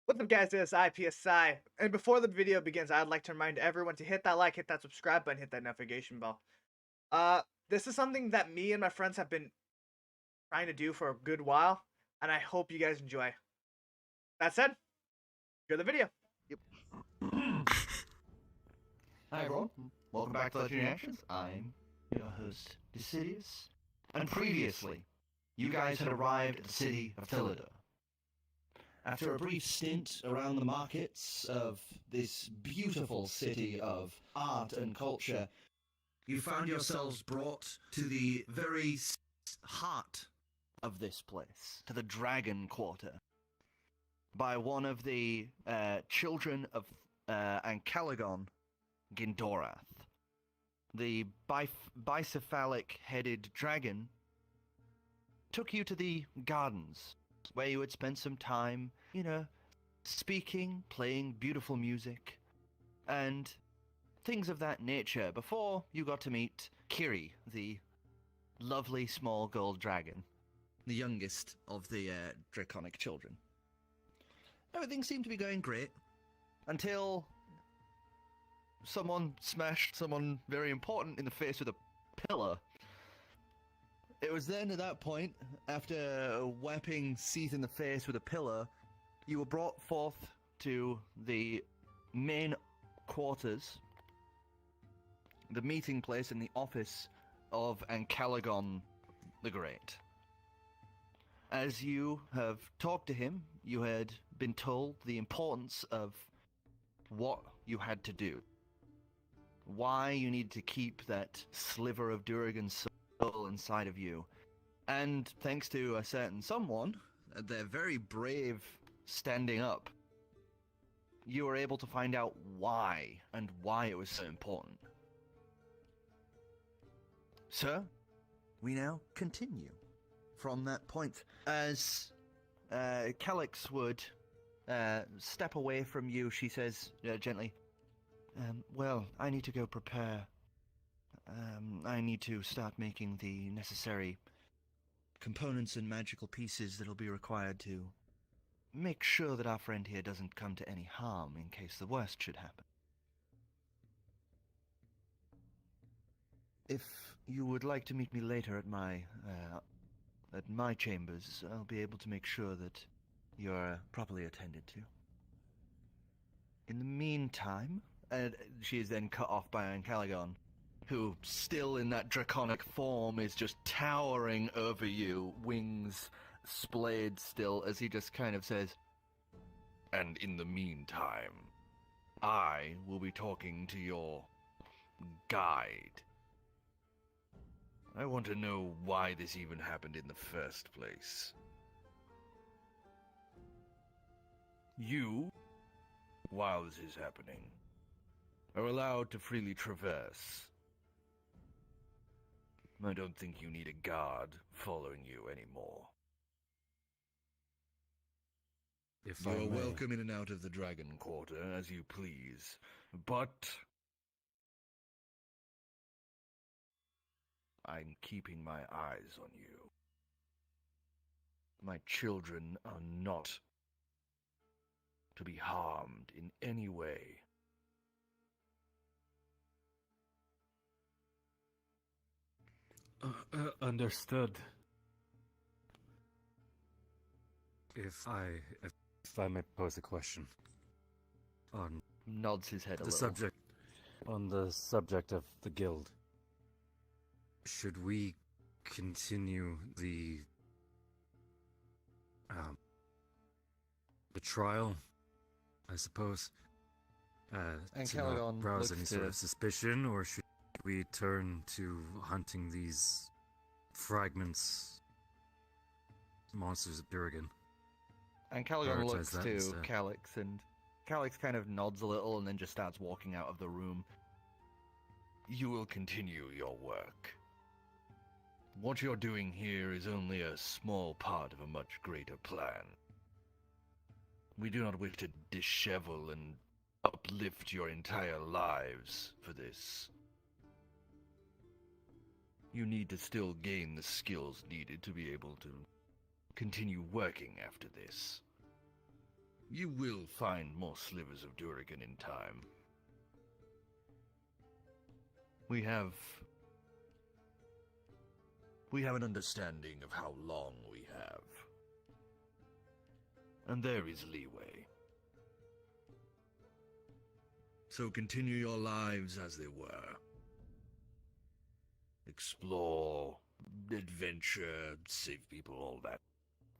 What's up, guys? This is I PSI. And before the video begins, I'd like to remind everyone to hit that like, hit that subscribe button, hit that notification bell. This is something that me and my friends have been trying to do for a good while, and I hope you guys enjoy. That said, enjoy the video. Yep. Hi everyone, welcome back to Legendary Actions. I'm your host, Dicidius. And previously, you guys had arrived at the city of Philida. After a brief stint around the markets of this beautiful city of art and culture, you found yourselves brought to the very heart of this place, to the Dragon Quarter, by one of the children of Ancalagon, Gindorath. The bicephalic-headed dragon took you to the gardens, where you would spend some time, speaking, playing beautiful music, and things of that nature before you got to meet Kiri, the lovely small gold dragon, the youngest of the draconic children. Everything seemed to be going great until someone smashed someone very important in the face with a pillar. It was then at that point, after whapping Seath in the face with a pillar, you were brought forth to the main quarters, the meeting place in the office of Ancalagon the Great. As you have talked to him, you had been told the importance of what you had to do. Why you needed to keep that sliver of Durigan's soul inside of you. And thanks to a certain someone, they're very brave standing up, you were able to find out why and why it was so important. So, we now continue from that point as Calyx would step away from you. She says gently, well, I need to go prepare. I need to start making the necessary components and magical pieces that'll be required to make sure that our friend here doesn't come to any harm in case the worst should happen. If you would like to meet me later at my chambers, I'll be able to make sure that you're properly attended to. In the meantime, she is then cut off by Ancalagon, who, still in that draconic form, is just towering over you, wings splayed still, as he just kind of says, and in the meantime, I will be talking to your guide. I want to know why this even happened in the first place. You, while this is happening, are allowed to freely traverse. I don't think you need a guard following you anymore. If You're I may. welcome in and out of the Dragon Quarter as you please, but I'm keeping my eyes on you. My children are not to be harmed in any way. Understood. If I may pose a question on Nods his head a the little. subject of the guild, should we continue the trial, I suppose, to not Ancalagon rouse any looks sort to- of suspicion, or should we turn to hunting these fragments, monsters of Durigan? Ancalagon Prioritize looks that to instead. Calyx, and Calyx kind of nods a little and then just starts walking out of the room. You will continue your work. What you're doing here is only a small part of a much greater plan. We do not wish to dishevel and uplift your entire lives for this. You need to still gain the skills needed to be able to continue working after this. You will find more slivers of Durigan in time. We have an understanding of how long we have. And there is leeway. So continue your lives as they were. Explore, adventure, save people, all that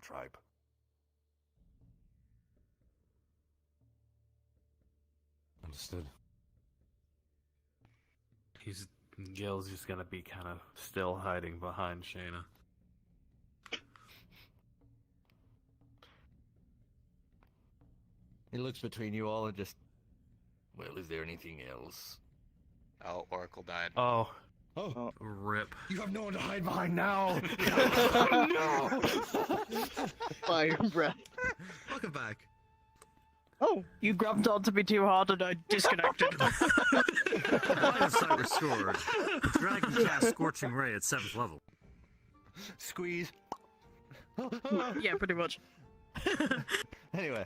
tribe. Understood. Gill's just gonna be kind of still hiding behind Shaena. He looks between you all and just... Well, is there anything else? Oh, Oracle died. Oh, Oh, rip. you have no one to hide behind now! No! Fire breath. Welcome back. Oh, You grabbed onto me too hard and I disconnected. Line of sight restored. Dragon cast Scorching Ray at 7th level. Squeeze. Yeah, pretty much. Anyway,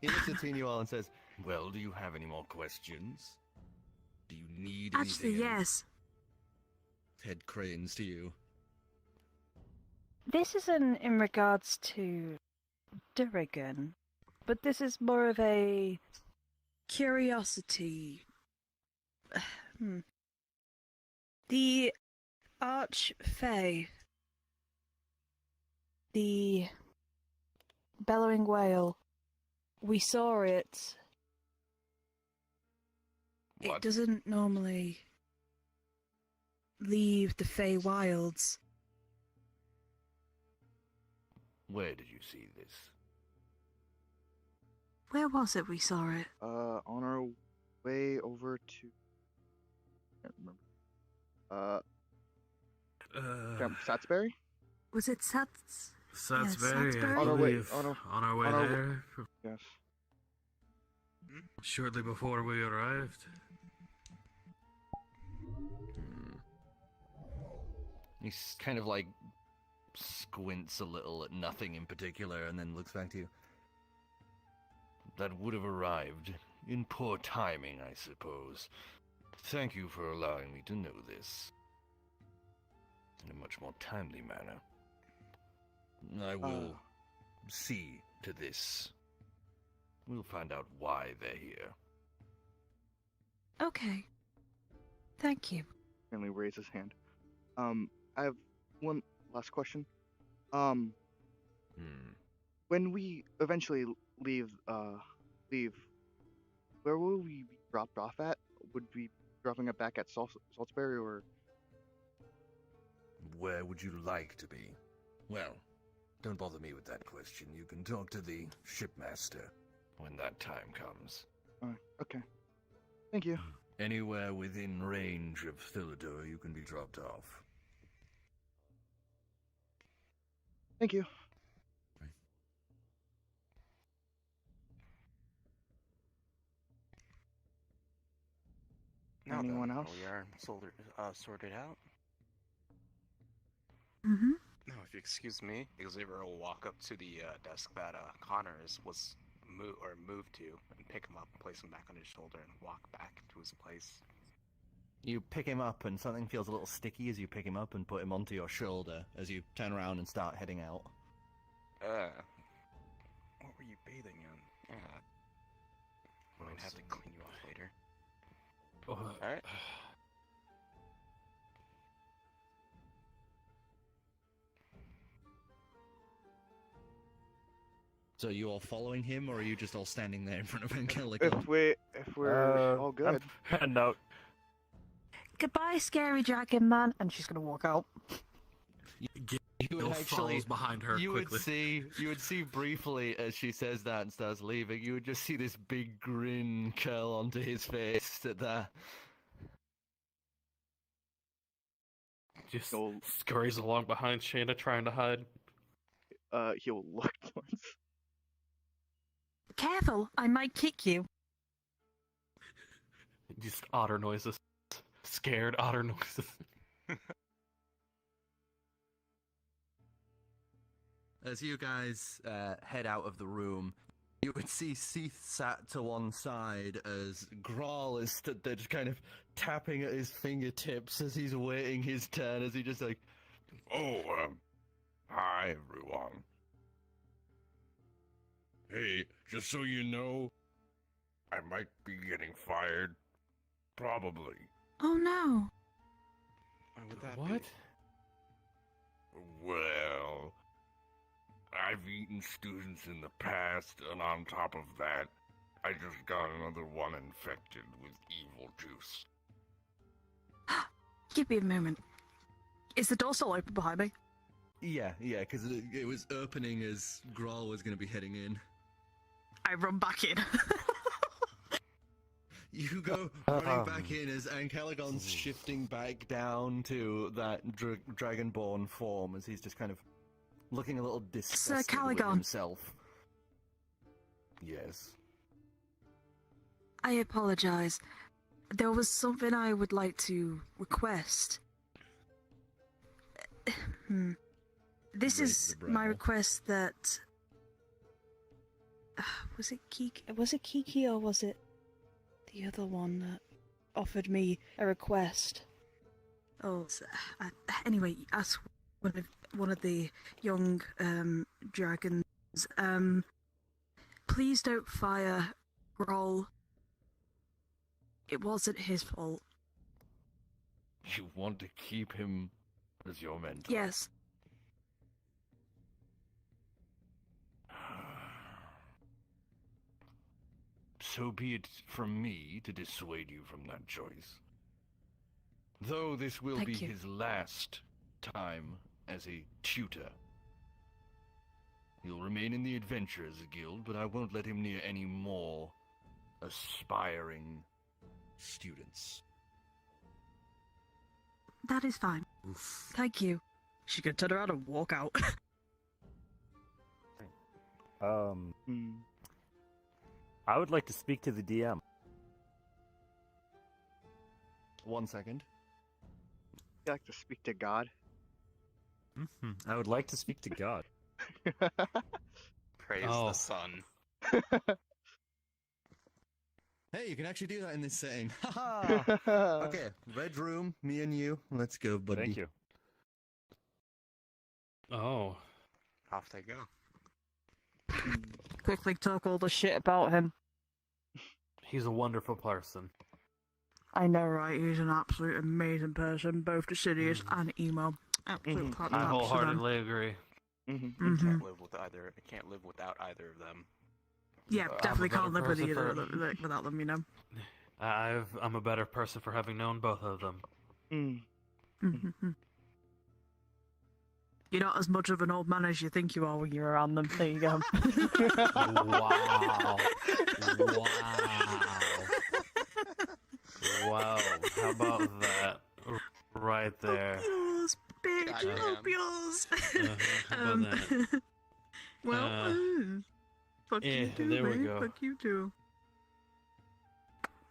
he looks between you all and says, well, do you have any more questions? Do you need Actually, anything else? yes. Head cranes to you. This isn't in regards to Durigan, but this is more of a curiosity. The Archfey, the bellowing whale, we saw it. What? It doesn't normally leave the Fey Wilds. Where did you see this? Where was it we saw it? on our way over to. Can't remember. Satsbury? Was it Sats? Satsbury, Satsbury? I On our way- believe. on our way on our- there. Yes. Shortly before we arrived. He's kind of like squints a little at nothing in particular and then looks back to you. That would have arrived in poor timing, I suppose. Thank you for allowing me to know this in a much more timely manner. I will see to this. We'll find out why they're here. Okay. Thank you. Finally raise his hand. I have one last question. When we eventually leave, where will we be dropped off at? Would we be dropping it back at Saltsbury or? Where would you like to be? Well, don't bother me with that question. You can talk to the shipmaster when that time comes. Okay. Thank you. Anywhere within range of Philidor, you can be dropped off. Thank you. Now Anyone then, else? We are sorted out. Mm-hmm. No, if you excuse me, Xavier will walk up to the desk that Connor was moved to, and pick him up, and place him back on his shoulder, and walk back to his place. You pick him up and something feels a little sticky as you pick him up and put him onto your shoulder as you turn around and start heading out. What were you bathing in? I'm gonna have to clean you off later. Alright. So you all following him, or are you just all standing there in front of Ancalagon? If we're all good. And out. Goodbye, scary dragon man. And she's gonna walk out. You Gill would actually, follows behind her you quickly. would see briefly as she says that and starts leaving. You would just see this big grin curl onto his face at that. Just You'll- scurries along behind Shaena trying to hide. He'll look once. Careful, I might kick you. Just otter noises. Scared otter noises. As you guys head out of the room, You would see Seath sat to one side as Grawl is stood there just kind of tapping at his fingertips as he's waiting his turn, as he just like, Oh, hi everyone. Hey, just so you know, I might be getting fired. Probably. Oh no. Why would that What? Well, I've eaten students in the past, and on top of that, I just got another one infected with evil juice. Give me a moment. Is the door still open behind me? yeah, because it was opening as Grawl was going to be heading in. I run back in. You go running back in as Ancalagon's shifting back down to that dragonborn form, as he's just kind of looking a little disgusted with Caligon. himself. Yes. I apologize. There was something I would like to request. This Raise is the my brow. request that... was it Kiki? Was it Kiki or was it the other one that offered me a request? Oh, anyway, as one of the young dragons, please don't fire Groll. It wasn't his fault. You want to keep him as your mentor? Yes. So be it from me to dissuade you from that choice. Though this will Thank be you. his last time as a tutor. He'll remain in the Adventurers Guild, but I won't let him near any more aspiring students. That is fine. Thank you. She could turn around and walk out. I would like to speak to the DM. 1 second. You like to speak to God? I would like to speak to God. Praise Oh. the sun. Hey, you can actually do that in this setting. Haha! Okay, red room, me and you. Let's go, buddy. Thank you. Oh. Off they go. Quickly talk all the shit about him. He's a wonderful person. I know, right? He's an absolute amazing person, both Dicidius and Emo. Absolute Mhm. clap I claps to them. wholeheartedly agree. Mm-hmm. I Mhm. can't live with either. I can't live without either of them. Yeah, I'm a definitely better can't live with person either for- without them, you know. I'm a better person for having known both of them. Mhm. You're not as much of an old man as you think you are when you're around them. There you go. Wow. Wow. How about that? Right there. Up yours, bitch. Goddamn. Up yours. How about that? Well, fuck yeah, you too, there we mate. go. Fuck you too.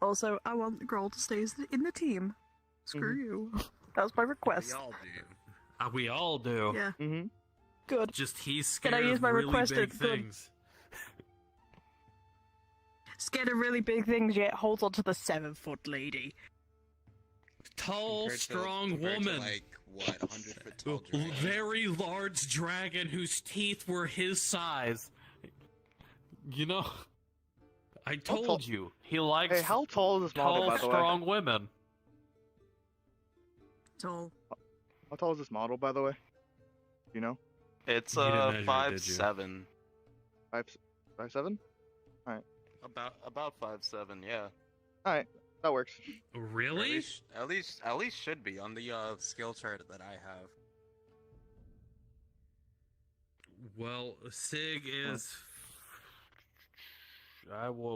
Also, I want the girl to stay in the team. Screw you. That was my request. We all do. Yeah. Mm-hmm. Good. Just he's Can I scared use of my really request big at the- things. Scared of really big things, yet holds on to the 7-foot lady. Tall, strong woman. what, 100-foot A very large dragon whose teeth were his size. You know, I tall- told you he likes Hey, how tall is this model, tall, by the way? strong women. Tall. How tall is this model, by the way? You know? It's You didn't measure it, 5'7". 5'7"? About 5'7", yeah. Alright, that works. Really? At least should be on the skill chart that I have. Well, Sig is.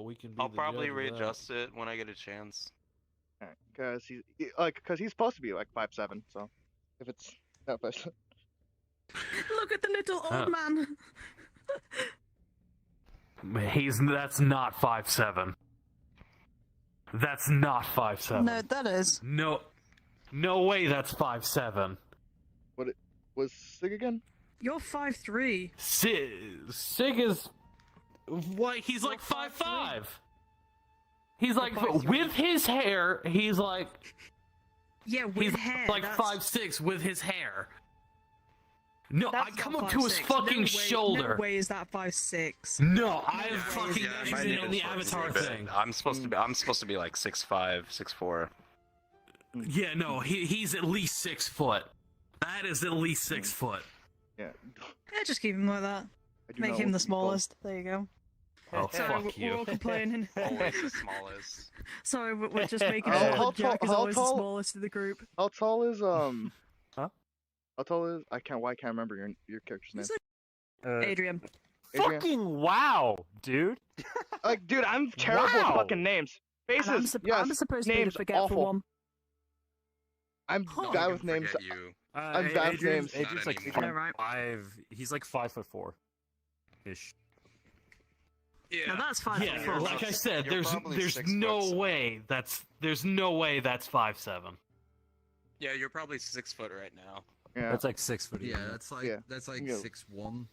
We can. Be I'll the probably judge of that. readjust it when I get a chance. Alright, because he's supposed to be like 5'7", so if it's that 5'7". Look at the little old Huh. man. That's not 5'7". That's not 5'7". No, that is. No way. That's 5'7". Was Sig again? You're 5'3". Sig is What? He's like 5'5". He's like, 5'3". with his hair, he's like... Yeah, with He's hair. like that's... 5'6" with his hair. No, I That's come not up to his 5'6". fucking No way, shoulder. No way is that 5'6". No, I way have fucking is that. edited on the avatar thing. I'm supposed to be like 6'5", 6'4". Yeah, no, he's at least 6 foot. That is at least 6 foot. Yeah. Yeah, just keep him like that. I do Make not him want the to be called- smallest. There you go. Oh, Sorry, fuck we're all you. complaining. Always the smallest. Sorry, we're just making How- sure how that Jack tall- is how always the tall- smallest in the group. How tall is Huh? How tall is? I can't remember your character's name. He's like Adrian. Adrian? Fucking wow, dude. Like, dude, I'm terrible Wow. at fucking names. And Faces. I'm Yes. supposed to be the names, forgetful awful. one. I'm No bad one with can names. forget you. I'm bad with names. Adrian's like Not anymore. He's like 5'4" ish. Yeah. Now that's 5'4". Yeah, like I said, You're there's probably there's 6 no foot. way that's 5'7". Yeah, you're probably 6 foot right now. Yeah. That's like 6 foot. Yeah, that's like Yeah. 6'1".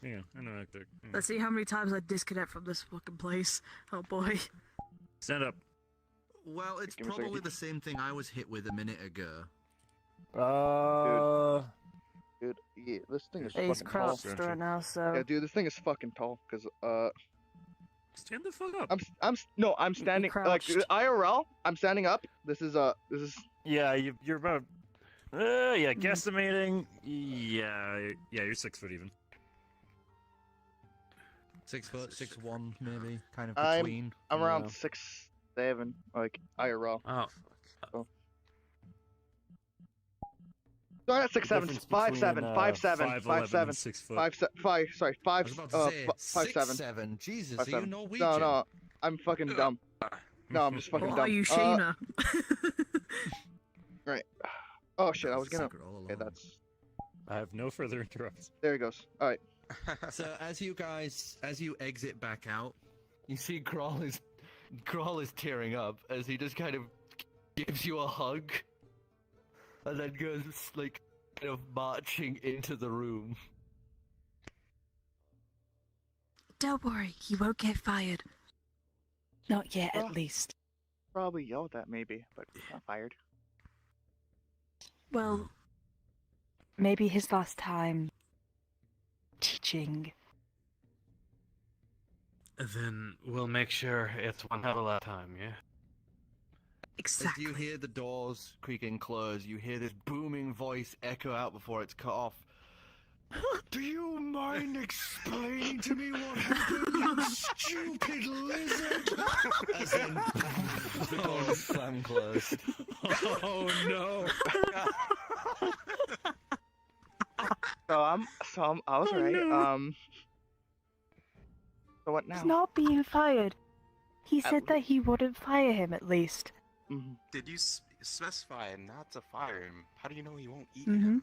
Yeah, I know that. Let's see how many times I disconnect from this fucking place. Oh boy. Stand up. Well, it's Give me a second. probably the same thing I was hit with a minute ago. Dude, yeah, this thing is He's fucking tall. crouched right now, so. Yeah, dude, this thing is fucking tall. Cause Stand the fuck up. I'm standing like crouched. IRL. I'm standing up. This is Yeah, you're about. Yeah, guesstimating. Yeah, you're 6 foot even. 6 foot, 6'1", maybe, kind of I'm- between. I'm around Yeah. 6'7", like IRL. Oh, So I'm at 6'7", Difference 5'7", between, 5'7", 5'11" and 5'7", 6 foot. 5'7", sorry, I was about to say, 5'7". 6'7". Jesus, are you 5'7". Norwegian? No, I'm fucking dumb. No, I'm just fucking Or dumb. are you Shaena? Right. Oh shit, I was gonna. Secret all Okay, along. that's. I have no further interrupts. There he goes. All right. So as you exit back out, you see Grawl is tearing up as he just kind of gives you a hug, and then goes like kind of marching into the room. Don't worry, he won't get fired. Not yet, Oh. at least. Probably yelled at maybe, but not fired. Well, Maybe his last time teaching. then we'll make sure it's one hell of a time, yeah? exactly. As you hear the doors creaking close, you hear this booming voice echo out before it's cut off. Do you mind explaining to me what happened, you stupid lizard? As then, the doors slam closed. Oh no! I was right. no. So what now? He's not being fired. He At said that he wouldn't fire him at least. Mhm. Did you specify not to fire him? How do you know he won't eat Mm-hmm. you?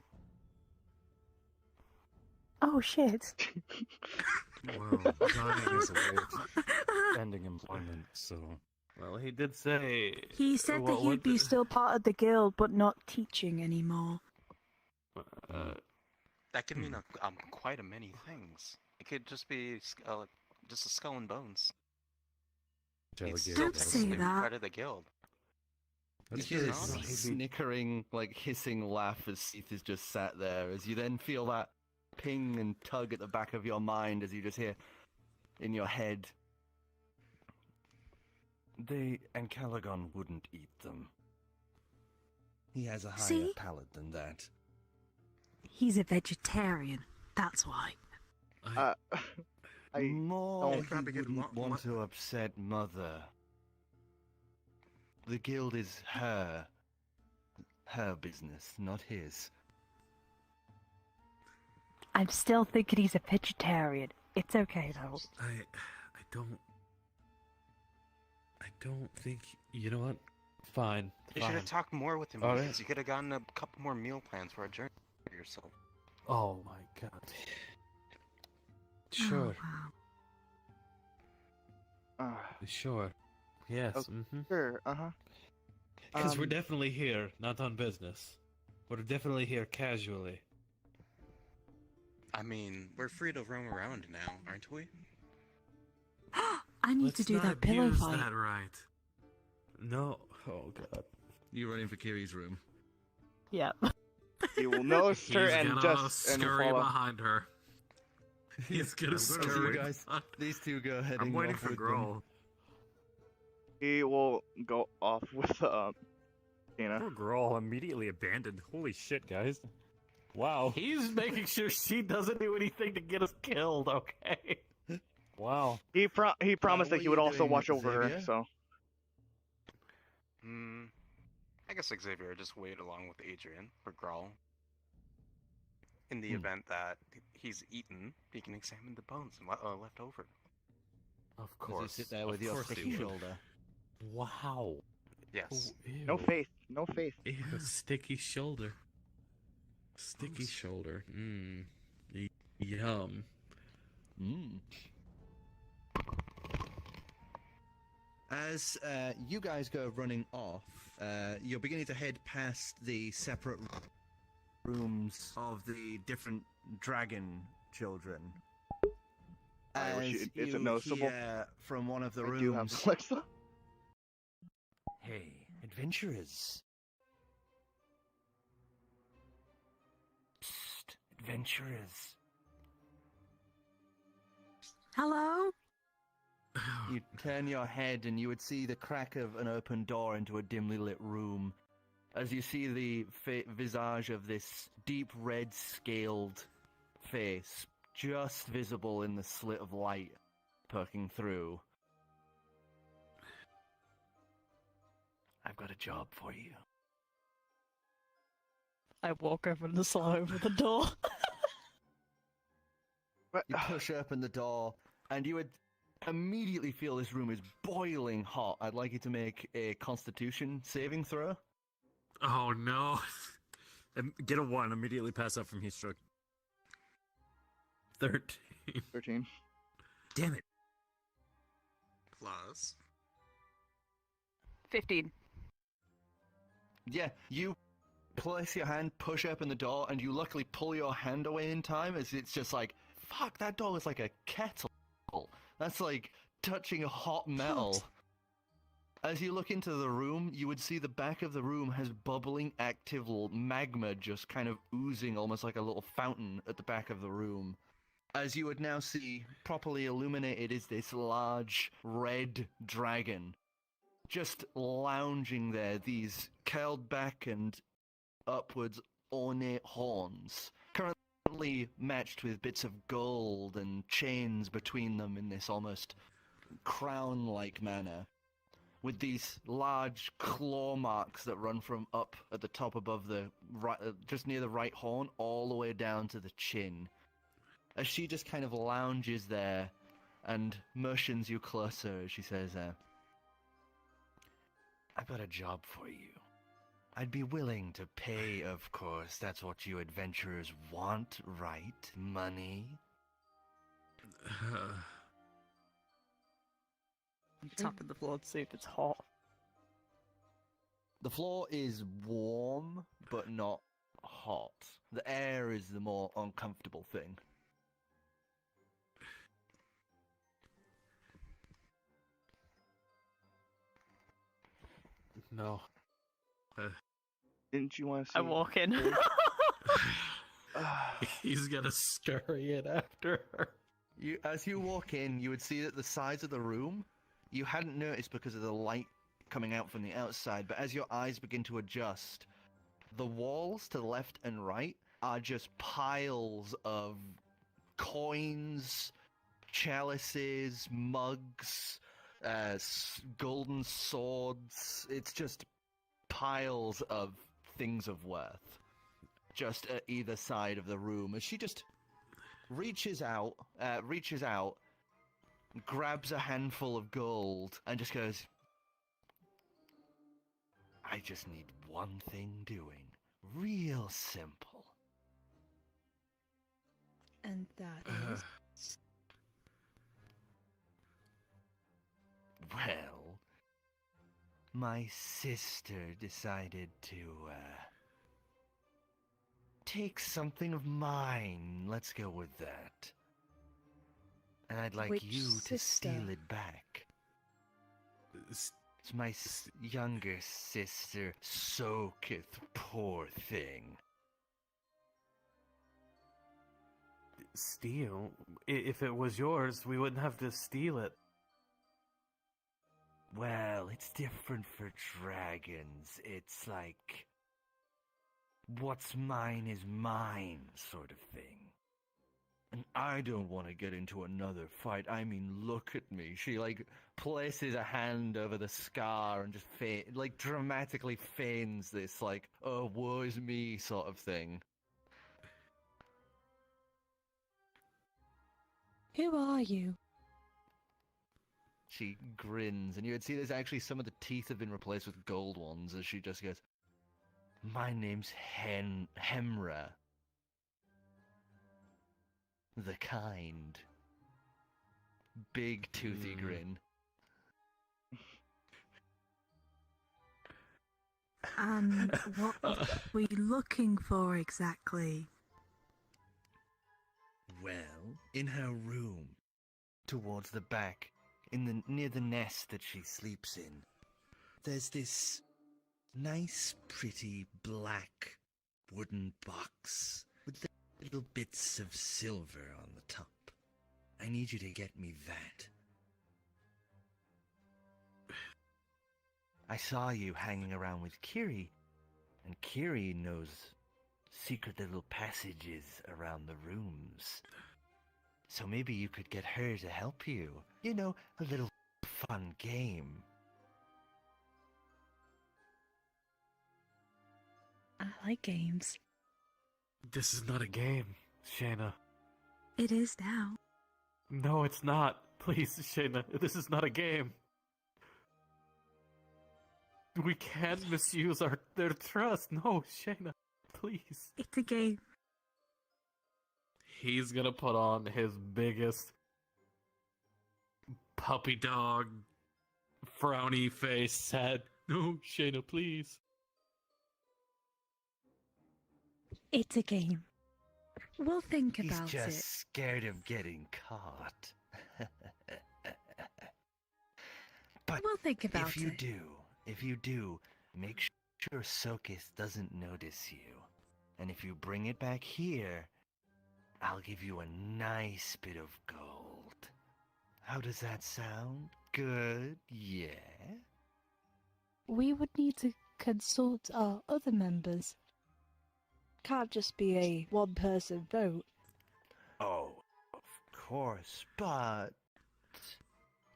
Oh shit. Well, dying is a way of ending employment, so. Well, he did say. He said that he'd be still part of the guild, but not teaching anymore. That could mean quite a many things. It could just be just a skull and bones. He's still Don't say technically that. part of the guild. You That's hear very this nice. snickering, like hissing laugh as Seath is just sat there, as you then feel that ping and tug at the back of your mind as you just hear in your head. The Ancalagon wouldn't eat them. He has a higher See? palate than that. He's a vegetarian. That's why. I More don't he probably get wouldn't mo- want to upset Mother. The guild is her business, not his. I'm still thinking he's a vegetarian. It's okay though. I don't think. You know what? Fine. You should have talked more with him. All because right. You could have gotten a couple more meal plans for a journey for yourself. Oh my god. Oh, Sure. wow. Sure. Yes. Oh, Mm-hmm. sure. Uh-huh. Because we're definitely here, not on business. We're definitely here casually. I mean, we're free to roam around now, aren't we? I need Let's to do not that pillow abuse fight. that right. No. Oh god. You running for Kiri's room. Yeah. He will notice her He's and gonna just and scurry follow. behind her. He's gonna I'm gonna scurry. wait. guys, these two go heading I'm waiting off for with them. Growl. He will go off with Shaena. Poor Growl immediately abandoned. Holy shit, guys. Wow. He's making sure she doesn't do anything to get us killed, okay? Wow. He promised what that he are would you also doing, watch over her. Xavier? So I guess Xavier just wait along with Adrian for Grawl. In the Hmm. event that he's eaten, he can examine the bones and left over. Of As you course. sit there of with your course he sticky would. shoulder. Wow. Yes. Oh, ew. no faith, no faith. Ew, sticky shoulder. Sticky shoulder. Mmm. Yum. Mm. As you guys go running off, you're beginning to head past the separate rooms of the different dragon children. I wish As it isn't you noticeable. hear from one of the I rooms. do have Alexa. Hey, adventurers. Psst, adventurers. Hello? You turn your head and you would see the crack of an open door into a dimly lit room. As you see the visage of this deep red scaled face just visible in the slit of light poking through. I've got a job for you. I walk over and slam over the door. You push open the door and you would immediately feel this room is boiling hot. I'd like you to make a constitution saving throw. Oh no. Get a 1, immediately pass out from heat stroke. 13. 13. Damn it. Plus. 15. Yeah, you place your hand, push open the door, and you luckily pull your hand away in time as it's just like, fuck, that door is like a kettle. That's like touching a hot metal. As you look into the room, you would see the back of the room has bubbling active magma just kind of oozing almost like a little fountain at the back of the room. As you would now see, properly illuminated is this large red dragon. Just lounging there, these curled back and upwards ornate horns, currently matched with bits of gold and chains between them in this almost crown-like manner, with these large claw marks that run from up at the top above the right, just near the right horn, all the way down to the chin. As she just kind of lounges there and motions you closer, she says, I've got a job for you. I'd be willing to pay, of course. That's what you adventurers want, right? Money? I'm tapping the floor to see if it's hot. The floor is warm, but not hot. The air is the more uncomfortable thing. No. Didn't you want to see? I walk in. He's gonna scurry in after her. As you walk in, you would see that the sides of the room, you hadn't noticed because of the light coming out from the outside, but as your eyes begin to adjust, the walls to the left and right are just piles of coins, chalices, mugs, golden swords. It's just piles of things of worth, just at either side of the room. As she just reaches out, grabs a handful of gold, and just goes, I just need one thing doing. Real simple. And that is. Well, my sister decided to, take something of mine. Let's go with that. and I'd like Which you to steal sister? it back. It's my younger sister, Sokith, poor thing. Steal? If it was yours, we wouldn't have to steal it. Well, it's different for dragons. It's like, what's mine is mine sort of thing. And I don't want to get into another fight. I mean, look at me. She, like, places a hand over the scar and just, dramatically feigns this, like, oh, woe is me sort of thing. Who are you? She grins, and you would see there's actually some of the teeth have been replaced with gold ones as she just goes, my name's Hemra. The kind. Big toothy grin. And what are we looking for exactly? Well, in her room, towards the back, near the nest that she sleeps in, there's this nice, pretty black wooden box with little bits of silver on the top. I need you to get me that. I saw you hanging around with Kiri, and Kiri knows secret little passages around the rooms. So maybe you could get her to help you. You know, a little fun game. I like games. This is not a game, Shaena. It is now. No, it's not. Please, Shaena, this is not a game. We can't misuse their trust. No, Shaena, please. It's a game. He's gonna put on his biggest puppy dog frowny face, sad. No, Shaena, please. It's a game. We'll think He's about just it. scared of getting caught. But We'll think about if you do, make sure Sokith doesn't notice you. And if you bring it back here, I'll give you a nice bit of gold. How does that sound? Good, yeah? We would need to consult our other members. Can't just be a one-person vote. Oh, of course, but...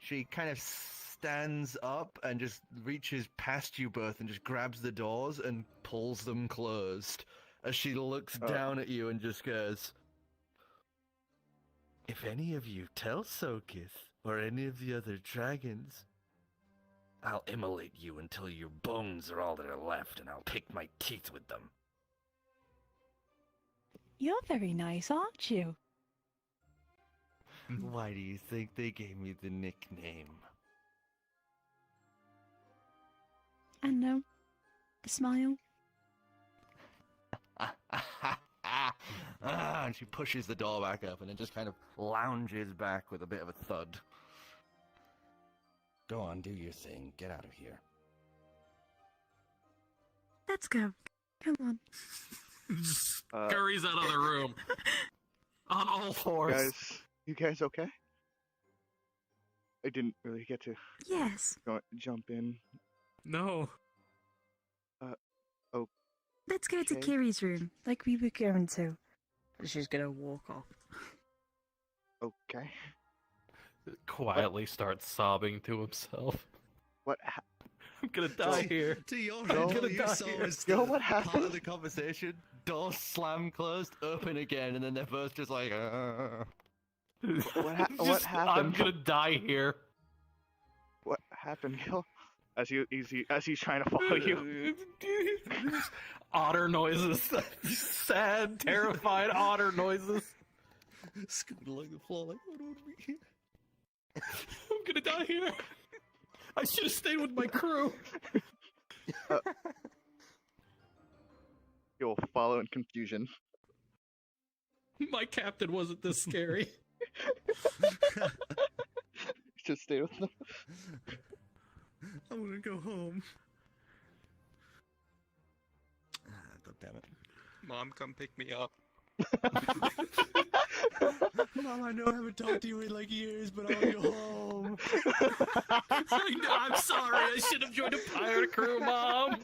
She kind of stands up and just reaches past you both and just grabs the doors and pulls them closed as she looks down at you and just goes, if any of you tell Sokith or any of the other dragons, I'll immolate you until your bones are all that are left and I'll pick my teeth with them. You're very nice, aren't you? Why do you think they gave me the nickname? I know. The smile. And she pushes the door back up and then just kind of lounges back with a bit of a thud. Go on, do your thing. Get out of here. Let's go. Come on. Scurries out of the room. On all fours. You guys okay? I didn't really get to Yes. jump in. No. Oh. Let's go to Okay. Kiri's room. Like we were going to. She's gonna walk off. Okay. Quietly starts sobbing to himself. What I'm gonna die here. To your Yo, all gonna you die saw here. was Yo, the what part happened? of the conversation. Doors slam closed, open again, and then they're both just like, What Just, happened? I'm gonna die here. What happened, Gill? As he's trying to follow you. Otter noises. Sad, terrified otter noises. scooting along the floor like, what would we hear? I'm gonna die here. I should have stayed with my crew. You'll follow in confusion. My captain wasn't this scary. Just stay with them. I want to go home. God damn it. Mom, come pick me up. Mom, I know I haven't talked to you in like years, but I want to go home. I'm sorry, I should have joined a pirate crew, Mom.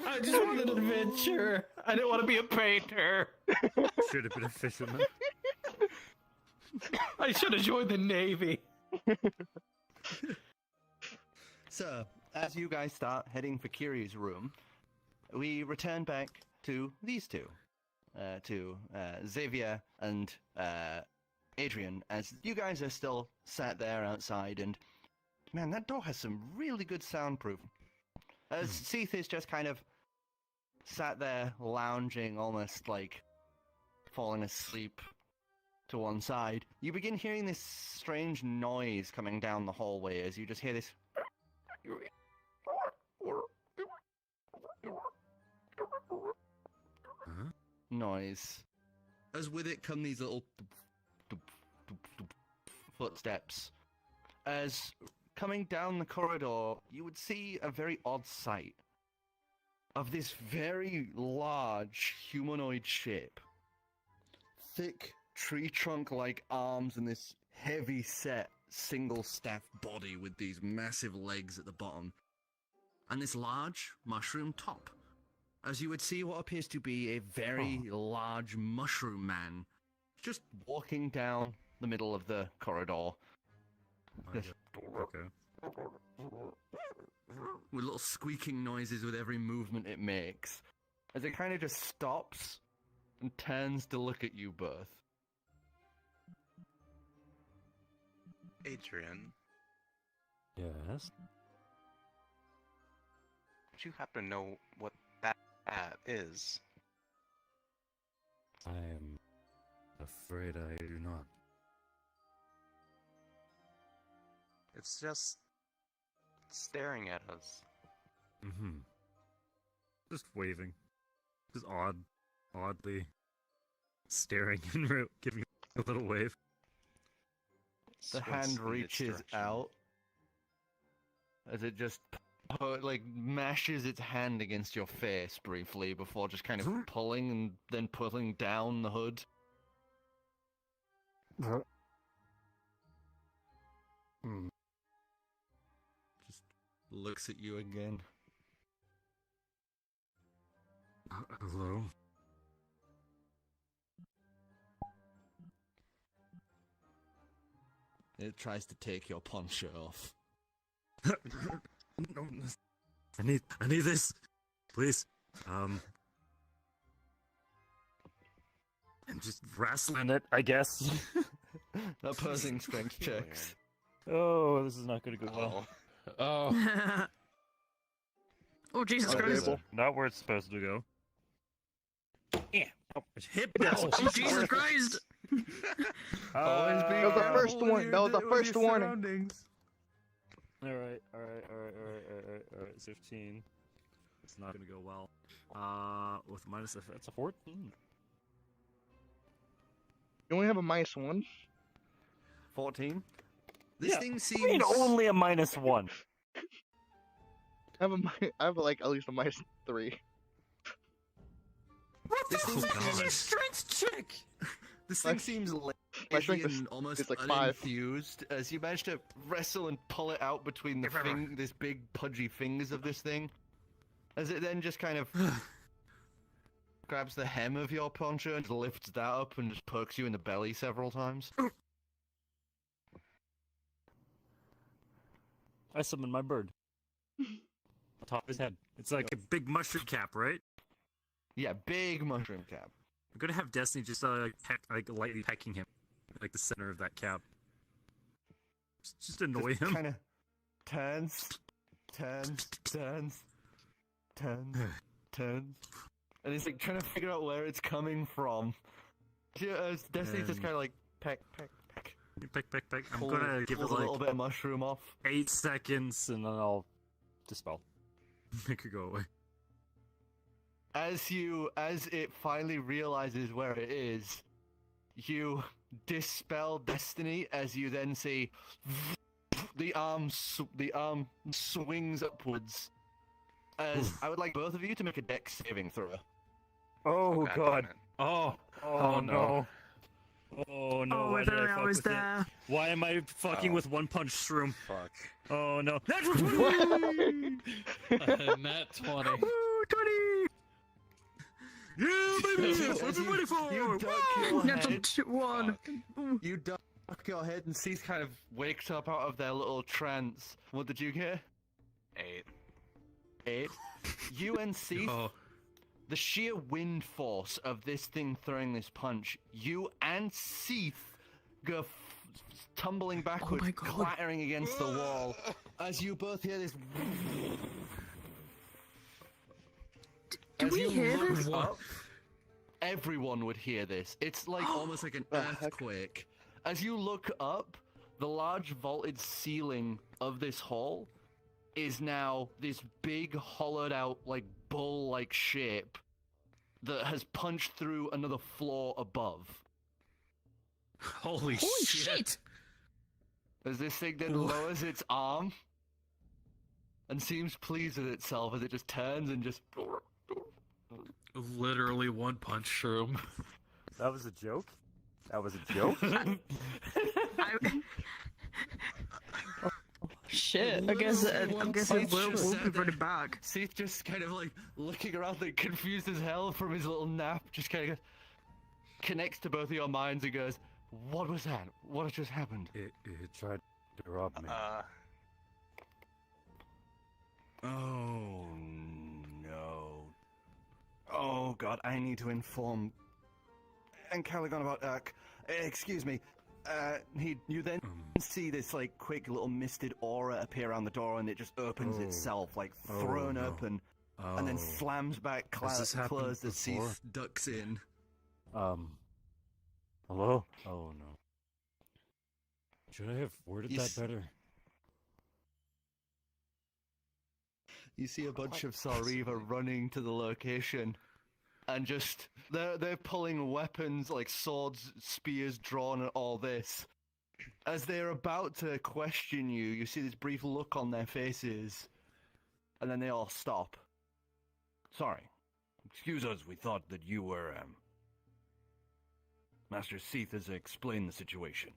I just wanted an adventure. I didn't want to be a painter. Should have been a fisherman. I should have joined the Navy. So, as you guys start heading for Kiri's room, we return back to these two. To Xavier and Adrian, as you guys are still sat there outside, and man, that door has some really good soundproof. As Seath is just kind of sat there lounging, almost like falling asleep to one side, you begin hearing this strange noise coming down the hallway as you just hear this noise. As with it come these little footsteps. As coming down the corridor, you would see a very odd sight of this very large humanoid shape. Thick tree trunk-like arms and this heavy-set single-staffed body with these massive legs at the bottom. And this large mushroom top. As you would see what appears to be a very large mushroom man just walking down the middle of the corridor. Okay. With little squeaking noises with every movement it makes. As it kind of just stops and turns to look at you both. Adrian, Yes. do you happen to know what that is? I am afraid I do not. It's just staring at us. Mm-hmm. Just waving. Just oddly staring and giving a little wave. The hand reaches out as it just mashes its hand against your face briefly before just kind of pulling and then pulling down the hood. Just looks at you again. Hello? It tries to take your poncho off. No, I need this, please. I'm just wrestling it, I guess. Opposing strength checks. Oh, this is not going to go well. Oh. Oh, Jesus Okay, Christ. well. Not where it's supposed to go. Yeah. Oh, it's hit Oh, Jesus Christ! Always be That was the careful first with one. your- That was the with first your warning. surroundings. Alright. 15. It's not gonna go well. With minus, that's a 14. You only have a -1. 14. This thing I seems mean, only a -1. I have like at least a -3. This thing God. Strength check! This thing seems My lazy strength is- and almost is like 5. unenthused as you manage to wrestle and pull it out between the this big pudgy fingers of this thing. As it then just kind of grabs the hem of your poncho and lifts that up and just pokes you in the belly several times. I summon my bird. Atop his head. It's like a big mushroom cap, right? Yeah, big mushroom cap. I'm gonna have Destiny just lightly pecking him, like the center of that cap. Just annoy him. Kind of turns, and he's like trying to figure out where it's coming from. Destiny's just kind of like peck. Peck. I'm Pull- gonna give it pulls a little like bit of mushroom off. 8 seconds And then I'll dispel. make it go away. As it finally realizes where it is, you dispel destiny as you then see the arm swings upwards. As I would like both of you to make a dex saving throw. Oh God god. damn it. Oh. Oh, no. Oh no. Oh, Why I did thought I I fuck was with it? there. Why am I fucking Oh. with one punch shroom? Fuck. Oh no. That's Nat 20. Woo, 20! Yeah, baby! As you- What as have been you- waiting for? you duck Woo! your Natural head. one. You duck your head and Cease kind of wakes up out of their little trance. What did you get? 8. 8. You and Cease, Oh. the sheer wind force of this thing throwing this punch, you and Cease go tumbling backwards, my God. clattering against the wall. As you both hear this. Do As we you hear look this? up, everyone would hear this. It's like almost like an The heck? earthquake. As you look up, the large vaulted ceiling of this hall is now this big hollowed out like bull-like shape that has punched through another floor above. Holy, Holy shit! As this thing then lowers its arm and seems pleased with itself as it just turns and just Literally one punch shroom. That was a joke? That was a joke? Shit, I guess we'll be running back. Seth just kind of like looking around like confused as hell from his little nap, just kind of connects to both of your minds and goes, "What was that? What just happened?" It tried to rob me. Oh no. Oh god, I need to inform Ancalagon about excuse me. You then see this like quick little misted aura appear around the door, and it just opens itself, like thrown no. open, and then slams back Has this happened closed as before? Cease ducks in. Hello? Oh no. Should I have worded You that s- better? You see a bunch of Sariva running to the location, and just they're pulling weapons like swords, spears drawn, and all this. As they're about to question you, you see this brief look on their faces, and then they all stop. Sorry, excuse us. We thought that you were Master Seath has explained the situation.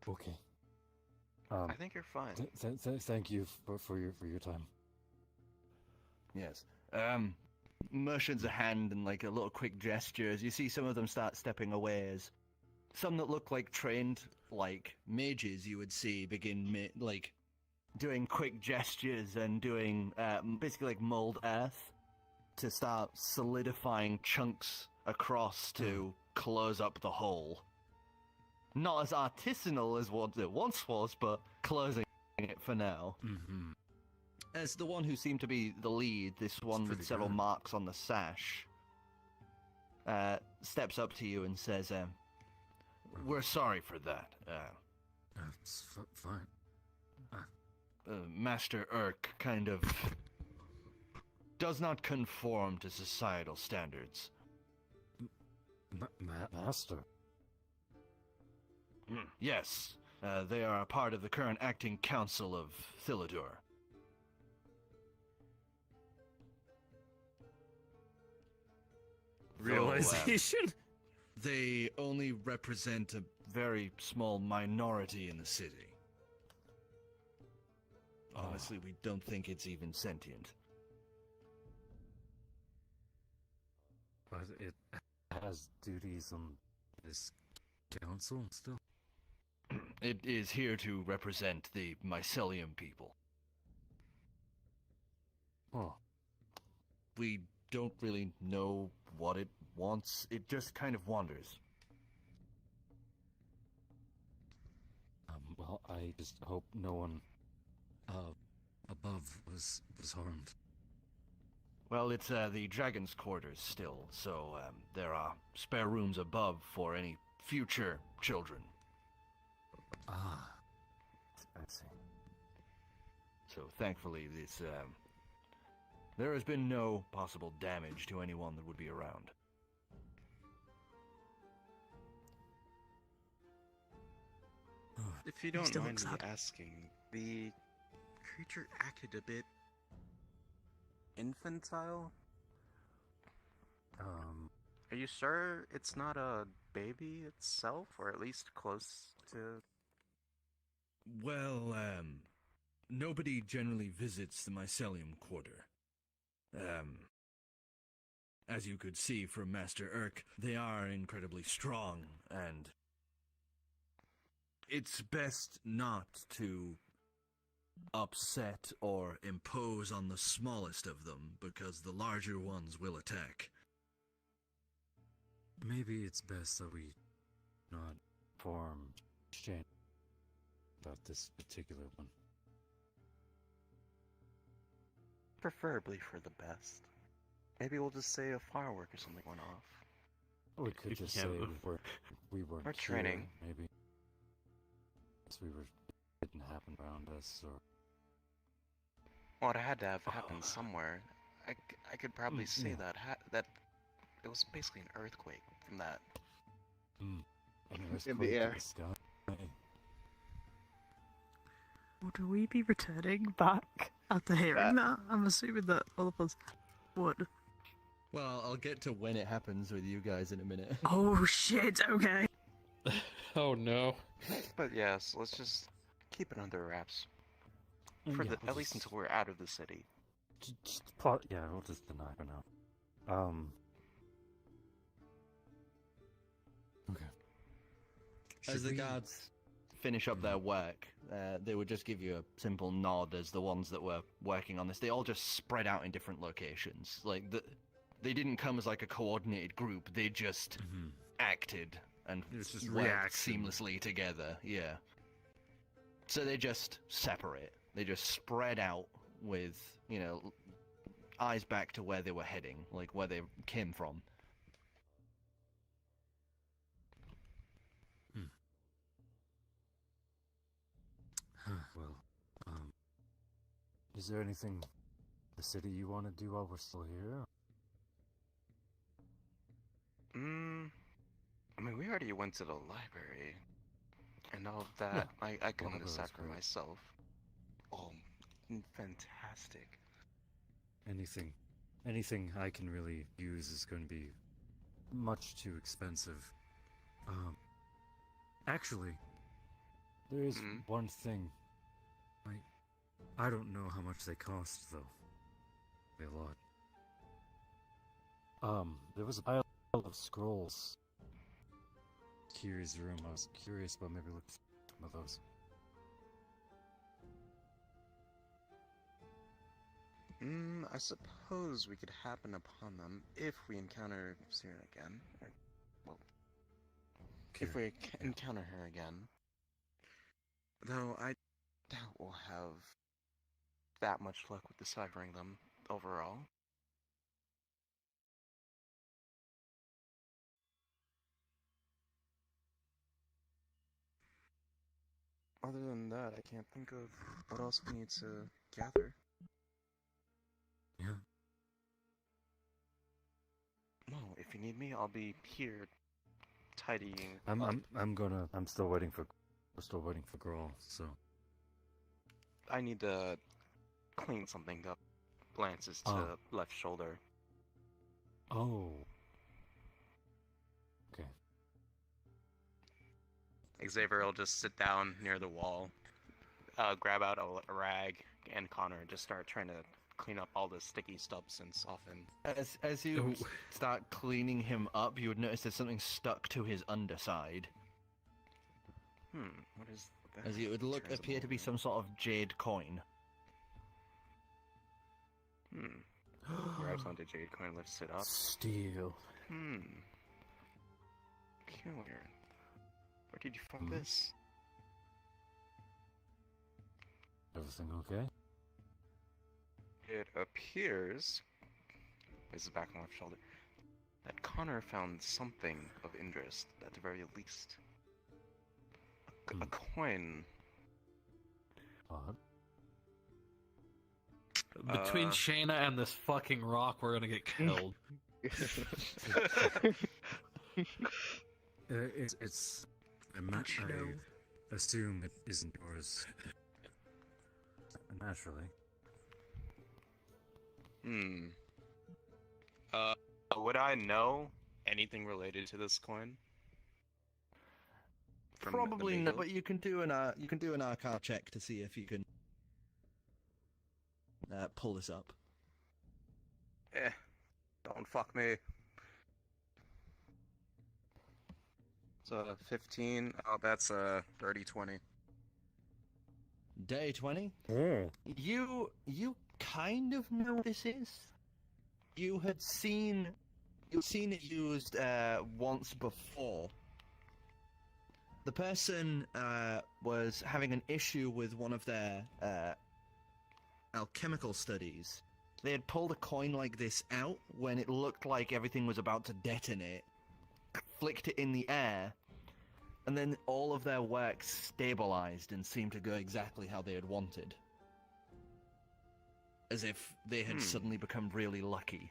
Okay. I think you're fine. Thank you for your time. Yes. Motions a hand and like a little quick gestures. You see some of them start stepping away as some that look like trained like mages you would see begin like doing quick gestures and doing basically like mold earth to start solidifying chunks across to close up the hole. Not as artisanal as what it once was, but closing it for now. Mm-hmm. As the one who seemed to be the lead, this one with pretty several good. marks on the sash, steps up to you and says, "We're sorry for that. It's fine. Master Urk kind of does not conform to societal standards." Master. Yes, they are a part of the current acting council of Thilidor. Realization? They only represent a very small minority in the city. Honestly, we don't think it's even sentient. But it has duties on this council still? It is here to represent the mycelium people. Oh. We don't really know what it wants. It just kind of wanders. Well, I just hope no one above was harmed. Well, it's the dragon's quarters still, so there are spare rooms above for any future children. Ah. I see. So thankfully, this there has been no possible damage to anyone that would be around. If you don't still mind looks me sad. asking, the creature acted a bit infantile. Are you sure it's not a baby itself, or at least close to? Well, nobody generally visits the Mycelium Quarter. As you could see from Master Urk, they are incredibly strong, and it's best not to upset or impose on the smallest of them, because the larger ones will attack. Maybe it's best that we not inform Shaena about this particular one. Preferably for the best. Maybe we'll just say a firework or something went off. We could just say we weren't Or training. here, maybe. It didn't happen around us, or... Well, it had to have happened somewhere. I could probably say yeah. that it was basically an earthquake from that. In the air. Would we be returning back after hearing that? I'm assuming that all of us would. Well, I'll get to when it happens with you guys in a minute. Oh shit, okay. Oh no. But yes, let's just keep it under wraps. For Yeah, the, we'll at least just- until we're out of the city. Yeah, we'll just deny for now. Okay. As the guards finish up their work, they would just give you a simple nod as the ones that were working on this. They all just spread out in different locations. Like, they didn't come as like a coordinated group. They just acted and It's just worked reaction. seamlessly together. Yeah. So they just separate. They just spread out with, you know, eyes back to where they were heading, like where they came from. Well, is there anything in the city you want to do while we're still here? I mean, we already went to the library. And all of that, I couldn't Library was decide for great. myself. Oh, fantastic. Anything I can really use is going to be much too expensive. Actually, there is one thing. I don't know how much they cost, though. A lot. There was a pile of scrolls. Kiri's room. I was curious about maybe looking for some of those. I suppose we could happen upon them if we encounter Cyprus again. Or, well, if we encounter her again. Though I doubt we'll have that much luck with deciphering them overall. Other than that, I can't think of what else we need to gather. Yeah. Well, if you need me, I'll be here tidying. I'm still waiting for. We're still waiting for Grawl, so. I need to clean something up. Glances to left shoulder. Oh. Okay. Xavier will just sit down near the wall, grab out a rag, and Connor just start trying to clean up all the sticky stubs and soften. As you start cleaning him up, you would notice there's something stuck to his underside. What is that? As it would appear to be some sort of jade coin. Grabs onto jade coin, lifts it up. Steel. Peculiar. Where did you find this? Everything okay? It appears, places back on left shoulder, that Connor found something of interest, at the very least. A coin. Odd. Between Shaena and this fucking rock, we're gonna get killed. It's assume it isn't yours. Naturally. Would I know anything related to this coin? From the Probably not, Mayhew? but you can do an Arcana check to see if you can pull this up. Don't fuck me. So 15. Oh, that's a dirty 20. Day 20. Oh. You kind of know what this is. You've seen it used once before. The person was having an issue with one of their alchemical studies. They had pulled a coin like this out when it looked like everything was about to detonate, flicked it in the air, and then all of their work stabilized and seemed to go exactly how they had wanted. As if they had suddenly become really lucky.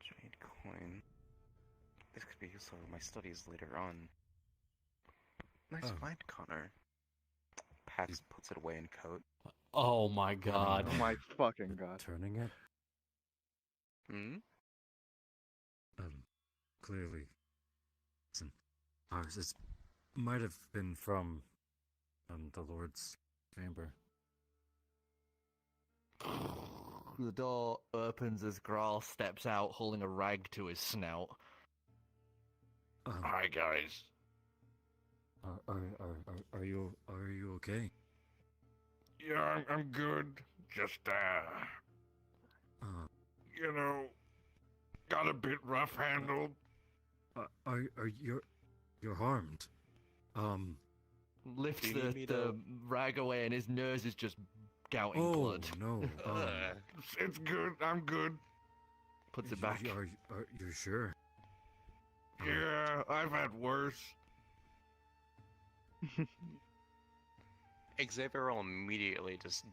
Jade coin. This could be useful in my studies later on. Nice find, Connor. Pax puts it away in coat. Oh my god. Oh my fucking god. Turning it? Clearly. Listen, ours is, might have been from the Lord's chamber. The door opens as Graal steps out holding a rag to his snout. Hi, guys. Are you okay? Yeah, I'm good. Just, you know, got a bit rough handled. Are you're harmed? Lifts Do you need me the to- rag away and his nose is just gouting Oh blood. no! It's good. I'm good. Puts it back. Are you sure? Yeah, I've had worse. Xavier will immediately just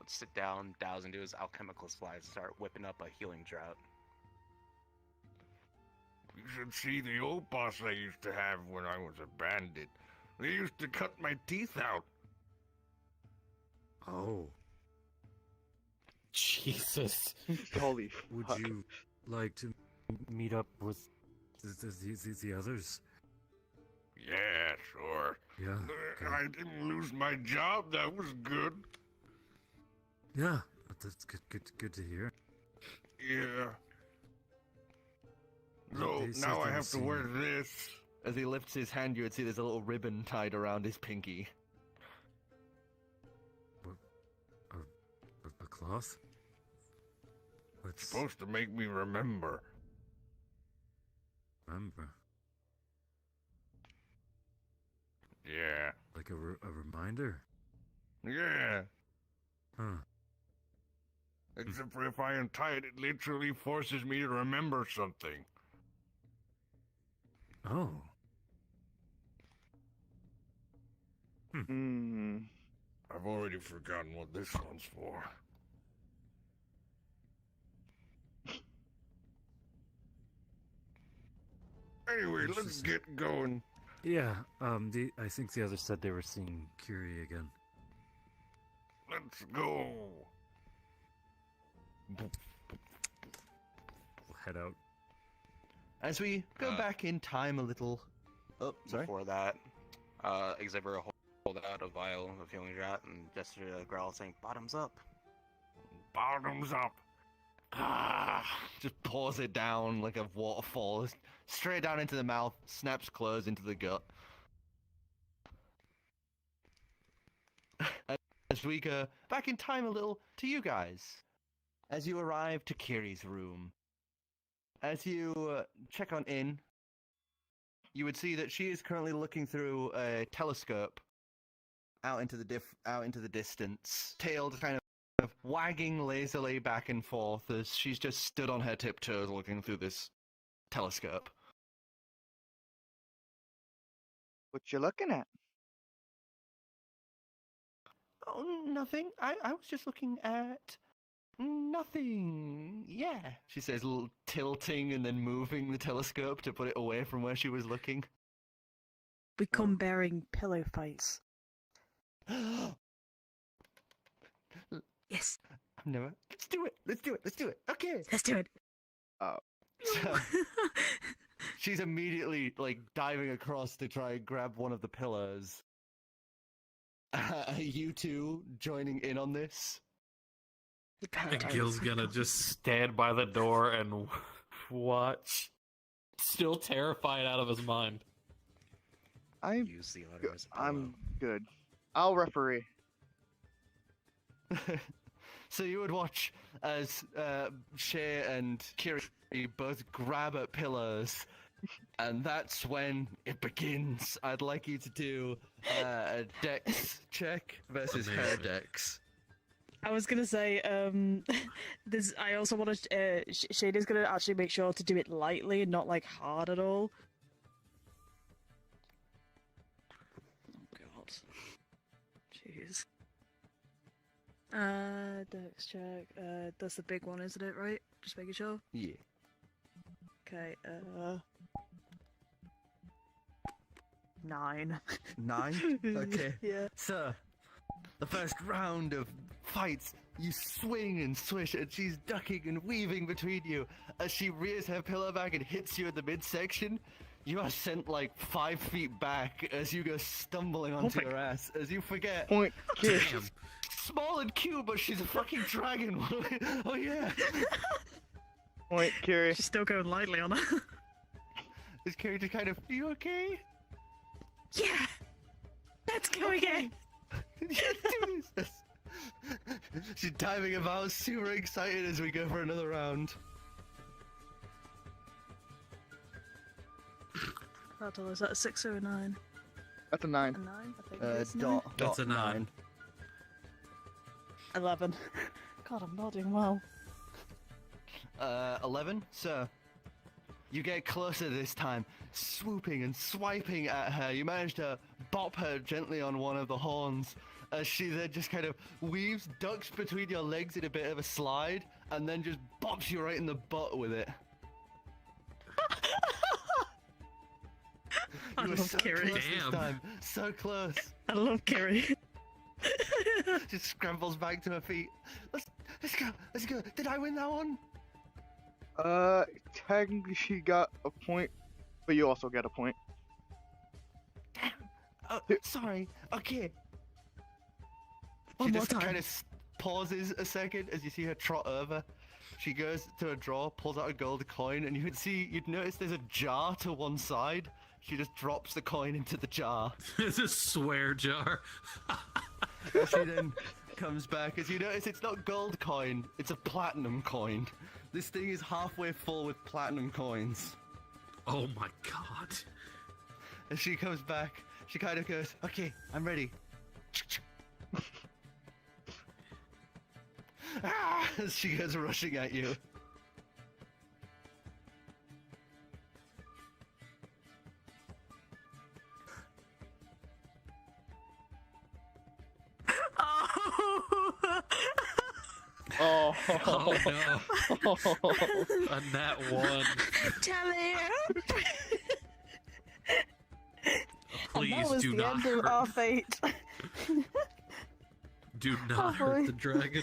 sit down, douse into his alchemical supplies, and start whipping up a healing drought. You should see the old boss I used to have when I was a bandit. They used to cut my teeth out. Oh. Jesus. Holy Would fuck. you like to meet up with the others? Yeah, sure. Yeah. I didn't lose my job. That was good. Yeah, that's good to hear. Yeah. They So said now I they have to wear seen- this. As he lifts his hand, you would see there's a little ribbon tied around his pinky. A cloth? It's supposed to make me remember. Remember? Yeah. Like a reminder? Yeah. Huh. Except for if I untie it, it literally forces me to remember something. Oh. I've already forgotten what this one's for. Anyway, This let's is- get going. Yeah, I think the others said they were seeing Curie again. Let's go. We'll head out. As we go back in time a little... Oh, sorry. Before that, Xavier will hold out a vial of healing drought and gesture to Growl saying, "Bottoms up." Bottoms up. Just pours it down like a waterfall, straight down into the mouth, snaps closed into the gut. As we go back in time a little to you guys, as you arrive to Kiri's room, as you check on in, you would see that she is currently looking through a telescope out into the distance, tail kind of wagging lazily back and forth as she's just stood on her tiptoes looking through this telescope. What you looking at? Oh, nothing. I was just looking at nothing. Yeah, she says, tilting and then moving the telescope to put it away from where she was looking. we come bearing pillow fights. Yes. I've never. Let's do it. Let's do it. Let's do it. Okay. Let's do it. So, she's immediately like diving across to try and grab one of the pillars. You two joining in on this? Gil's gonna just stand by the door and watch, still terrified out of his mind. Use the letter as a pillow. I'm good. I'll referee. So you would watch as Shay and Kiri both grab at pillars, and that's when it begins. I'd like you to do a dex check versus her dex. I was gonna say, I also want to. Shayna's gonna actually make sure to do it lightly and not like hard at all. Oh god. Jeez. Dex check. That's the big one, isn't it? Right? Just making sure. Yeah. Okay. 9. 9? Okay. Yeah. So, the first round of fights, you swing and swish, and she's ducking and weaving between you. As she rears her pillar back and hits you in the midsection, you are sent like 5 feet back as you go stumbling onto your ass, as you forget. Point. Kiri. She's small and cute, but she's a fucking dragon. Oh yeah. Point, Kiri. She's still going lightly on her. This character kind of, are you okay? Yeah! Let's go again! Let's do this! She's diving about, super excited as we go for another round. Is that a 6 or a 9? That's a 9. A 9? I think it's That's a 9. 11. God, I'm not doing well. 11, so you get closer this time, swooping and swiping at her. You manage to bop her gently on one of the horns, as she then just kind of weaves, ducks between your legs in a bit of a slide, and then just bops you right in the butt with it. I You were love so Kiri. close this Damn. time, so close. I love Kiri. She scrambles back to her feet. Let's go, let's go. Did I win that one? Technically she got a point, but you also get a point. Damn. Oh, sorry. Okay. One She more just time. kind of pauses a second as you see her trot over. She goes to a drawer, pulls out a gold coin, and you'd notice there's a jar to one side. She just drops the coin into the jar. It's a swear jar. She then comes back as you notice it's not gold coin, it's a platinum coin. This thing is halfway full with platinum coins. Oh my god. As she comes back, she kind of goes, okay, I'm ready. As she goes rushing at you. Oh, Oh no. A nat 1. Tell it! Please and that was do the not end of hurt. our fate. Do not Oh, boy. hurt the dragon.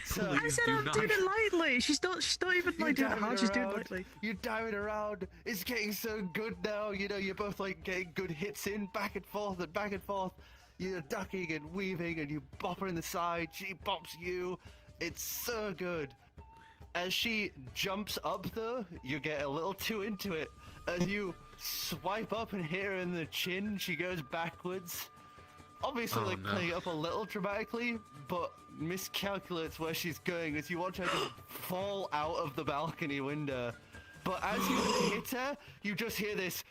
So, I Please said do I'm not. doing it lightly. She's not even like doing it diving hard. She's doing it around, lightly. You're diving around. It's getting so good now. You know, you're both like getting good hits in, back and forth and back and forth. You're ducking and weaving, and you bop her in the side. She bops you. It's so good. As she jumps up, though, you get a little too into it. As you swipe up and hit her in the chin, she goes backwards. Obviously, Oh, like, no. playing it up a little dramatically, but miscalculates where she's going as you watch her just fall out of the balcony window. But as you hit her, you just hear this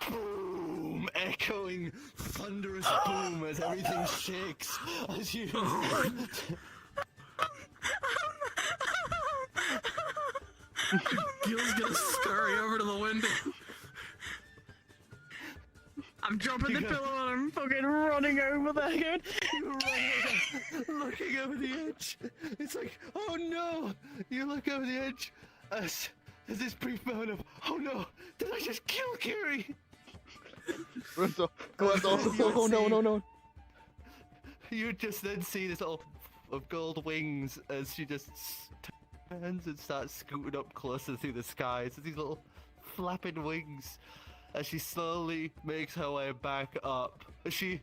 boom, echoing, thunderous boom as everything shakes. As you... Gil's gonna scurry over to the window. I'm dropping the You go- pillow and I'm fucking running over there going, You're looking over the edge. It's like, oh no! You look over the edge as there's this brief moment of, oh no! Did I just kill Kiri? Lorenzo, oh no. You just then see this little of gold wings as she just turns and starts scooting up closer through the skies. These little flapping wings as she slowly makes her way back up. As she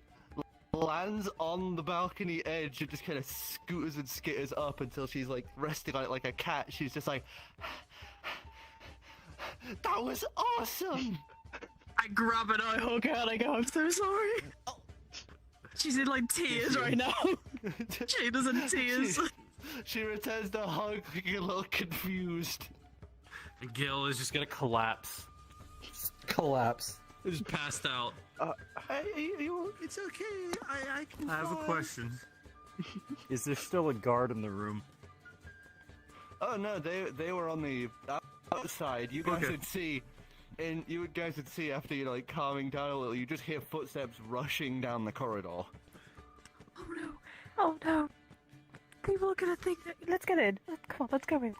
lands on the balcony edge and just kind of scooters and skitters up until she's like resting on it like a cat. She's just like, that was awesome! I grab it, I hug her, and I go, I'm so sorry. She's in like tears right now. Shayna's in tears. She returns the hug, looking a little confused. Gill is just gonna collapse. Just collapse. Just passed out. It's okay. I can. I have a question. Is there still a guard in the room? Oh no, they were on the outside. You guys would see, and you guys would see after you like calming down a little. You just hear footsteps rushing down the corridor. Oh no! Oh no! People are gonna think that. Let's get in. Come on, let's go in.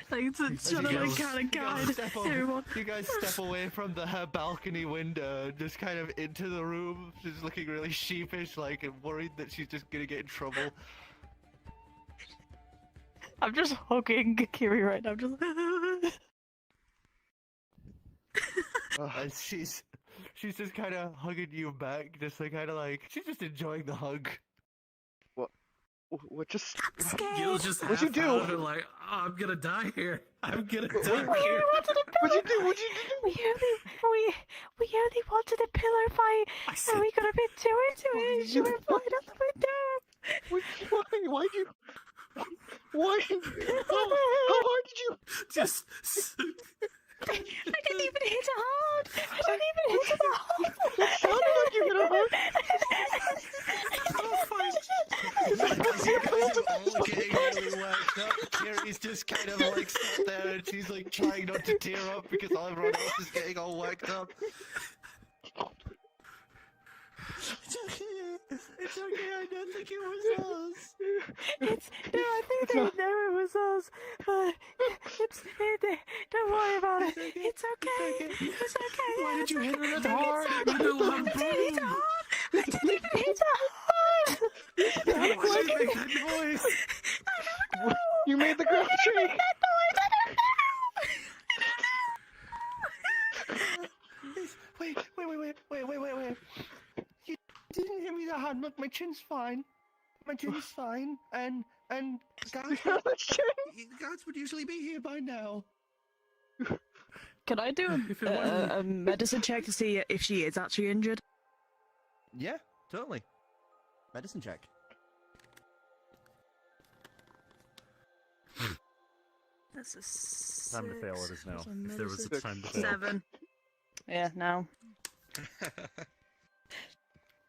Thanks, it's kind of guide everyone. You guys step away from her balcony window, just kind of into the room. She's looking really sheepish, like, and worried that she's just gonna get in trouble. I'm just hugging Kiri right now. I'm just. And she's just kind of hugging you back, just like kind of like she's just enjoying the hug. What just? Gill's just What'd you do? Like, oh, I'm gonna die here. I'm gonna die What'd here. you do? What'd you do? We only wanted a pillow fight, and we got a bit too into it. She went flying out the window. Why'd you? Why? How hard did you? Just. I didn't even hit her hard. I didn't even hit her hard. It sounded like you hit her hard. You guys are all getting really worked up. Kiri's just kind of like sat there and she's like trying not to tear up because everyone else is getting all worked up. It's okay. It's okay. I don't think it was us. No, I think they know it was us, but don't worry about it. It's okay. It's okay. Why did you hit her that hard? You know I'm hit her hard. I didn't even hit her hard. Why did you make that noise? I don't know. You made the ground shake. I don't know. Wait. You didn't hit me that hard. Look, my chin's fine. My chin's fine. And guards would usually be here by now. Can I do a medicine check to see if she is actually injured? Yeah, totally. Medicine check. That's a 6. Time to fail it is now. That's If there was a time to fail. 7. Yeah, no.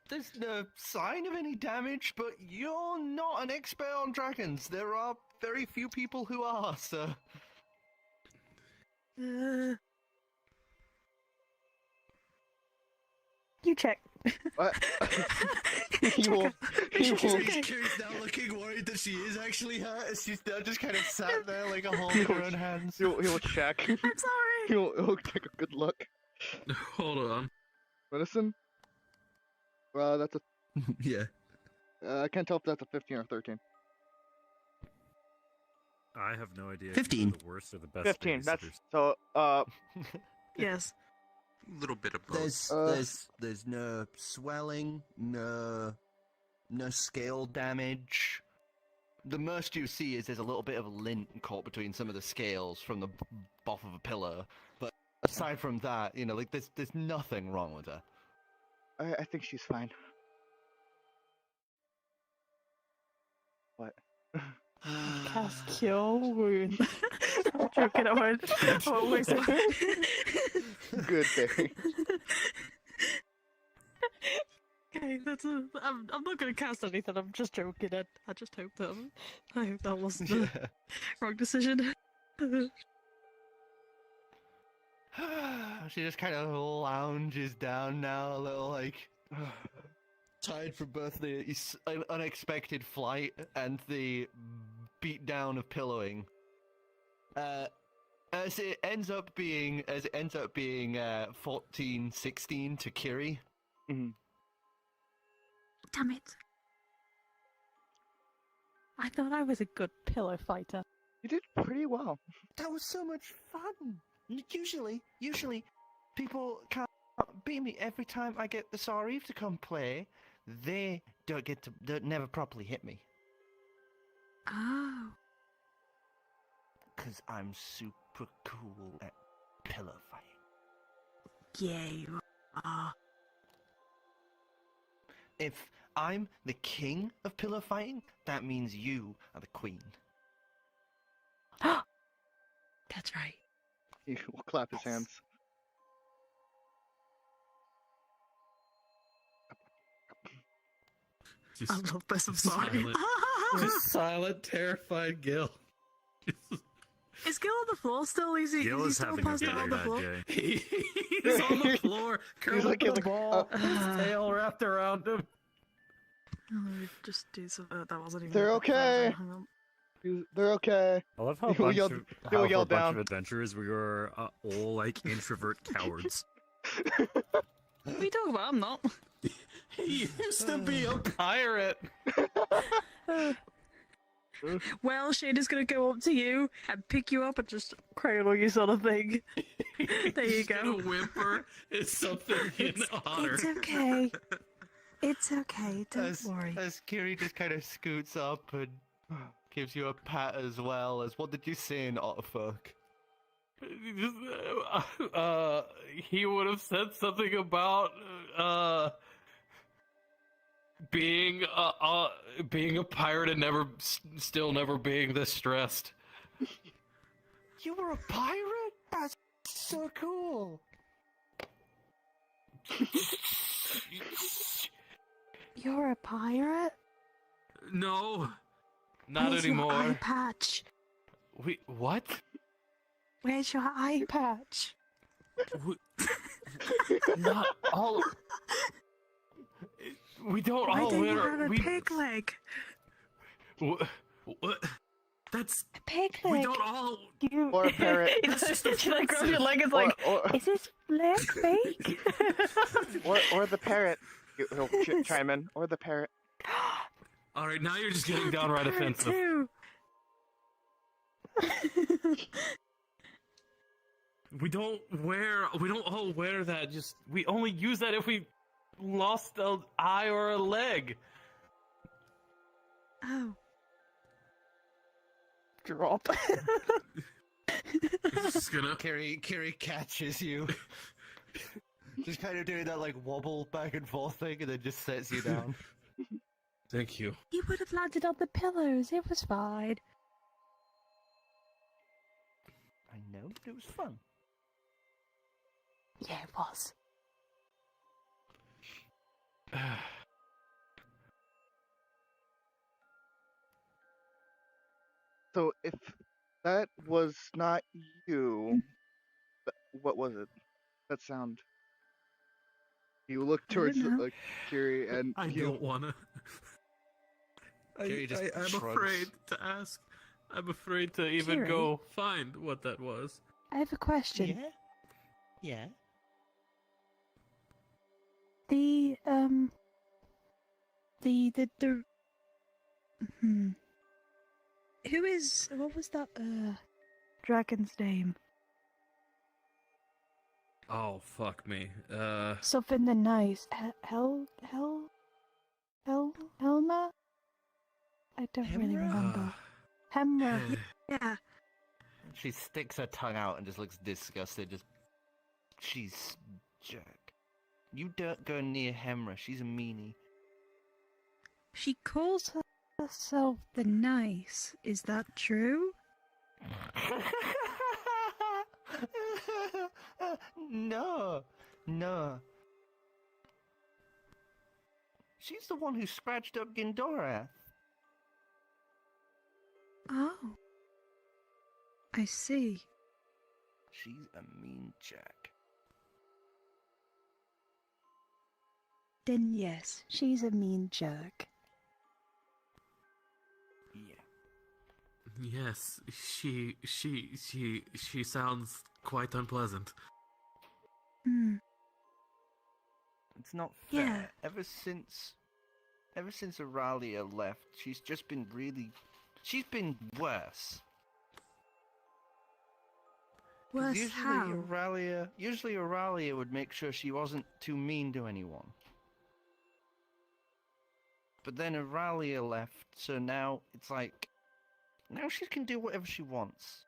There's no sign of any damage, but you're not an expert on dragons. There are very few people who are, so... You check. What? Kiri's now looking worried that she is actually hurt. She's now just kind of sat there like a holding her own hands. He'll check. I'm sorry. He'll take a good look. Hold on. Medicine? That's a... Yeah. I can't tell if that's a 15 or 13. I have no idea. 15. The worst or the best. 15. That's babysitters. so. Yes. A little bit of both. There's no swelling, no scale damage. The most you see is there's a little bit of lint caught between some of the scales from the bottom of a pillar. But aside from that, you know, like there's nothing wrong with her. I think she's fine. What? Cast Cure Wound. I'm joking, I won't waste it. Good day. Okay, I'm not gonna cast anything, I'm just joking. I just hope that wasn't the wrong decision. She just kind of lounges down now, a little like tired from both the unexpected flight and the beat down of pillowing. As it ends up being 14-16 to Kiri. Mm-hmm. Damn it. I thought I was a good pillow fighter. You did pretty well. That was so much fun. Usually, people can't beat me every time I get the Sarif to come play. They don't never properly hit me. Oh. Because I'm super cool at pillow fighting. Yeah, you are. If I'm the king of pillow fighting, that means you are the queen. That's right. He will clap his hands. I love this. I'm sorry. Just silent, terrified Gill. Is Gill on the floor still? Is he still passed out on the floor? He's on the floor, curled like up in the the- ball, his tail wrapped around him. Oh, just do some. That wasn't even. They're okay. Hang on. They're okay. I love how He'll yell- he'll for yell a bunch down. of adventurers we were all like introvert cowards. What are you talking about? I'm not. He used to be a pirate. Well, Shaena's gonna go up to you and pick you up and just cradle you, sort of thing. There you He's go. gonna whimper. It's something in honor. It's okay. It's okay, don't worry. As Kiri just kind of scoots up and gives you a pat as well as, what did you say in Otterfolk? He would have said something about being a pirate and still never being this stressed. You were a pirate? That's so cool. You're a pirate? No, not Where's anymore. Your eye patch? Wait, what? Where's your eye patch? Not all. We don't Why all don't you wear. have a pig leg? What? That's a pig We leg. don't all. You... Or a parrot. That's just She like grabs your offensive. leg and is like, Or- Is this leg fake? or the parrot. He'll chime in. Or the parrot. All right, now you're just getting downright offensive. too. We don't all wear that. Just we only use that if we lost an eye or a leg. Oh. Drop. Just gonna. Kiri catches you. Just kind of doing that like wobble back and forth thing, and then just sets you down. Thank you. You would have landed on the pillows. It was fine. I know, but it was fun. Yeah, it was. So if that was not you, what was it? That sound. You look towards know. Kiri and I you. don't wanna. Kiri just I'm shrugs. afraid to ask. I'm afraid to even Kiri? go find what that was. I have a question. Yeah. The Who is what was that dragon's name? Oh fuck me. Something the nice. Helma? I don't really remember. Hemra. Yeah. She sticks her tongue out and just looks disgusted. She's jerk. You don't go near Hemra. She's a meanie. She calls herself the nice. Is that true? No. She's the one who scratched up Gindorath. Oh. I see. She's a mean jerk. Then yes, she's a mean jerk. Yeah. Yes, she sounds quite unpleasant. Hmm. It's not fair. Yeah. Ever since Aurelia left, she's just been she's been worse. 'Cause Worse usually how? Usually Aurelia would make sure she wasn't too mean to anyone. But then Aurelia left, so now it's like, now she can do whatever she wants.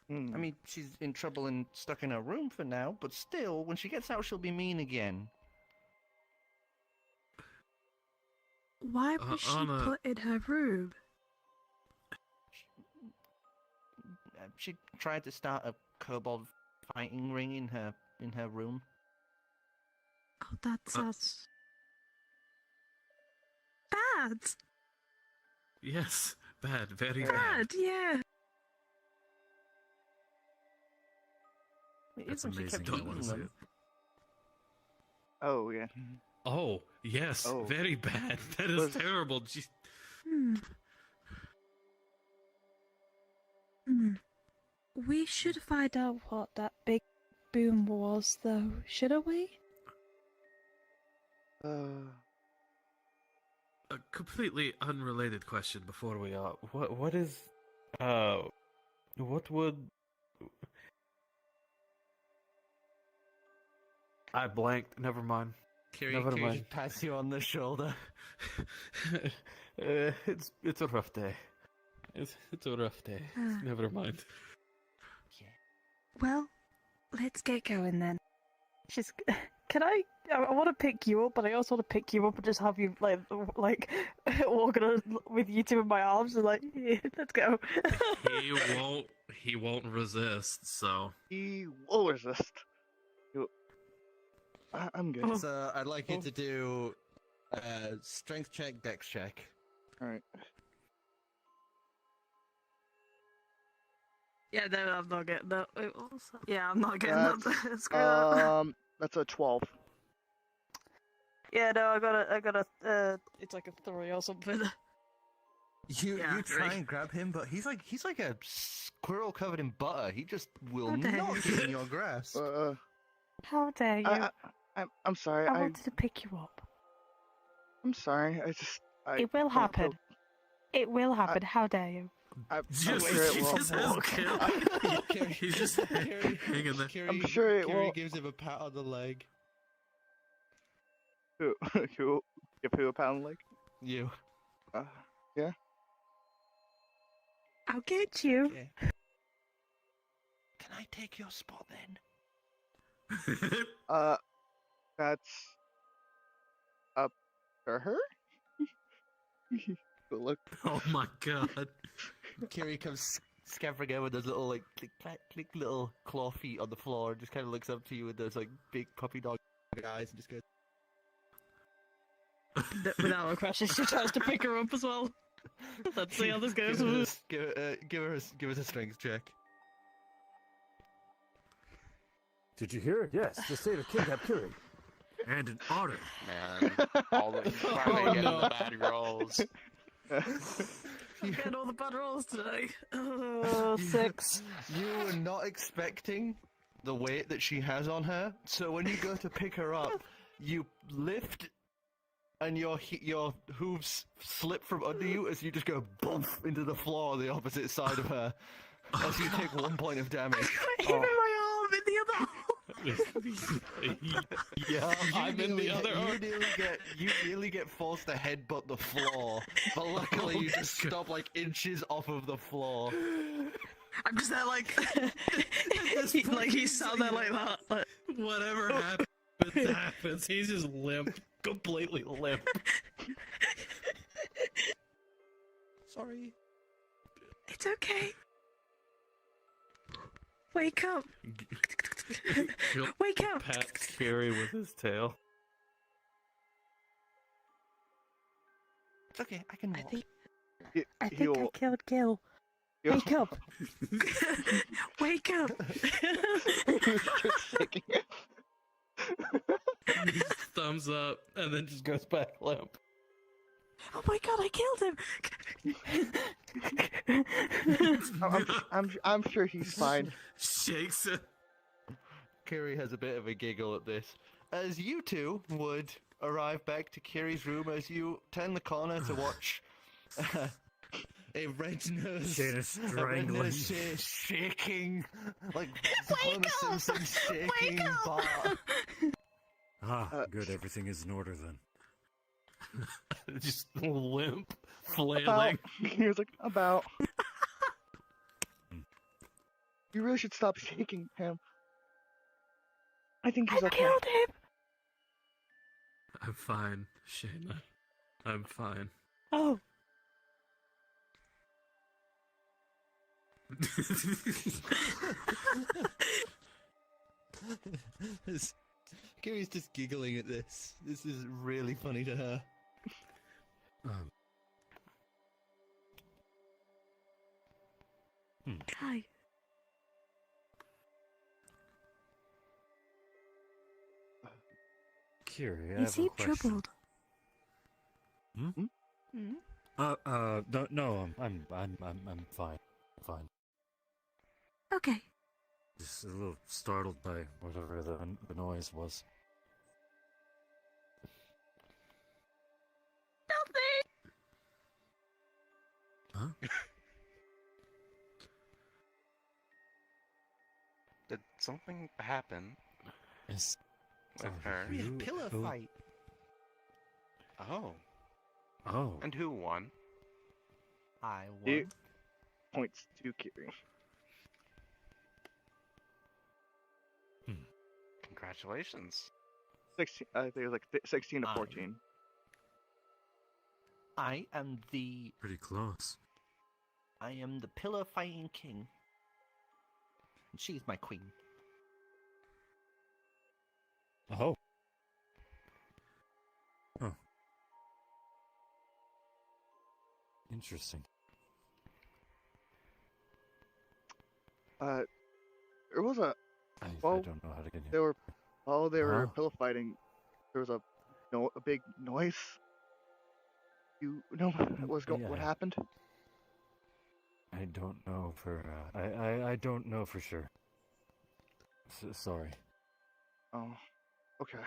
I mean, she's in trouble and stuck in her room for now, but still, when she gets out, she'll be mean again. Why was she put in her room? She tried to start a kobold fighting ring in her room. Oh, that's bad. Yes, bad, very Bad, yeah. That's amazing. Don't want to see it. Oh yeah. Oh, yes, Oh. very bad. That is terrible. Jeez. Hmm. Hmm. We should find out what that big boom was, though, shouldn't we? A completely unrelated question before we what is what would I blanked. Never mind. Never mind. Just pats you on the shoulder. It's a rough day. It's a rough day. Never mind. Well, let's get going then. Can I want to pick you up, but I also want to pick you up and just have you like walking on with you two in my arms and like, yeah, let's go. He won't resist. So He will resist. I'm good. So I'd like you to do strength check, dex check. All right. Yeah, no, I'm not getting that. Wait, what was that? Yeah, I'm not getting that. Screw that. That's a 12. Yeah, no, I got a. It's like a 3 or something. You try and grab him, but he's like a squirrel covered in butter. He just will not get in your grasp. How dare you? I'm sorry. I wanted to pick you up. I'm sorry. It will happen. It will happen. How dare you? I'm sure it will. He's just hanging there. I'm sure it Carrie will. gives him a pat on the leg. Who? Give who a pat on the leg? You. Yeah. I'll get you. Okay. Can I take your spot then? That's up to her. But look. Oh my god. Carrie comes scampering over with those little like click little claw feet on the floor and just kind of looks up to you with those like big puppy dog eyes and just goes. Without a question, she tries to pick her up as well. Let's see how this goes. Give us a strength check. Did you hear? Yes, the state of kidnapped Curie. And an otter. Man, all the finally getting the bad rolls. I'm getting all the bad rolls today. Oh, 6. You were not expecting the weight that she has on her, so when you go to pick her up, you lift, and your hooves slip from under you as you just go bump into the floor on the opposite side of her, as you take 1 point of damage. Even my arm in the other. Yeah, I'm in the other arm. You nearly get forced to headbutt the floor, but luckily you just stop like inches off of the floor. I'm just there like, like he's sat there like that. Like, whatever happens. He's just limp, completely limp. Sorry. It's okay. Wake up. Wake up. Pats Carrie with his tail. It's okay, I can walk. I think I killed Gill. Wake up. Wake up. Thumbs up, and then just goes back limp. Oh my god, I killed him! I'm sure he's fine. Shakes it. Kiri has a bit of a giggle at this. As you two would arrive back to Kiri's room as you turn the corner to watch a red-nosed... Shaena's strangling. shaking, like Homer Simpson shaking Bart. Ah, good. Everything is in order then. Just limp, flailing. He was like, about. You really should stop shaking him. I think he's okay. Killed him! I'm fine, Shaena. I'm fine. Oh. Kiri's just giggling at this. This is really funny to her. Hi. Kiri, I You have a seem question. troubled. Hmm? No, I'm fine. Fine. Okay. Just a little startled by whatever the noise was. Nothing! Huh? Did something happen Is with her? We had a pillar fight. Oh. Oh. And who won? I won. He points to Kiri. Congratulations. 16. I think it was like 16 to 14. I am the... Pretty close. I am the pillar fighting king. And she's my queen. Oh. Oh. Interesting. There was a. I Well, don't know how to get they here. were. While they were Huh? pillow fighting, there was a big noise. You know what Yeah. happened? I don't know for I don't know for sure. Sorry. Oh, okay.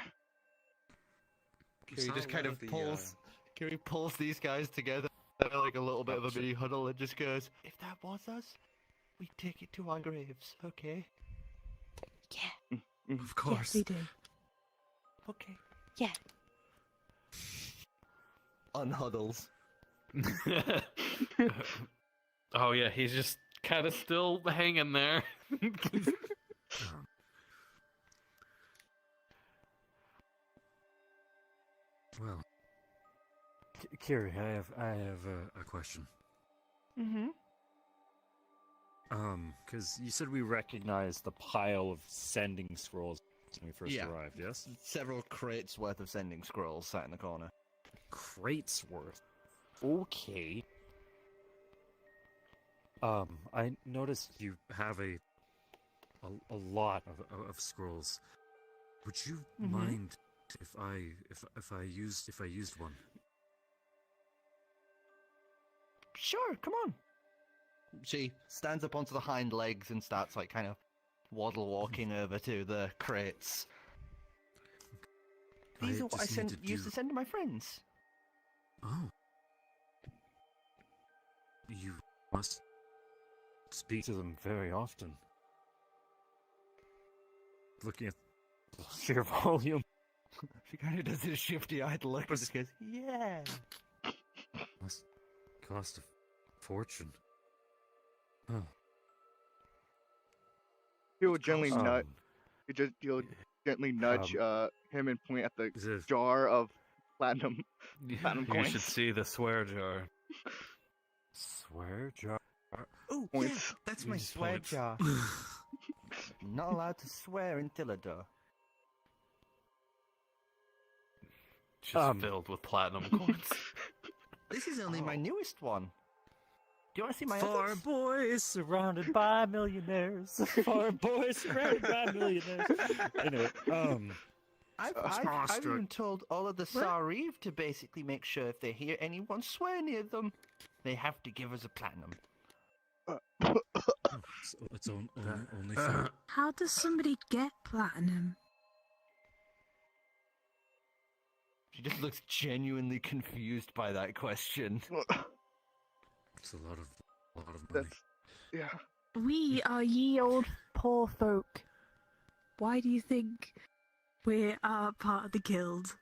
Kiri just kind of pulls. Kiri pulls these guys together like a little bit of a mini huddle and just goes, "If that was us, we take it to our graves, okay?" Yeah. Of course. Yes, we do. Okay. Yeah. Unhuddles. Oh yeah, he's just kind of still hanging there. Well, Kiri, I have a question. Mm-hmm. Because you said we recognized the pile of sending scrolls when we first arrived, yes? Several crates worth of sending scrolls sat in the corner. Crates worth. Okay. I noticed you have a lot of scrolls. Would you mind if I used one? Sure, come on. She stands up onto the hind legs and starts like kind of waddle walking over to the crates. These are what I used to send to my friends. Oh. You must speak to them very often. Looking at the sheer volume. She kind of does this shifty-eyed look and just goes, "Yeah." Must cost a fortune. Oh. You'll gently you'll gently nudge him and point at the jar of platinum You coins. should see the swear jar. Swear jar? Oh, Points. yeah, that's my Just swear points. jar. Not allowed to swear in Tillador. Just filled with platinum coins. This is only my newest one. Do you want to see my Four others? boys surrounded by millionaires. Four boys surrounded by millionaires. Anyway, I've even told all of the Sariv to basically make sure if they hear anyone swear near them, they have to give us a platinum. It's only fair. How does somebody get platinum? She just looks genuinely confused by that question. It's a lot of money. Yeah. We are ye old poor folk. Why do you think we are part of the guild?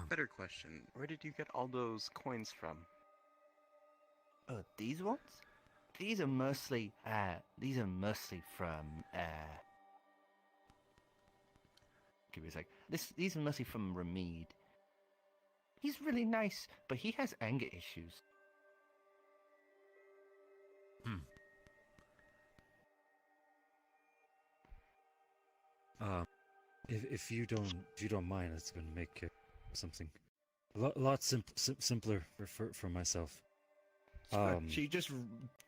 Better question. Where did you get all those coins from? Oh, these ones? These are mostly from, give me a sec. These are mostly from Ramid. He's really nice, but he has anger issues. If you don't mind, it's gonna make something a lot simpler for myself. She just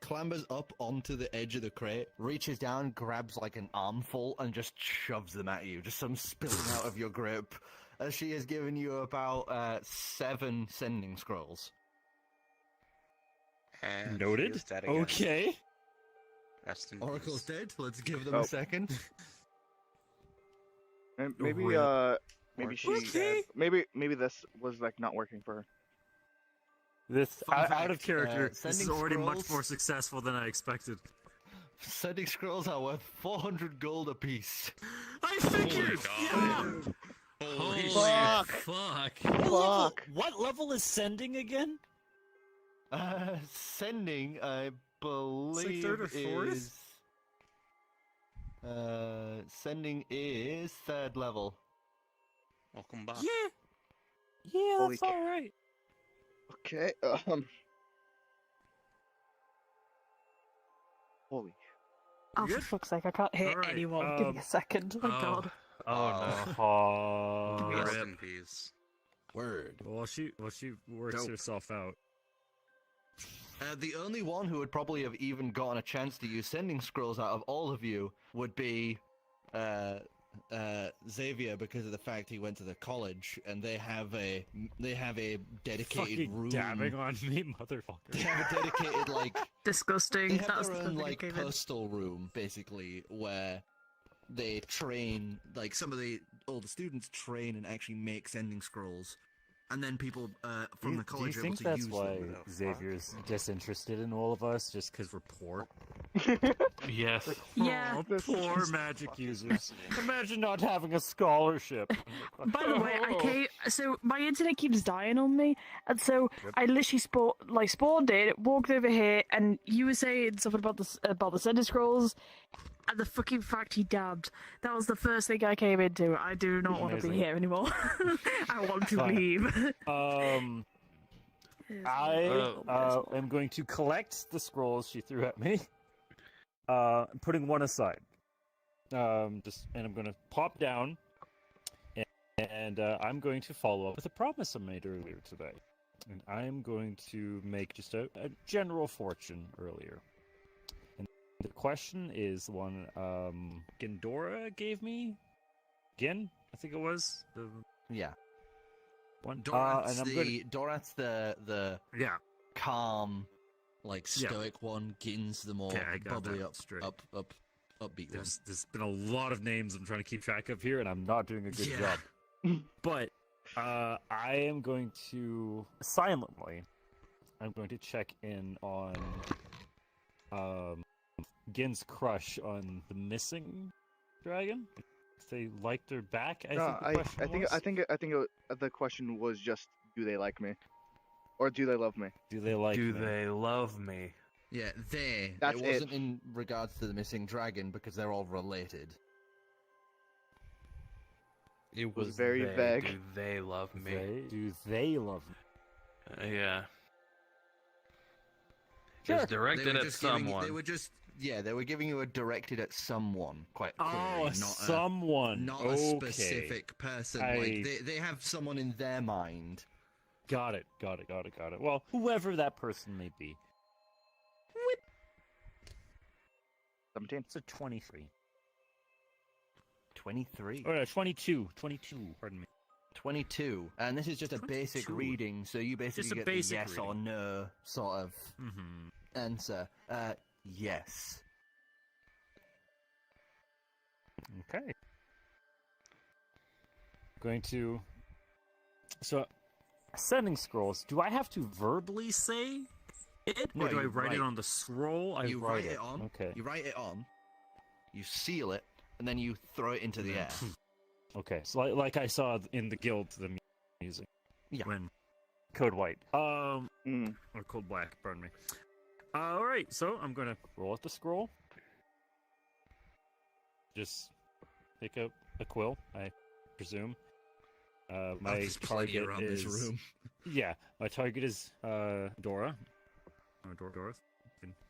clambers up onto the edge of the crate, Reaches down, grabs like an armful, and just shoves them at you, just some spilling out of your grip. As she has given you about 7 sending scrolls. And Noted. use that again. Okay. Rest in Oracle's peace. dead. Let's give them a second. Maybe Rip. she maybe this was like not working for her. This Fun out fact, of character. This is sending already much scrolls- more successful than I expected. Sending scrolls are worth 400 gold apiece. I figured. Holy Fuck. Fuck. What level is sending again? Sending, I believe, third or fourth? sending is 3rd level. Welcome back. Yeah, Holy that's all right. Okay. Holy. Oh, for fuck's sake, I can't hit Alright, anyone. Give me a second. Oh, my god. Oh Rest no. in peace. Word. Well, she works Dope. herself out. The only one who would probably have even gotten a chance to use sending scrolls out of all of you would be Xavier, because of the fact he went to the college and they have a dedicated Fucking room. dabbing on me, motherfucker. They have a dedicated like Disgusting. they have That's their the own thing I like gave in. postal room basically where they train, like some of the older students train and actually make sending scrolls, and then people from the college Do are you able think to that's use why them. Xavier's disinterested in all of us, just because we're poor? Yes. Yeah. Oh, poor magic users. Imagine not having a scholarship. By the way, so my internet keeps dying on me, and so I literally spawned in, walked over here, and you were saying something about the sender scrolls, and the fucking fact he dabbed. That was the first thing I came into. I do not want to be Amazing. here anymore. I want to Fine. leave. I am going to collect the scrolls she threw at me. Putting one aside. And I'm going to pop down, and I'm going to follow up with a promise I made earlier today. And I'm going to make just a general fortune earlier. And the question is one Gindora gave me. Gin, I think it was. Yeah. One. Dorat's and I'm Dorat's the Yeah. calm, like Yeah. stoic one. Gin's the more Okay, I got bubbly that straight. upbeat one. There's been a lot of names I'm trying to keep track of here, and I'm not doing a good Yeah. job. But I am going to silently. I'm going to check in on Gin's crush on the missing dragon. If they liked her back, I think the question was just, do they like me, or do they love me? Do they like Do me? they love me? Yeah, they. That's it wasn't in regards to the missing dragon because they're all related. It was was very they. vague. Do they love me? Do they love me? Yeah. Sure. It's directed They were at just giving you- someone. they were giving you a directed at someone quite clearly, Oh, not someone. not Okay. a specific person. Like they have someone in their mind. Got it. Well, whoever that person may be. 17. It's a 23. 23. Oh, no, 22. 22, pardon me. 22. And this is just a basic 22. reading, so you basically Just a get the basic yes or reading. no sort of Mm-hmm. answer. Yes. Okay. Going to... So, ascending scrolls, do I have to verbally say it? No, Or do I you write it write- on the scroll? You write it on. Okay. You write it on. You seal it, and then you throw it into the air. Okay, so like I saw in the guild, the music. Yeah. When Code White. Or Code Black, pardon me. Alright, so I'm gonna roll out the scroll. Just pick up a quill, I presume. My there's plenty target around is... this room. Yeah, my target is Dora. Dora.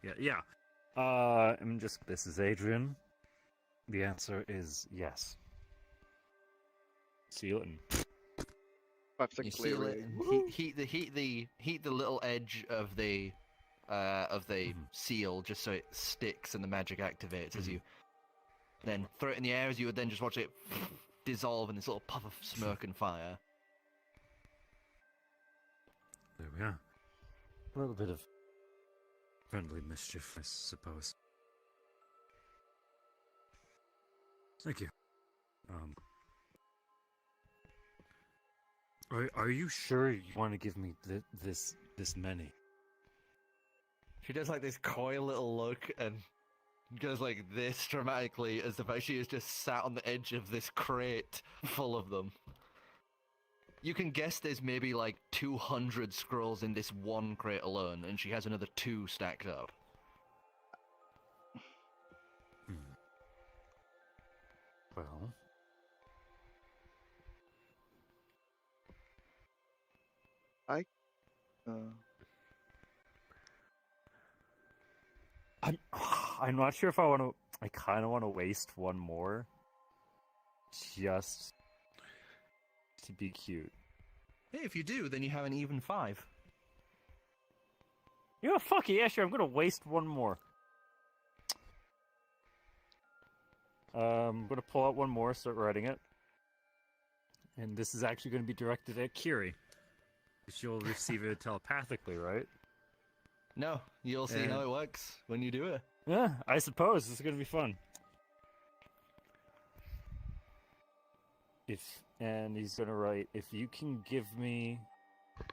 Yeah. I'm just... This is Adrian. The answer is yes. Seal it and... 5 You seconds seal later. it and heat the little edge of the seal just so it sticks and the magic activates as you then throw it in the air. As you would then just watch it dissolve in this little puff of smoke and fire. There we are. A little bit of friendly mischief, I suppose. Thank you. Are you sure you want to give me this many? She does like this coy little look and goes like this dramatically as if she is just sat on the edge of this crate full of them. You can guess there's maybe like 200 scrolls in this one crate alone, and she has another 2 stacked up. Well... I'm not sure if I want to... I kind of want to waste one more. Just... to be cute. Hey, if you do, then you have an even 5. You know, fuck it, yeah, sure, I'm gonna waste one more. I'm gonna pull out one more, start writing it. And this is actually gonna be directed at Kiri. She'll receive it telepathically, right? No, you'll see how it works when you do it. Yeah, I suppose. This is gonna be fun. And he's gonna write, if you can give me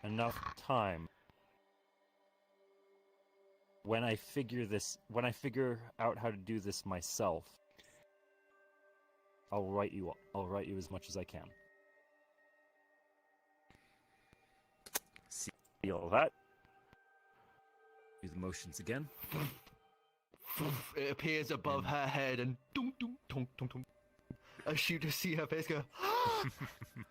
enough time when I figure out how to do this myself, I'll write you as much as I can. Seal that. Do the motions again. It appears above her head and dum dum dum dum dum. As you just see her face go,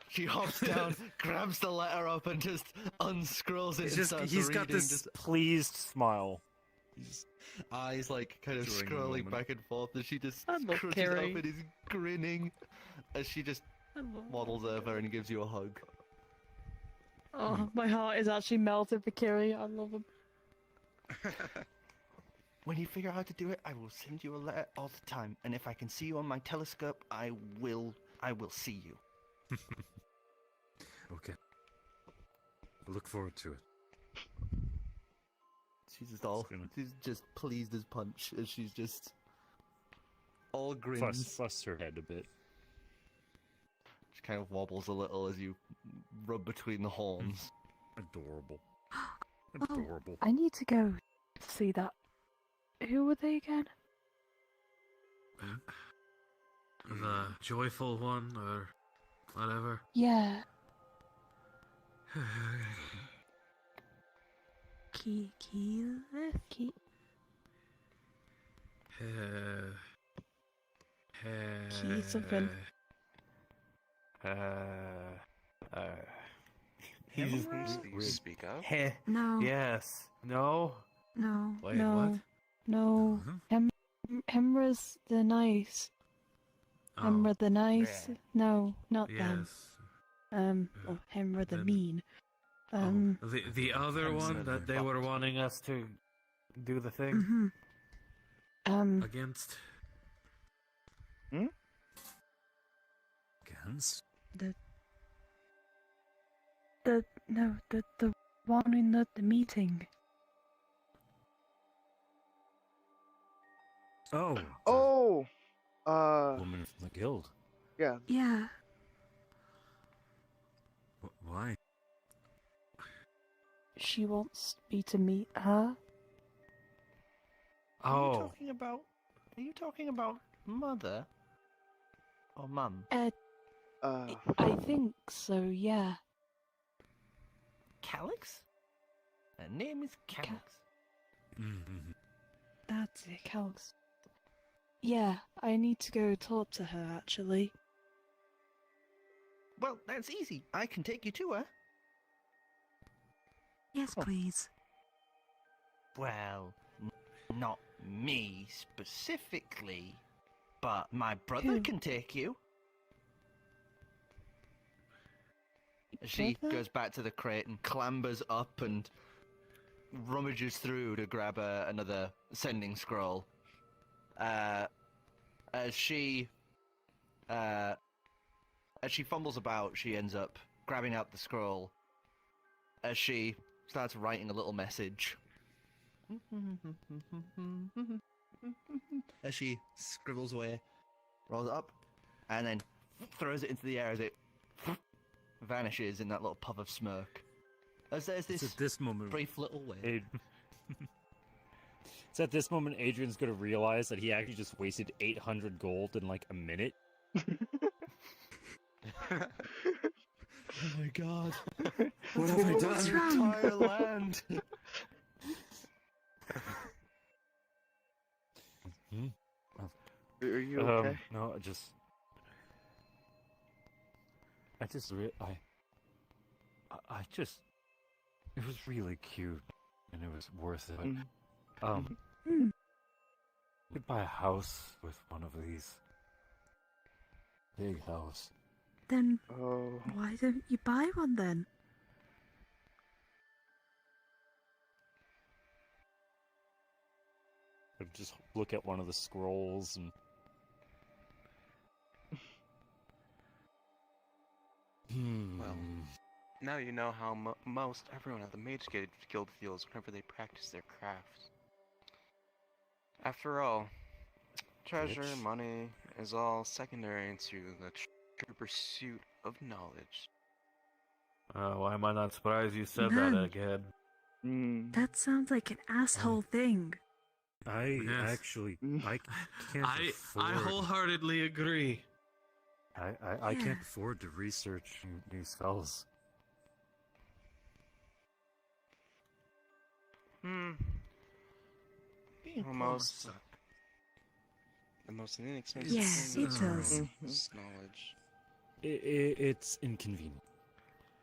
she hops down, grabs the letter up, and just unscrolls it. He's got this pleased smile. His eyes like kind of During the scrolling moment. back and forth as she just I love crunches Cari. up and is grinning as she just waddles over and gives you a hug. Oh, my heart is actually melted for Kiri. I love him. When you figure out how to do it, I will send you a letter all the time, and if I can see you on my telescope, I will see you. Okay. I look forward to it. She's just pleased as punch as she's just all grins. Fuss her head a bit. She kind of wobbles a little as you rub between the horns. Adorable. Oh, I need to go see that. Who were they again? The joyful one, or whatever. Yeah. Key something. Speak up. No. Yes. No. No. Wait, no. what? No. Hemra's the nice. Hemra the nice. No, not them. Yes. Oh, Hemra the mean. The other one that they were wanting us to do the thing. Against? Against? The one in the meeting. Oh. Oh. Woman from the guild. Yeah. Yeah. Why? She wants me to meet her. Are you talking about mother? Or mum? I think so, yeah. Calyx? Her name is Calyx. That's it, Calx. Yeah, I need to go talk to her, actually. Well, that's easy. I can take you to her. Yes, please. Well, not me specifically, but my brother Who? can take you. She Brother? goes back to the crate and clambers up and rummages through to grab another sending scroll. As she fumbles about, she ends up grabbing out the scroll. As she starts writing a little message. As she scribbles away, rolls it up, and then throws it into the air as it vanishes in that little puff of smoke. As there's It's this at this moment brief little wave. It's at this moment Adrian's gonna realize that he actually just wasted 800 gold in like a minute. Oh my god. What have I done? What's wrong? Entire land. Are you okay? No, I just it was really cute, and it was worth it. Could buy a house with one of these. Big house. Then Oh. why don't you buy one then? I'd just look at one of the scrolls and. Well, now you know how most everyone at the Mage Guild feels whenever they practice their craft. After all, treasure, money is all secondary to the true pursuit of knowledge. Why am I not surprised you said Man. that, Egghead? That sounds like an asshole thing. I Yes. actually I can't afford. I wholeheartedly agree. I Yeah. can't afford to research new spells. Almost the most inexpensive Yeah, thing it does. is knowledge. It's inconvenient.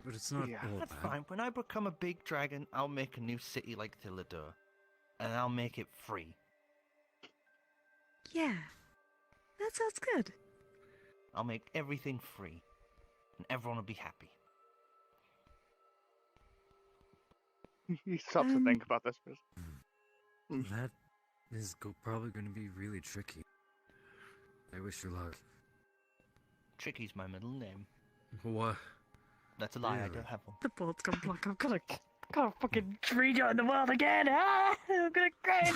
But it's not Yeah. all That's bad. fine. When I become a big dragon, I'll make a new city like Thilidor. And I'll make it free. Yeah, that sounds good. I'll make everything free. And everyone will be happy. He stops to think about this. That is probably going to be really tricky. I wish you luck. Tricky's my middle name. What? That's a lie, I Really? don't have one. The board's gonna block. I'm gonna fucking rejoin the world again. Ah, I'm gonna cry.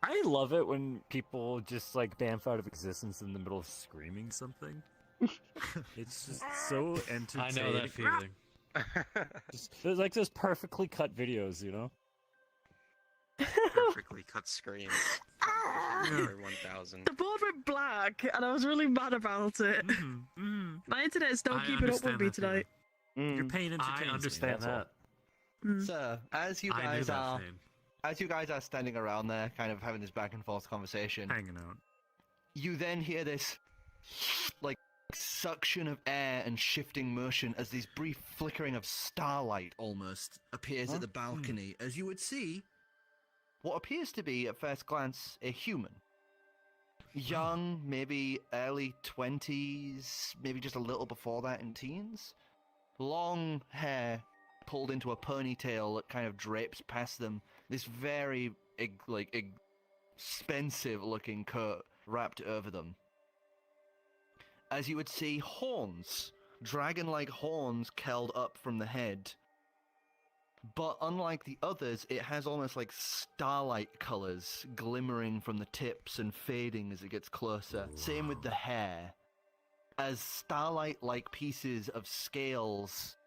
I love it when people just like bamf out of existence in the middle of screaming something. It's just so entertaining. I know that feeling. There's like those perfectly cut videos, you know? Perfectly cut screams. Number 1000. The board went black, and I was really mad about it. My internet's not I keeping up with understand me that feeling. tonight. Your pain entertains I me, understand that's all. that. So, as you I knew guys that are pain. as you guys are standing around there, kind of having this back and forth conversation, Hanging out. you then hear this like suction of air and shifting motion as this brief flickering of starlight almost appears at the balcony, as you would see what appears to be at first glance a human. Young, maybe early 20s, maybe just a little before that in teens. Long hair pulled into a ponytail that kind of drapes past them. This very, expensive-looking coat wrapped over them. As you would see, horns, dragon-like horns curled up from the head. But unlike the others, it has almost like starlight colors glimmering from the tips and fading as it gets closer. Same with the hair. As starlight-like pieces of scales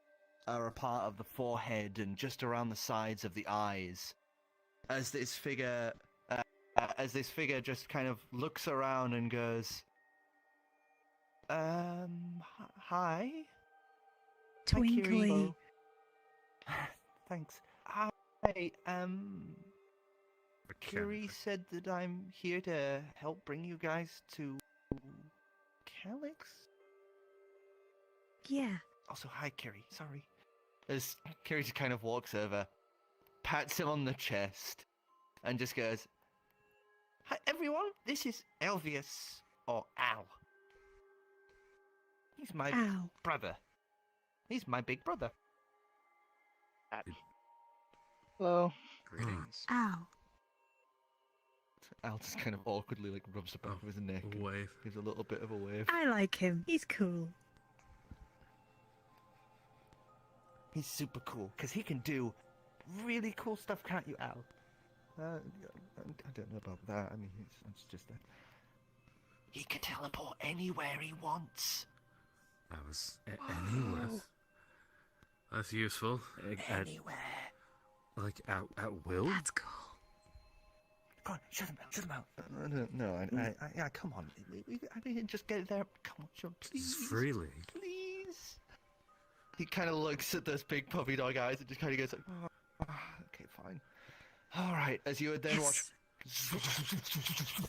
are a part of the forehead and just around the sides of the eyes. As this figure just kind of looks around and goes, hi? Twinkly. Thanks. Hi, Kiri said that I'm here to help bring you guys to Calyx? Yeah. Also, hi, Kiri. Sorry. As Kiri just kind of walks over, pats him on the chest, and just goes, hi, everyone. This is Elvius, or Al. He's my brother. He's my big brother. Hello. Greetings. Ow. Al just kind of awkwardly rubs the back of his neck. Wave. Gives a little bit of a wave. I like him. He's cool. He's super cool, because he can do really cool stuff, can't you, Al? I don't know about that. I mean, it's just that. He can teleport anywhere he wants. That was anywhere. That's useful. Anywhere. Like at will? That's cool. Come on, shut him out. No, I come on. I mean, just get there. Come on, sure, please. Freely. Please. He kind of looks at those big puppy dog eyes and just kind of goes like, okay, fine. All right, as you would then watch,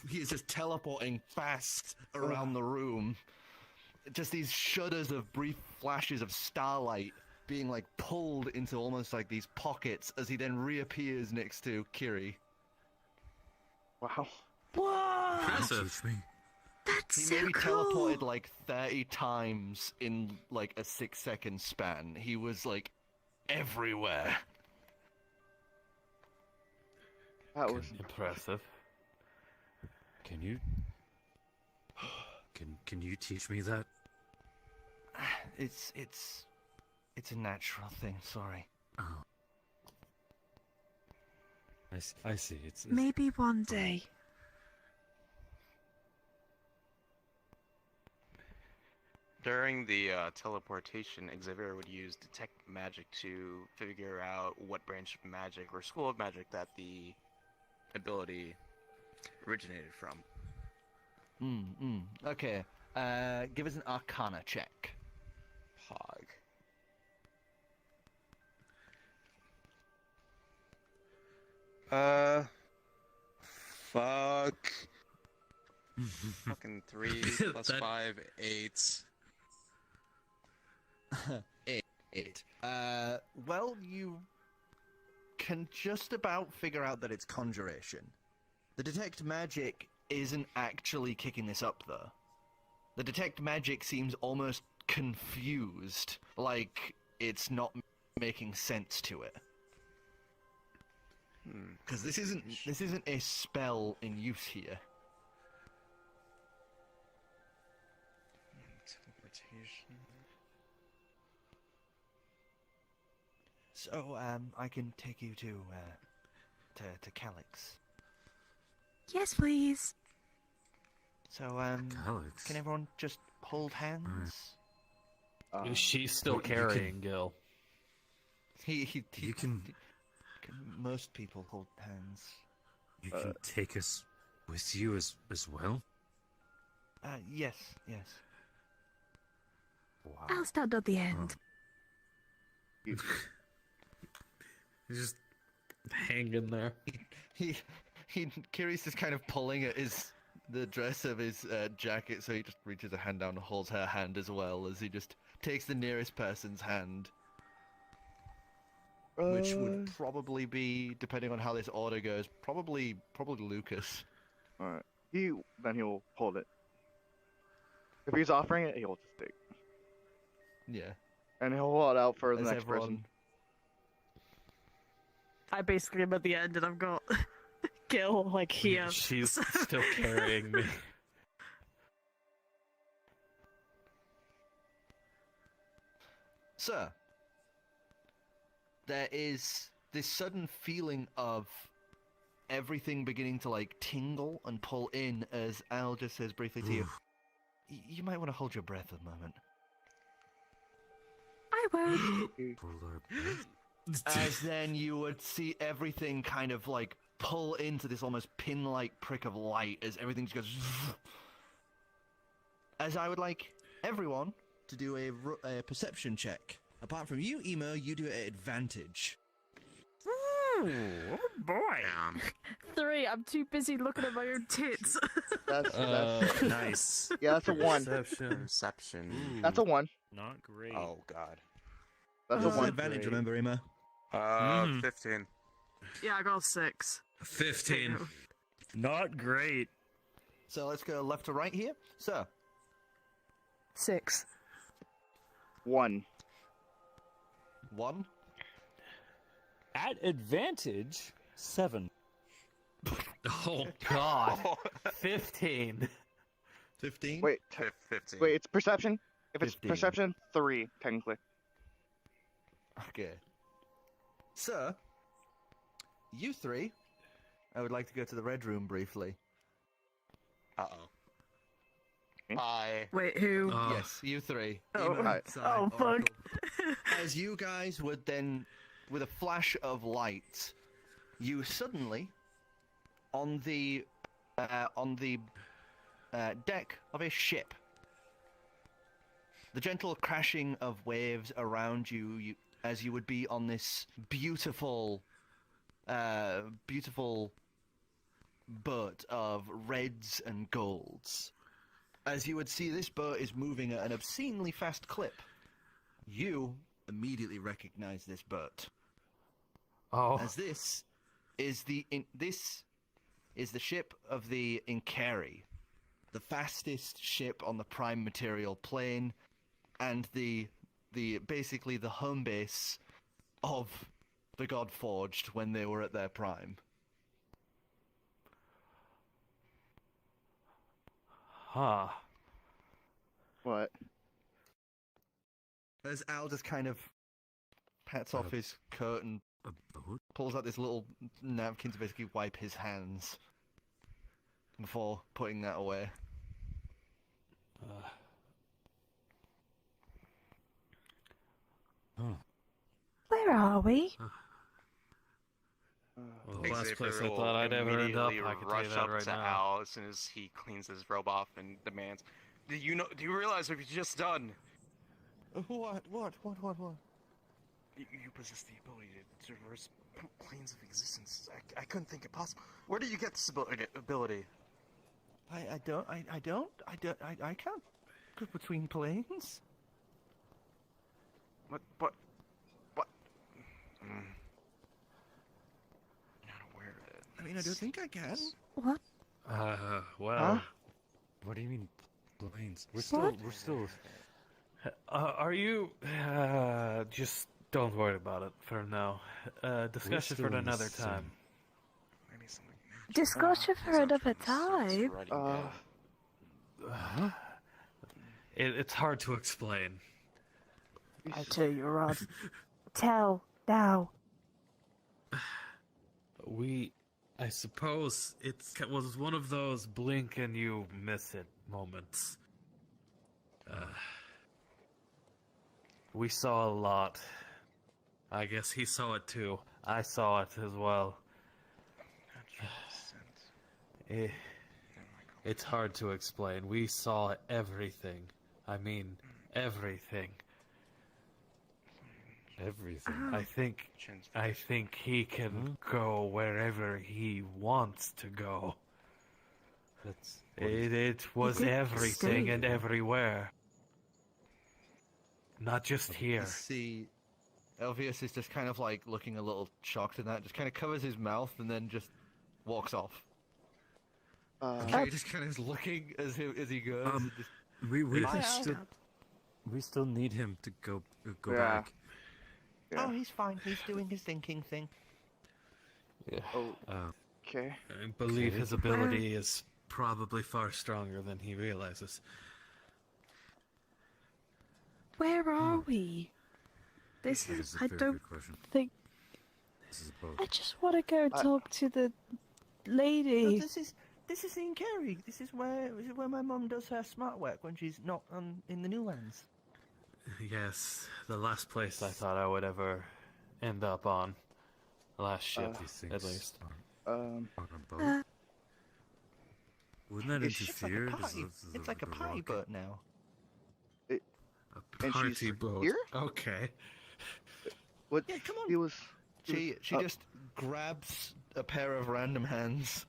he is just teleporting fast around the room. Just these shudders of brief flashes of starlight being pulled into almost like these pockets as he then reappears next to Kiri. Wow. Whoa! Impressive. Teach me. That's He so maybe cool. teleported 30 times in a 6-second span. He was everywhere. That was impressive. Can you teach me that? It's a natural thing. Sorry. Oh. I see. It's Maybe one day. During the teleportation, Xavier would use Detect Magic to figure out what branch of magic or school of magic that the ability originated from. Okay. Give us an Arcana check. Pog. Fuck. Fucking 3 plus 5, 8. 8. Well, you can just about figure out that it's conjuration. The Detect Magic isn't actually kicking this up, though. The Detect Magic seems almost confused, like it's not making sense to it. Because this isn't a spell in use here. Teleportation. So, I can take you to Calyx. Yes, please. So, Calyx? can everyone just hold hands? She's still you can- carrying Gill. You can Most people hold hands. you can take us with you as well. Yes. Wow. I'll stand at the end. He's just hanging there. Kiri's just kind of pulling at the dress of his jacket, so he just reaches a hand down and holds her hand as well, as he just takes the nearest person's hand. Which would probably be, depending on how this order goes, probably Lucas. Alright. Then he'll hold it. If he's offering it, he'll just take. Yeah. And he'll hold it out for the As next person. I basically am at the end, and I've got Gill like here. She's still carrying me. Sir, there is this sudden feeling of everything beginning to like tingle and pull in as Al just says briefly to you, you might want to hold your breath a moment. I won't. As then you would see everything kind of like pull into this almost pin-like prick of light as everything just goes. As I would like everyone to do a perception check. Apart from you, Emo, you do it at advantage. Oh boy. 3. I'm too busy looking at my own tits. That's nice. Yeah, that's a 1. Perception. That's a 1. Not great. Oh god. That's a 1. Advantage, remember, Emo? 15. Yeah, I got 6. 15. Not great. So let's go left to right here. So 6. 1. 1. At advantage, 7. Oh god. 15. 15? Wait, 15. wait, it's perception? If it's 15. perception, 3, technically. Okay. Sir, you 3, I would like to go to the red room briefly. Uh-oh. Bye. Wait, who? Yes, you 3. Oh, Emo, Sai, oh fuck. Oracle. As you guys would then, with a flash of light, you suddenly, on the deck of a ship, the gentle crashing of waves around you, as you would be on this beautiful boat of reds and golds. As you would see, this boat is moving at an obscenely fast clip. You immediately recognize this boat. Oh. As this is the ship of the Cari, the fastest ship on the prime material plane, and the basically the home base of the Godforged when they were at their prime. Huh. What? As Al just kind of pats off his coat and pulls out this little napkin to basically wipe his hands before putting that away. Where are we? Well, the last place I thought I'd ever end up, I can tell you rush that up right to now. Al as soon as he cleans his robe off and demands, Do you realize what you've just done? What? You possess the ability to traverse planes of existence. I couldn't think it possible. Where did you get this ability? I can't go between planes. What? Not aware of it. I mean, I don't think I can. What? Well. What do you mean, planes? We're still. Are you? Just don't worry about it for now. Discussion for still in the another same- time. Maybe something. Discussion for another time. It's hard to explain. I tell you, Rod. Tell now. I suppose it was one of those blink and you miss it moments. We saw a lot. I guess he saw it too. I saw it as well. It's hard to explain. We saw everything. I mean, everything. Everything. I think he can go wherever he wants to go. It was everything and everywhere. Not just here. You see, Elvius is just kind of like looking a little shocked in that, just kind of covers his mouth and then just walks off. He just kind of is looking as he goes. We still need him to go Yeah. back. Oh, he's fine. He's doing his thinking thing. Yeah. Oh, Uh, okay. I believe Okay. his ability is probably far stronger than he realizes. Where are we? This That is. is a I very don't good question. think. This is about. I just want to go talk to the No, lady. this is in Cari. This is where my mum does her smart work when she's not in the new lands. Yes, the last place I thought I would ever end up on. The last ship, These at things least. on a boat? Wouldn't that It's interfere? like a party. It's like a party boat now. And she's Party boat. here? Okay. What? Yeah, come on. He was. She just grabs a pair of random hands.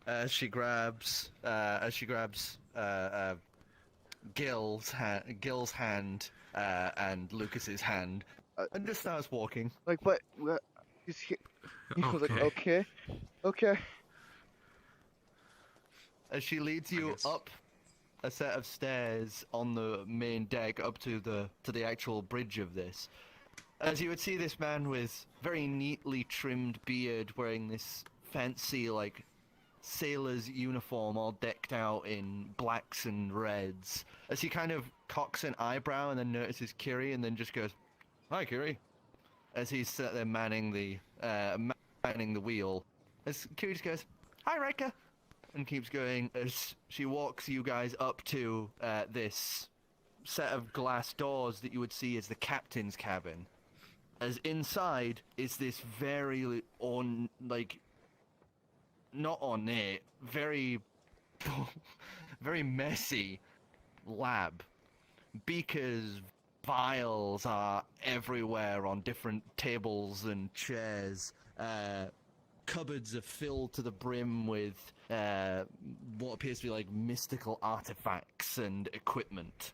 As she grabs Gill's hand and Lucas's hand, and just starts walking. Like, what? He's here. He was like, okay. As she leads you up a set of stairs on the main deck up to the actual bridge of this. As you would see this man with very neatly trimmed beard wearing this fancy, like, sailor's uniform all decked out in blacks and reds. As he kind of cocks an eyebrow and then notices Kiri and then just goes, "Hi, Kiri." As he's sat there manning the wheel. As Kiri just goes, "Hi, Rika," and keeps going as she walks you guys up to this set of glass doors that you would see as the captain's cabin. As inside is this very not ornate, very very messy lab. Beakers, vials are everywhere on different tables and chairs. Cupboards are filled to the brim with what appears to be like mystical artifacts and equipment.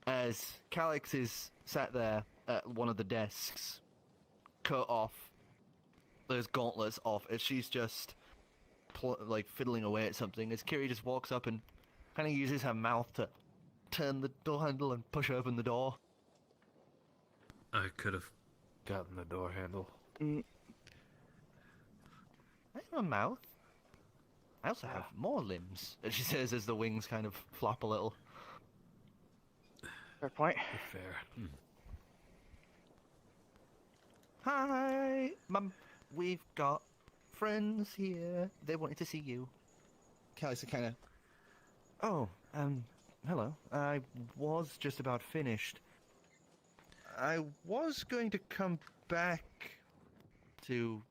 As Calix is sat there at one of the desks, cut off those gauntlets off, as she's just fiddling away at something, as Kiri just walks up and kind of uses her mouth to turn the door handle and push open the door. I could have gotten the door handle. I have a mouth. I also have more limbs, as she says as the wings kind of flop a little. Fair point. Fair. Hi, Mum. We've got friends here. They wanted to see you. Callis kind of... Oh, hello. I was just about finished. I was going to come back to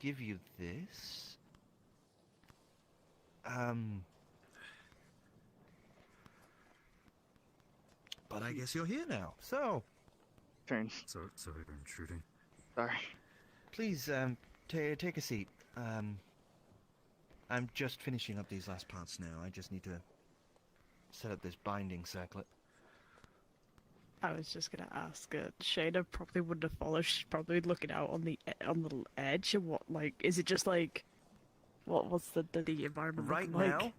give you this. But I guess you're here now, so... Turns. Sorry for intruding. Sorry. Please, take a seat. I'm just finishing up these last parts now. I just need to set up this binding circlet. I was just gonna ask. Shaena probably wouldn't have followed. She's probably looking out on the edge. And what, like, is it just like, what's the environment Right looking now? like?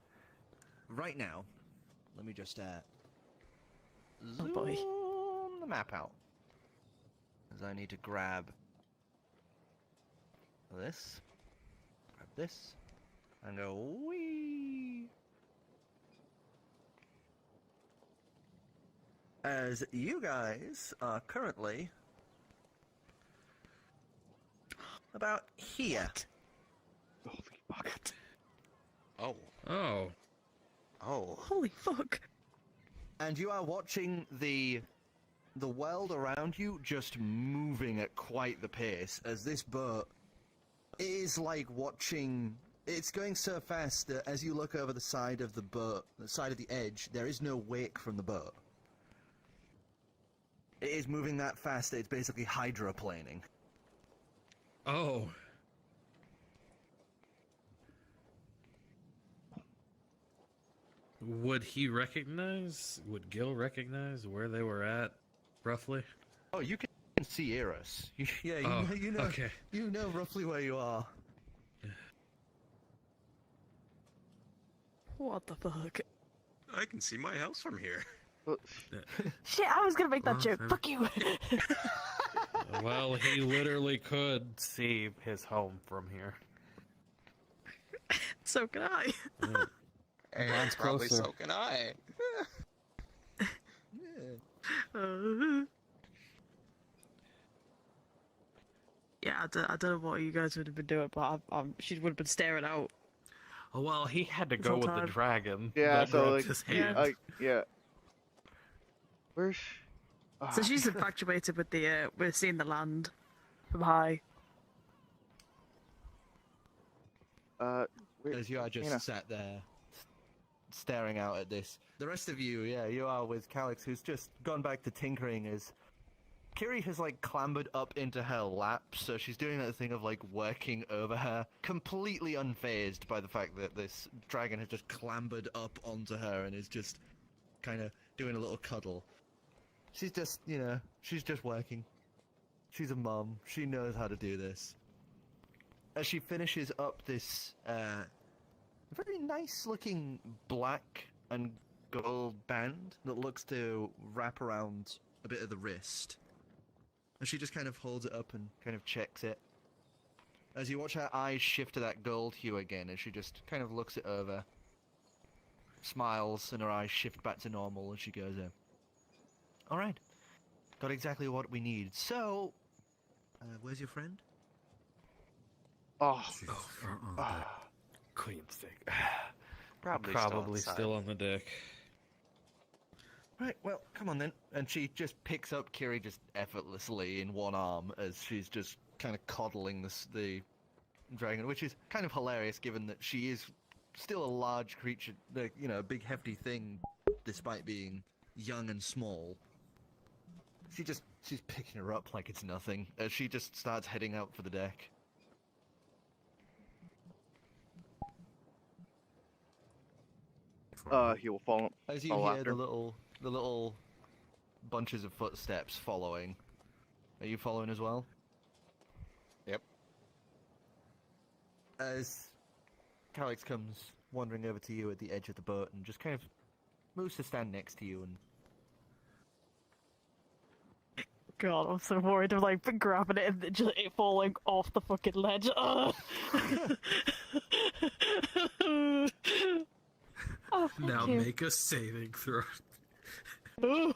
Right now, let me just Oh boy. zoom the map out. As I need to grab this, and go wee. As you guys are currently about here. Holy fuck. Oh. Oh. Oh. Holy fuck. And you are watching the world around you just moving at quite the pace, as this boat is like watching... It's going so fast that as you look over the side of the boat, the side of the edge, there is no wake from the boat. It is moving that fast that it's basically hydroplaning. Oh. Would Gill recognize where they were at, roughly? Oh, you can see Eros. You know, okay. You know roughly where you are. What the fuck? I can see my house from here. Shit, I was gonna make that joke. fair. Fuck you. Well, he literally could see his home from here. So can I. Hey, Mine's probably closer. so can I. Yeah, I don't know what you guys would have been doing, but she would have been staring out. Oh, well, he had to This go whole with the time. dragon. Yeah, that so grabbed like, his hand. yeah. Where's? So she's infatuated with with seeing the land from high. As you are just Shaena. sat there, staring out at this. The rest of you, yeah, you are with Calix, who's just gone back to tinkering as Kiri has, like, clambered up into her lap, so she's doing that thing of, like, working over her, completely unfazed by the fact that this dragon has just clambered up onto her and is just kind of doing a little cuddle. She's just, you know, she's just working. She's a mum. She knows how to do this. As she finishes up this, very nice-looking black and gold band that looks to wrap around a bit of the wrist. And she just kind of holds it up and kind of checks it. As you watch her eyes shift to that gold hue again, as she just kind of looks it over, smiles, and her eyes shift back to normal as she goes in. Alright. Got exactly what we need. So, where's your friend? Queen's sick. Probably still on the deck. Right, well, come on then. And she just picks up Kiri just effortlessly in one arm as she's just kind of coddling the dragon, which is kind of hilarious given that she is still a large creature, you know, a big hefty thing, despite being young and small. She's picking her up like it's nothing as she just starts heading out for the deck. He will follow. As you follow hear after. the little bunches of footsteps following. Are you following as well? Yep. As Calix comes wandering over to you at the edge of the boat and just kind of moves to stand next to you and God, I'm so worried of like grabbing it and just it falling off the fucking ledge. Ugh. Oh, Now you. make a saving throw. No,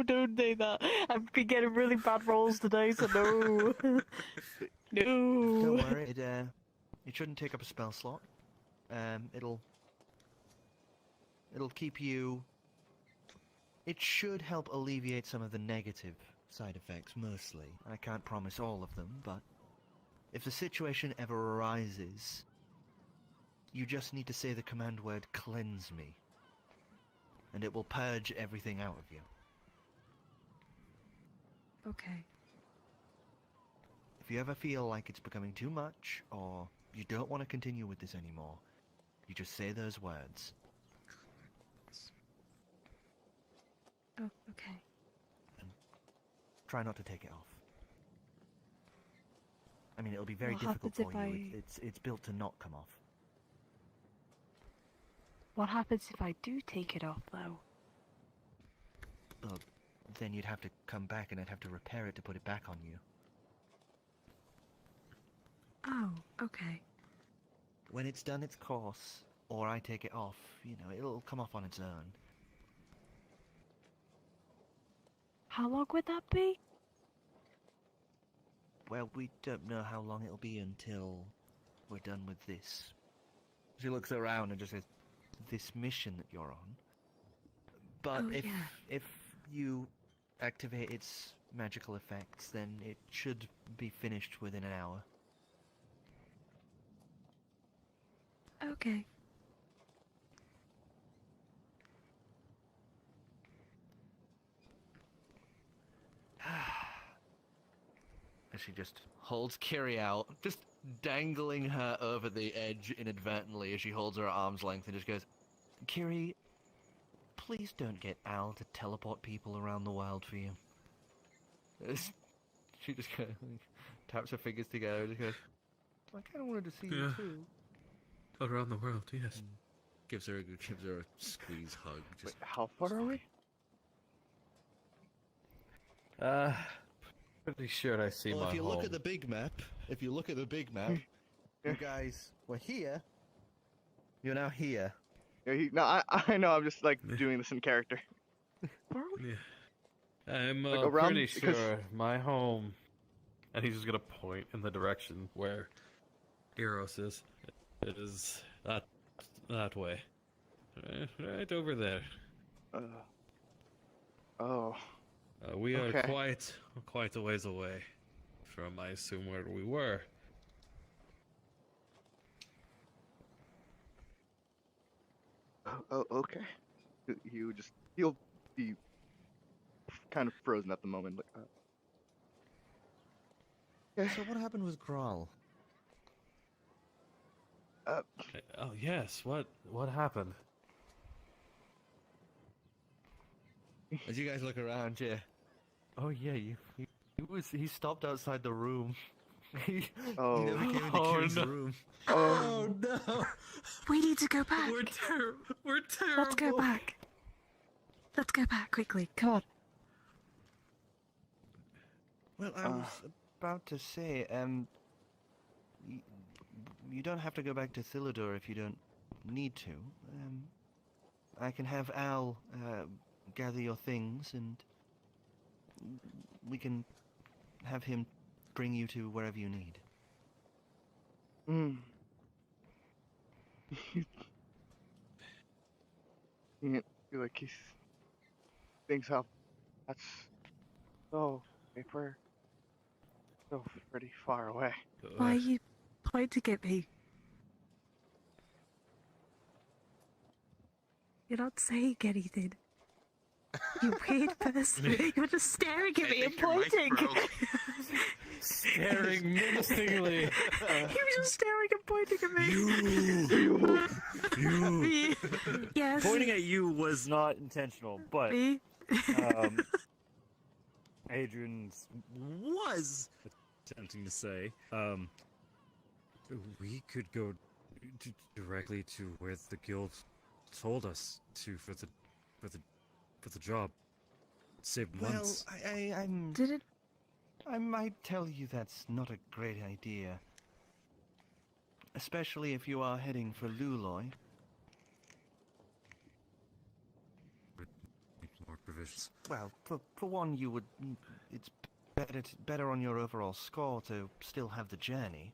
don't do that. I've been getting really bad rolls today, so no. No. don't worry, it shouldn't take up a spell slot. It'll keep you. It should help alleviate some of the negative side effects, mostly. I can't promise all of them, but if the situation ever arises, you just need to say the command word, cleanse me, and it will purge everything out of you. Okay. If you ever feel like it's becoming too much, or you don't want to continue with this anymore, you just say those words. Oh, okay. Try not to take it off. I mean, it'll be very What difficult happens for if you. It's built to not come off. What happens if I do take it off, though? Well, then you'd have to come back and I'd have to repair it to put it back on you. Oh, okay. When it's done its course, or I take it off, you know, it'll come off on its own. How long would that be? Well, we don't know how long it'll be until we're done with this. She looks around and just says, this mission that you're on. But Oh, yeah. if you activate its magical effects, then it should be finished within an hour. Okay. As she just holds Kiri out, just dangling her over the edge inadvertently as she holds her at arm's length and just goes, Kiri, please don't get Al to teleport people around the world for you. She just kind of taps her fingers together and just goes, I kind of wanted to see you too. Around the world, yes. And gives her a squeeze hug. Just, Wait, how far are we? Pretty sure I see Well, my if you home. look at the big map, you guys were here. You're now here. Yeah, no, I know. I'm just like doing this in character. Yeah. I'm Like, around- pretty because- sure my home, and he's just gonna point in the direction where Eros is. It is that way, right over there. Oh. We are Okay. quite a ways away from, I assume, where we were. Oh, okay. He'll be kind of frozen at the moment. Like, So what happened with Graal? Oh yes, what happened? As you guys look around, yeah. Oh yeah, he stopped outside the room. he never came into Kiri's room. Oh no! We need to go back. We're terrible. Let's go back. Let's go back quickly. Come on. Well, I was about to say, you don't have to go back to Thilidor if you don't need to. I can have Al gather your things, and we can have him bring you to wherever you need. You feel like he thinks how that's so we're so pretty far away. Why are you pointing at me? You're not saying anything. You weird person. You're just staring at me and pointing. Staring menacingly. He was just staring and pointing at me. You. Yes. Pointing at you was not intentional, but Me? Adrian was attempting to say, we could go directly to where the guild told us to for the job. Save months. Well, I might tell you that's not a great idea. Especially if you are heading for Luloy. More provisions. Well, for one, you would. It's better on your overall score to still have the journey.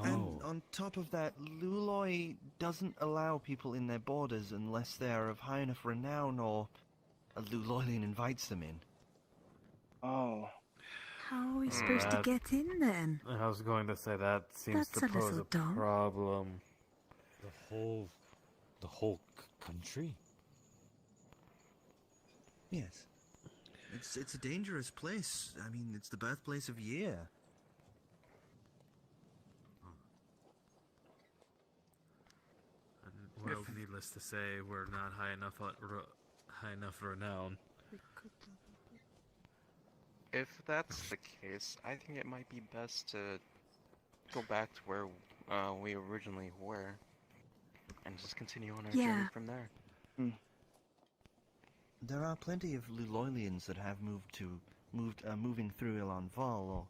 And on top of that, Luloy doesn't allow people in their borders unless they are of high enough renown or a Luloylian invites them in. Oh. How are we supposed to get in then? I was going to say that seems That's to a pose little a dumb. problem. The whole country? Yes. It's a dangerous place. I mean, it's the birthplace of year. Well, needless to say, we're not high enough renown. If that's the case, I think it might be best to go back to where we originally were, and just continue on our journey from there. There are plenty of Luloylians that have moving through Ilan Val, or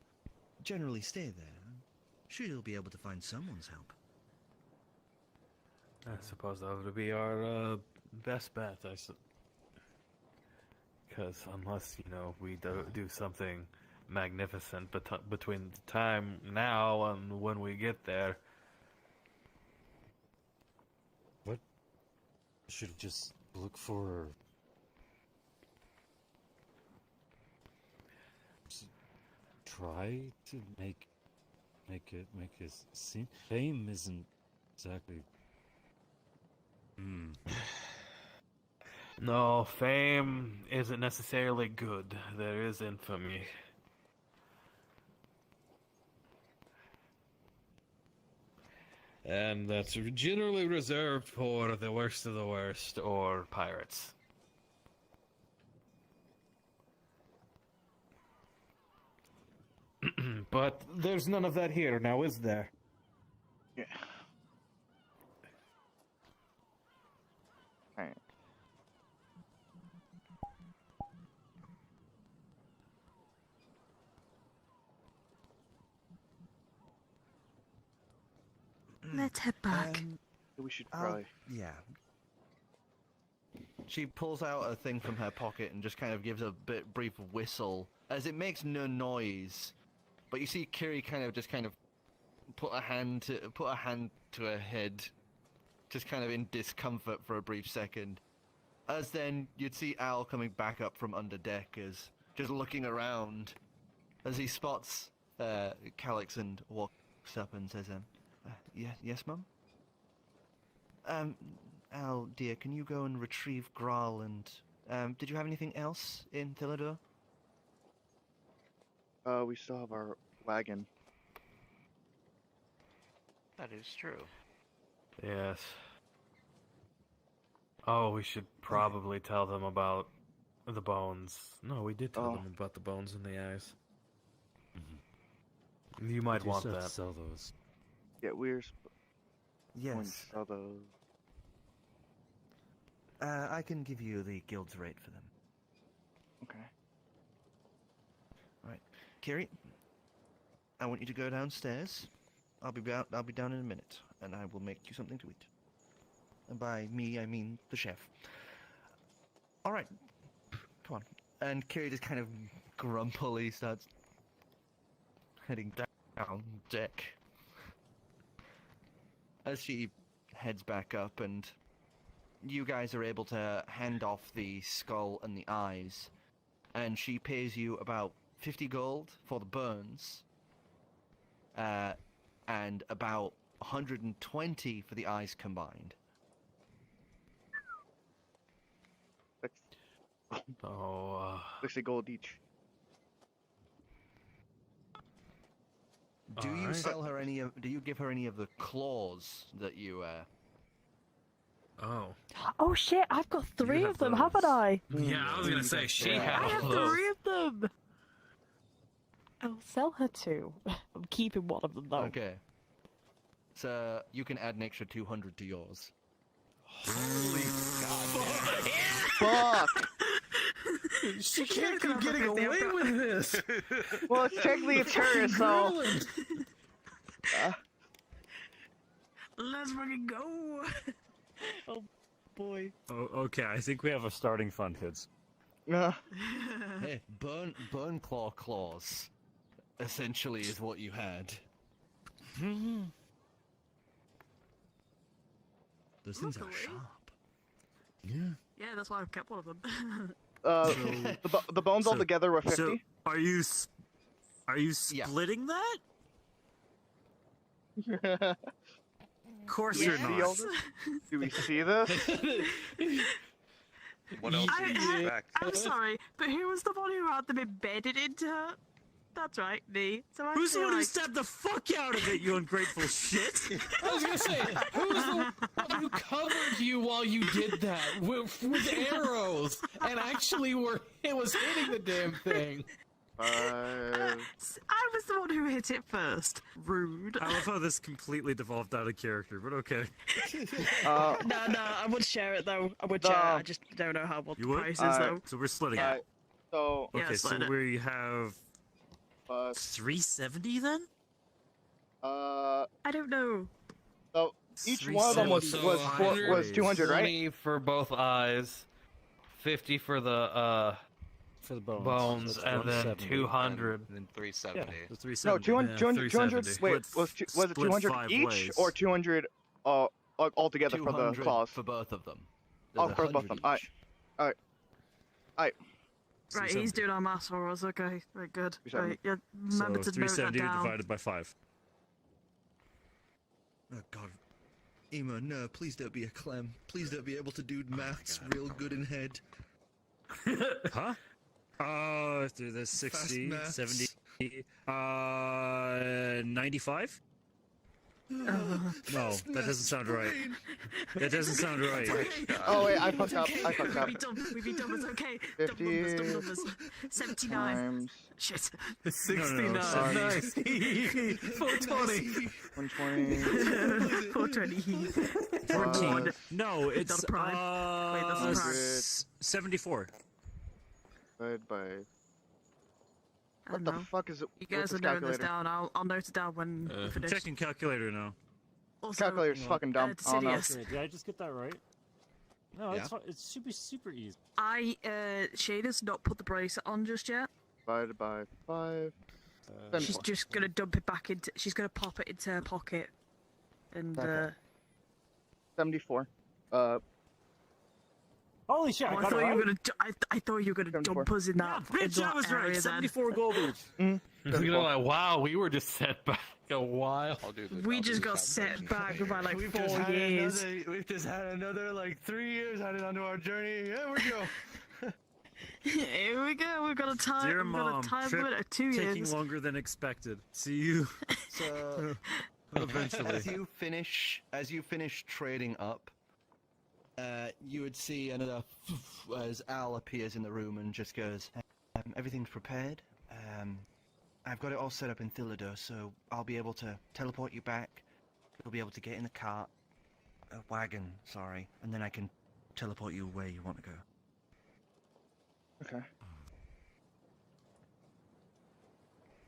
Generally stay there. I'm sure you'll be able to find someone's help. I suppose that would be our best bet. Because unless, we do something magnificent between the time now and when we get there. What? Should just look for... Try to make it seem... Fame isn't exactly... No, fame isn't necessarily good. There is infamy. And that's generally reserved for the worst of the worst, or pirates. But there's none of that here now, is there? Yeah. Alright. Let's head back. We should probably. Yeah. She pulls out a thing from her pocket and just kind of gives a brief whistle, as it makes no noise. But you see Kiri kind of put a hand to her head, just kind of in discomfort for a brief second. As then you'd see Al coming back up from under deck, as just looking around, as he spots Calix and walks up and says, yes, Mum? Al, dear, can you go and retrieve Graal and, did you have anything else in Thilador? We still have our wagon. That is true. Yes. Oh, we should probably tell them about the bones. No, we did tell them about the bones in the eyes. You might We want still have that. to sell those. Yeah, we're going to Yes. sell those. I can give you the guild's rate for them. Okay. Alright. Kiri, I want you to go downstairs. I'll be down in a minute, and I will make you something to eat. And by me, I mean the chef. Alright. Come on. And Kiri just kind of grumpily starts heading down deck. As she heads back up, and you guys are able to hand off the skull and the eyes, and she pays you about 50 gold for the burns, and about 120 for the eyes combined. Oh, 60 gold each. Do you Alright. sell her any of? Do you give her any of the claws that you? Oh. Oh shit, I've got three have of them, those. haven't I? yeah, I was gonna say she I had have those. three of them! I'll sell her two. I'm keeping one of them though. Okay. So you can add an extra 200 to yours. Holy Fuck! She can't keep getting away with this! Well, it's technically it's her, so. Let's fucking go! Oh boy. Oh, okay, I think we have a starting fund, kids. Hey, bone claws, essentially, is what you had. Those things are Luckily. sharp. Yeah. Yeah, that's why I've kept one of them. The bones all together were 50. So, are you splitting that? Of course you're not. Do we see this? What else do you expect? I'm sorry, but who was the one who had them embedded into her? That's right, me. So I Who's the feel one who like... stabbed the fuck out of it, you ungrateful shit? I was gonna say, who was the one who covered you while you did that with arrows and actually it was hitting the damn thing? I was the one who hit it first. Rude. I love how this completely devolved out of character, but okay. No, I would share it though. I would share it. I just don't know how what the You would? price is though. So we're splitting Yeah. it. So. Yeah, Okay, so split it. we have 370 then? I don't know. So each one of them was 200, right? 20 for both eyes, 50 for the bones, So that's and then 170. 200. And then 370. Yeah, the No, 370. 200. Wait, was it Split 200 5 each ways. or 200 altogether for the 200 claws? for both of them. Oh, There's for both of 100 them. Alright. each. Alright. Right, he's doing our maths for us. Okay, very good. Right, yeah, So remember to note that 370 down. divided by 5. Oh god. Ema, no, please don't be a clem. Please don't be able to do maths real good in head. Huh? Through the 60, maths. 70, 95? No, that doesn't sound right. That doesn't sound right. Oh wait, I fucked up. We'd be dumb, it's okay. 50 Dumb numbers. 79. times Shit. 69. Sorry. Nice. 420. 120. 420. 14. No, Is it's that a prime? Wait, that's a prime. 74. Divided by. I What don't the know. fuck is it? You guys what's are this noting this calculator? down. I'll note it down when we finish. Checking calculator now. Also, Calculator's fucking dumb. I don't know. Dicidius. Did I just get that right? No, Yeah. it's fine. It's super easy. Shayna's not put the bracelet on just yet. Divided by 5. She's 74. just gonna dump it back into. She's gonna pop it into her pocket, and Okay. 74. Holy shit! Oh, I I got thought it you were right. gonna. I thought you were gonna 74. dump us in that. Bitch, in that I was area right. then. 74 gold each. You know, like, wow, we were just set back a while. We just got set back by like We've 4 just had years. we've just had another like 3 years added onto our journey. Here we go. Here we go. We've got a time. Dear we've got Mom, a time trip limit of 2 taking years. longer than expected. See you So eventually. as you finish trading up, you would see another as Al appears in the room and just goes, everything's prepared. I've got it all set up in Thilidor, so I'll be able to teleport you back. You'll be able to get in the cart, wagon, sorry, and then I can teleport you where you want to go. Okay.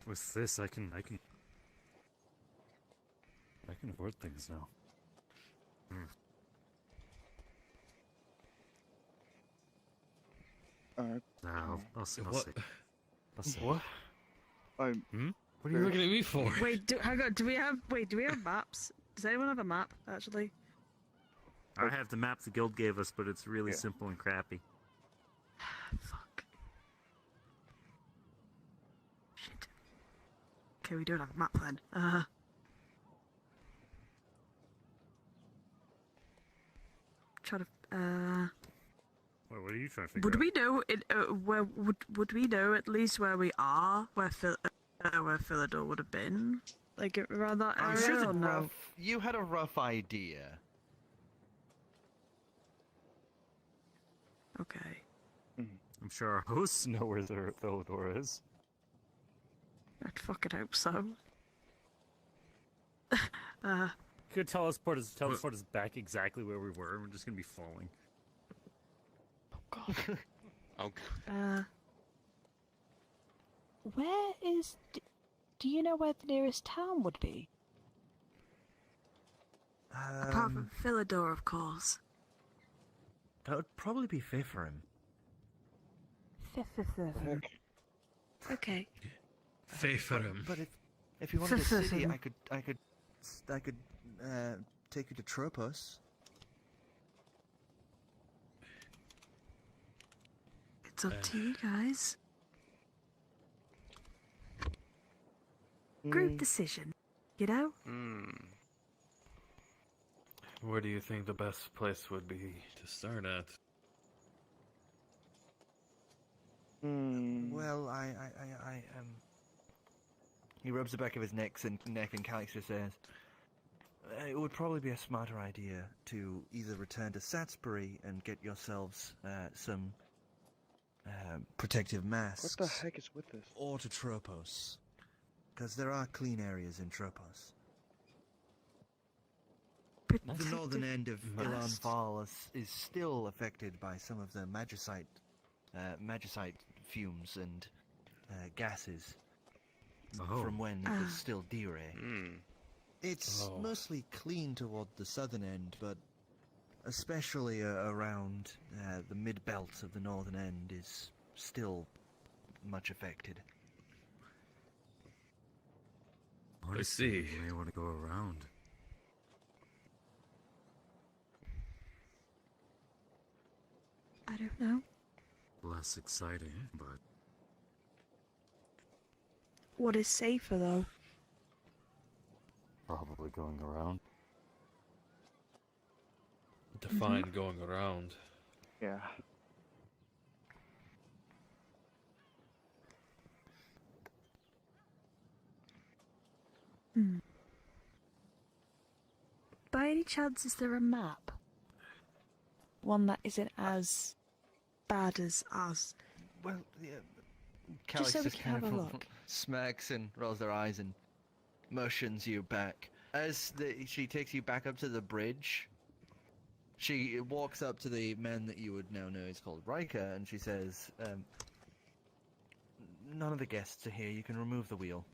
With this, I can afford things now. Alright. Nah, I'll see. I'll What? see. I'll see. What? I'm. What are you looking at me for? Wait, hang on. Do we have maps? Does anyone have a map actually? I have the map the guild gave us, but it's really Yeah. simple and crappy. Fuck. Shit. Okay, we don't have a map then. Try to. What are you trying to figure Would out? we know it? Where would we know at least where we are? Where Philidor would have been? Like around that area? I'm sure or no? you had a rough idea. Okay. I'm sure our hosts know where their Philidor is. I'd fucking hope so. Could teleport us back exactly where we were. We're just gonna be falling. Okay. Where is... Do you know where the nearest town would be? Apart from Philidor, of course. That would probably be Fifrim. Okay. Faithfulham. But if you wanted a city, I could take you to Tropos. It's up to you guys. Group decision, you know? Where do you think the best place would be to start at? Well, He rubs the back of his neck and Calix just says, it would probably be a smarter idea to either return to Satsbury and get yourselves some protective masks. What the heck is with this? Or to Tropos. Because there are clean areas in Tropos. The northern end of Ilan Val is still affected by some of the magicite fumes and gases from when it was still Dire. It's mostly clean toward the southern end, but especially around the mid-belt of the northern end is still much affected. I see. You may want to go around. I don't know. Less exciting, but What is safer, though? probably going around. Define going around. Yeah. By any chance, is there a map? One that isn't as bad as us? Well, yeah. Just Calix so we just can kind have of a look. smirks and rolls their eyes and motions you back. As she takes you back up to the bridge, she walks up to the man that you would now know is called Riker, and she says, none of the guests are here. You can remove the wheel.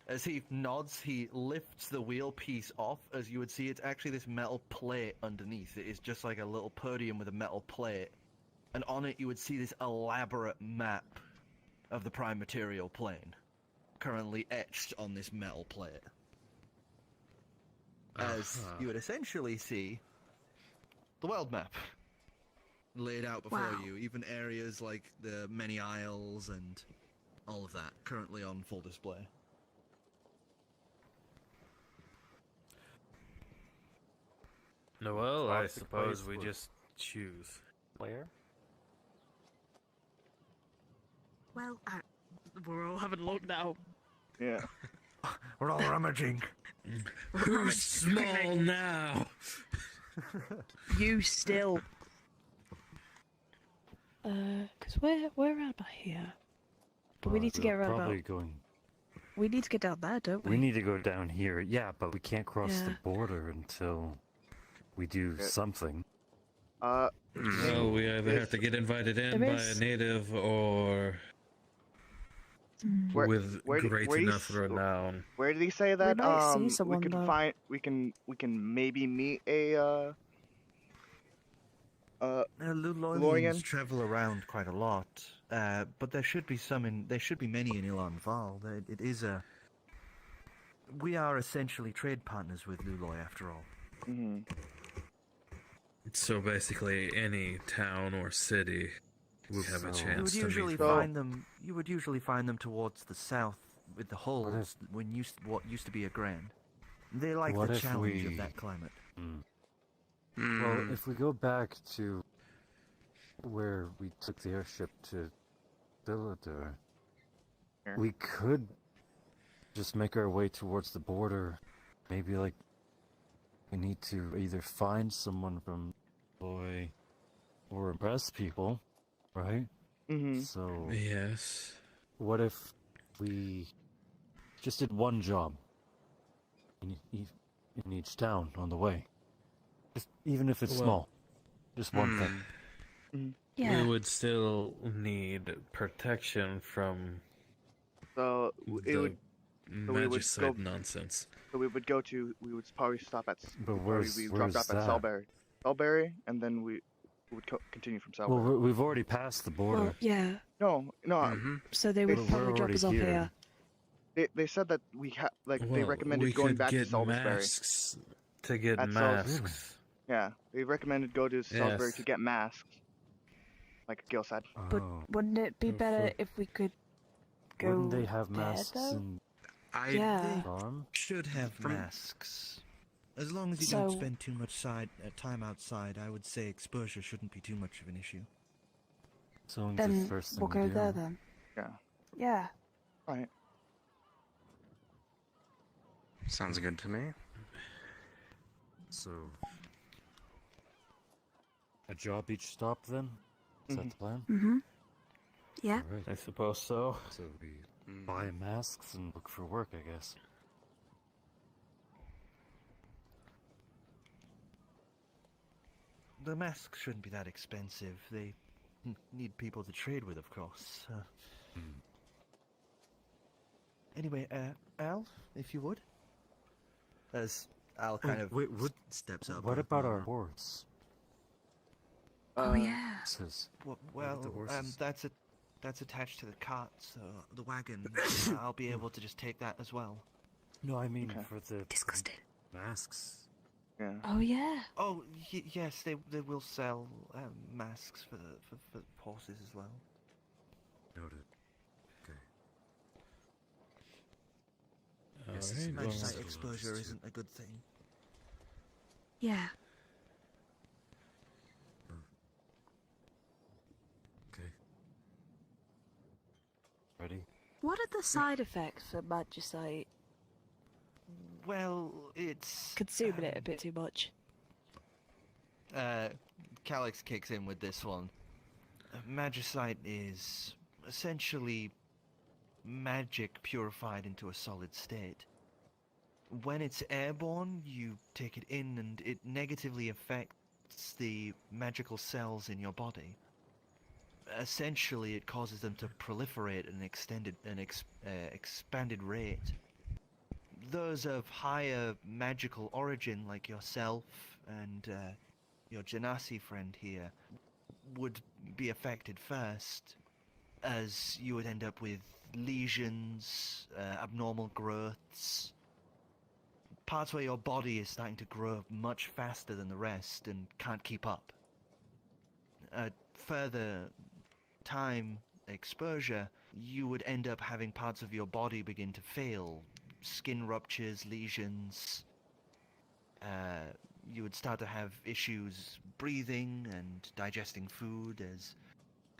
As he nods, he lifts the wheel piece off. As you would see, it's actually this metal plate underneath. It is just like a little podium with a metal plate. And on it, you would see this elaborate map of the prime material plane, currently etched on this metal plate. As you would essentially see the world map laid out before you, even areas like the many isles and all of that, currently on full display. No, well, I Classic suppose place we for- just choose. Where? Well, we're all having a look now. Yeah. We're all rummaging. Who's small now? You still. Because we're around by here. But we need to We're get around probably about... going. We need to get down there, don't we? We need to go down here. Yeah, but we can't cross the Yeah. border until we do something. Well, we either have to get invited in There by a is- native or Where- with where do- great where do you enough s- renown. Where did he say that? might see We someone, can though. find. We can maybe meet a. Lulonians Lorian? travel around quite a lot, but there should be some in. There should be many in Ilan Val. It is a. We are essentially trade partners with Luloy, after all. Mm-hmm. So basically, any town or city would have a So- You would chance to usually meet. find them. You would usually find them towards the south, with the hulls, what used to be a grand. They like What the if challenge we- of that climate. Well, if we go back to where we took the airship to Villador, we could just make our way towards the border. Maybe, like, we need to either find someone from Boy or impress people, right? Mm-hmm. So, Yes. what if we just did one job in each town on the way? Just, even if it's Well, small. Just one thing. Yeah. We would still need protection from So it the would. So we would magicite go- nonsense. So we would go to. We would probably stop at. But we'd where's dropped off at that? Selberry. Selberry, and then we would continue from Selberry. Well, we've already passed the border. Well, yeah. No. So they would We're probably drop already us off here. here. They said that we they Well, recommended we going could back to get Salisbury. masks to get At masks. Yeah, they recommended go to Salisbury Yes. to get masks. Like Gill said. But wouldn't it be Oh, better fuck. if we could go Wouldn't they have there, masks though? in Yeah. farm? Should have From- masks. As long as you So- don't spend too much time outside, I would say exposure shouldn't be too much of an issue. So Then the first thing we'll we go do. there then. Yeah. Yeah. Right. Sounds good to me. So, a job each stop then? Is that the plan? Mm-hmm. Yeah. Alright. I suppose so. So we buy masks and look for work, I guess. The masks shouldn't be that expensive. They need people to trade with, of course. Anyway, Al, if you would. As Al kind of steps up. What about our horse? Oh yeah. Says, Well, the horses? that's attached to the cart, so the wagon. I'll be able to just take that as well. no, I mean Okay. for the Disgusting. masks. Yeah. Oh yeah. Oh, yes, they will sell masks for horses as well. Noted. Okay. Yes, Alright, well, magicite exposure isn't a good thing. Yeah. Okay. Ready? What are the Side effects for magicite? Well, it's Consuming it a bit too much. Calyx kicks in with this one. Magicite is essentially magic purified into a solid state. When it's airborne, you take it in and it negatively affects the magical cells in your body. Essentially, it causes them to proliferate at an expanded rate. those of higher magical origin, like yourself and your Genasi friend here, would be affected first, as you would end up with lesions, abnormal growths, parts where your body is starting to grow much faster than the rest and can't keep up. Further time exposure, you would end up having parts of your body begin to fail. Skin ruptures, lesions. You would start to have issues breathing and digesting food, as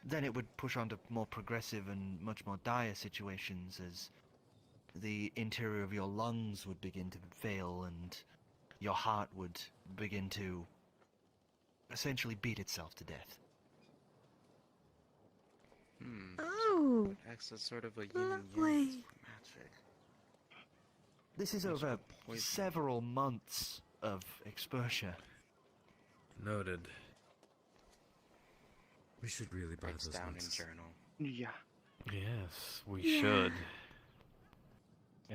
then it would push on to more progressive and much more dire situations, as the interior of your lungs would begin to fail and your heart would begin to essentially beat itself to death. Oh, Acts as sort of a yin and yang lovely. magic. This is over several months of exposure. Noted. We should really buy Writes those down in notes. journal. Yeah. Yes, we should.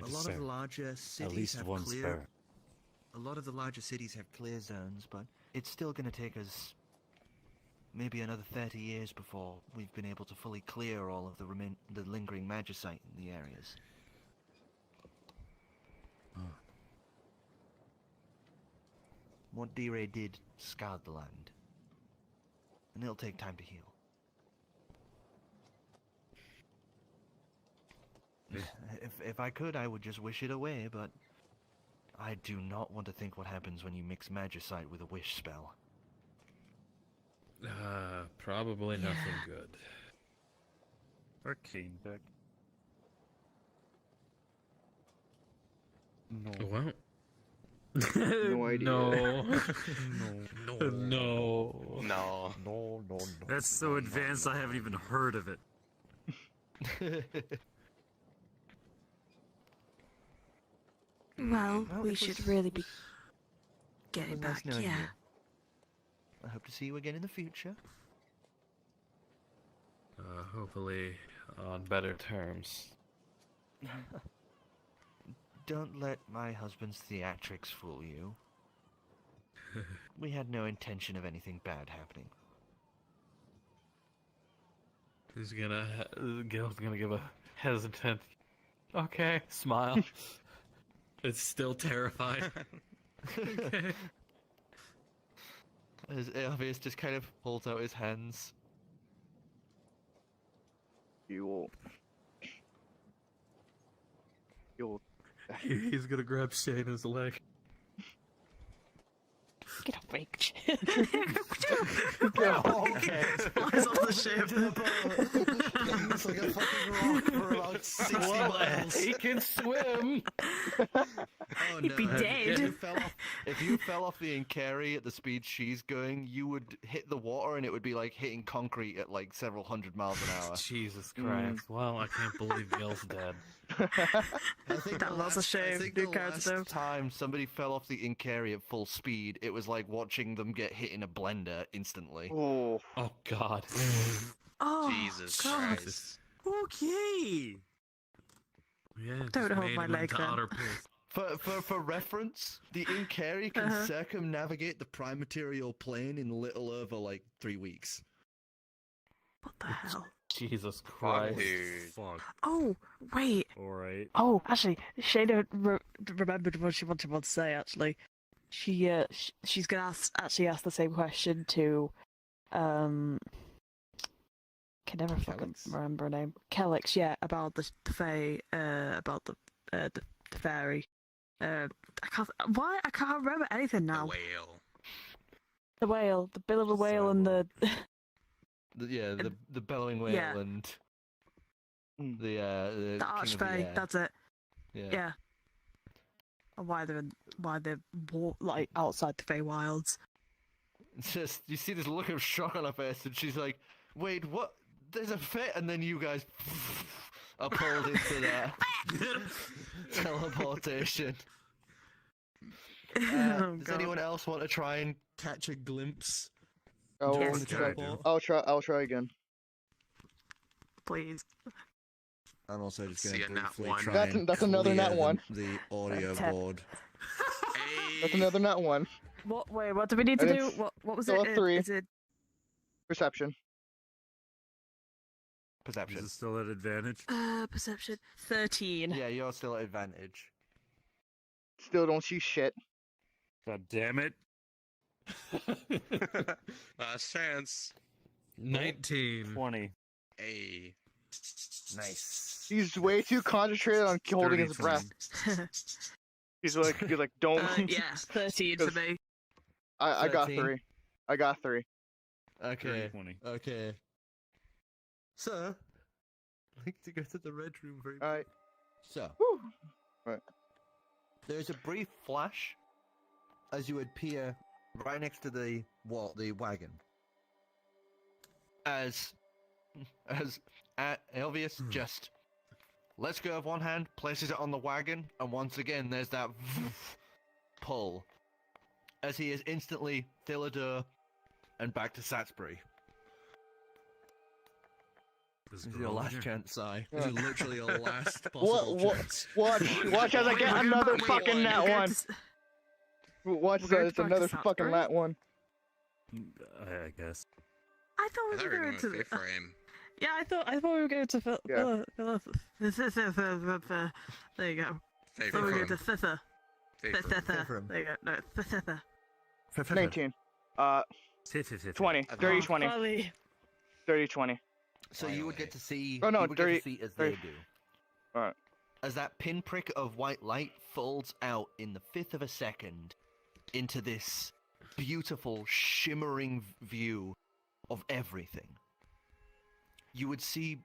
A lot of the larger cities At least have one clear. spare. A lot of the larger cities have clear zones, but it's still going to take us maybe another 30 years before we've been able to fully clear all of the lingering magicite in the areas. What D-Ray did scarred the land, and it'll take time to heal. If I could, I would just wish it away, but I do not want to think what happens when you mix magicite with a wish spell. Probably nothing good. Arcane deck. No. Well. No idea. No. No. No, no. That's so advanced I haven't even heard of it. Well, Well, we it should was- really be it getting was nice back, knowing yeah. you. I hope to see you again in the future. Hopefully on better terms. Don't let my husband's theatrics fool you. We had no intention of anything bad happening. Gil's gonna give a hesitant, okay, smile. It's still terrified. Okay. As Elvis just kind of holds out his hands. You'll. He's gonna grab Shanea's leg. Get off me. Okay. Flies off the ship. It's like a fucking rock for about 60 miles. He can swim! Oh, He'd be no. dead. If you fell off the Cari at the speed she's going, you would hit the water and it would be like hitting concrete at like several hundred miles an hour. Jesus Christ. Well, I can't believe Gil's dead. I think That was a shame, I think new the character. last time somebody fell off the Incari at full speed, it was like watching them get hit in a blender instantly. Oh. Oh, God. Oh, Jesus God. Christ. Okay. Yeah, Don't just hold made my him leg into then. utter piss. For reference, the Incari can circumnavigate the prime material plane in little over like 3 weeks. What the hell? Jesus Christ. Dude. Fuck. Oh, wait. Alright. Oh, actually, Shaena remembered what she wanted to say, actually. She's gonna actually ask the same question to, can never fucking Kellex? remember her name. Kellex, yeah, about the fae, about the fairy. I can't remember anything The now. whale. The whale, the bill of the whale, and the The bellowing whale yeah. and Mm. the the king archfey. of the air. That's it. Yeah. Yeah. And why they're like outside the Feywilds. It's just you see this look of shock on her face, and she's like, "Wait, what? There's a fit?" And then you guys are pulled into that teleportation. Oh, Does God. anyone else want to try and catch a glimpse? I'll during the try. teleport? I'll try again. Please. I'm also just See going a to nat briefly one. try That's- and that's another nat clear one. the audio Tap. board. That's another nat one. What? Wait, what do we need to And do? it's What was still it? a 3. Is it? Perception. Perception. Is it still at advantage? Perception. 13. Yeah, you're still at advantage. Still don't see shit. God damn it. Last chance. 19. 20. Hey. Nice. He's way too concentrated on holding his Sturdy breath. He's like, don't. Yeah, 13 for 'Cause me. I got 13. 3. I got 3. Okay. 20. Okay. So, I'd like to go to the red room very Alright. So, Right. there's a brief flash as you appear right next to the wagon. As Elvius just lets go of one hand, places it on the wagon, and once again there's that pull. As he is instantly Thilladur and back to Satsbury. This is your last chance, Si. This is literally your last possible chance. Watch as I get another fucking nat one. Watch going as it's back to another Satsbury? fucking nat one. I guess. I thought we were going to the. Yeah, I thought we were going to Phil. Yeah. There you go. Favorite Thought we were going to room. Thither. Favorite room. There you go. No, Thither. 19. 20. Dirty 20. Finally. Dirty 20. So you would get to see. Oh, no, you would get dirty- to see as dirty- they do. Alright. As that pinprick of white light folds out in the 1/5 of a second into this beautiful, shimmering view of everything. You would see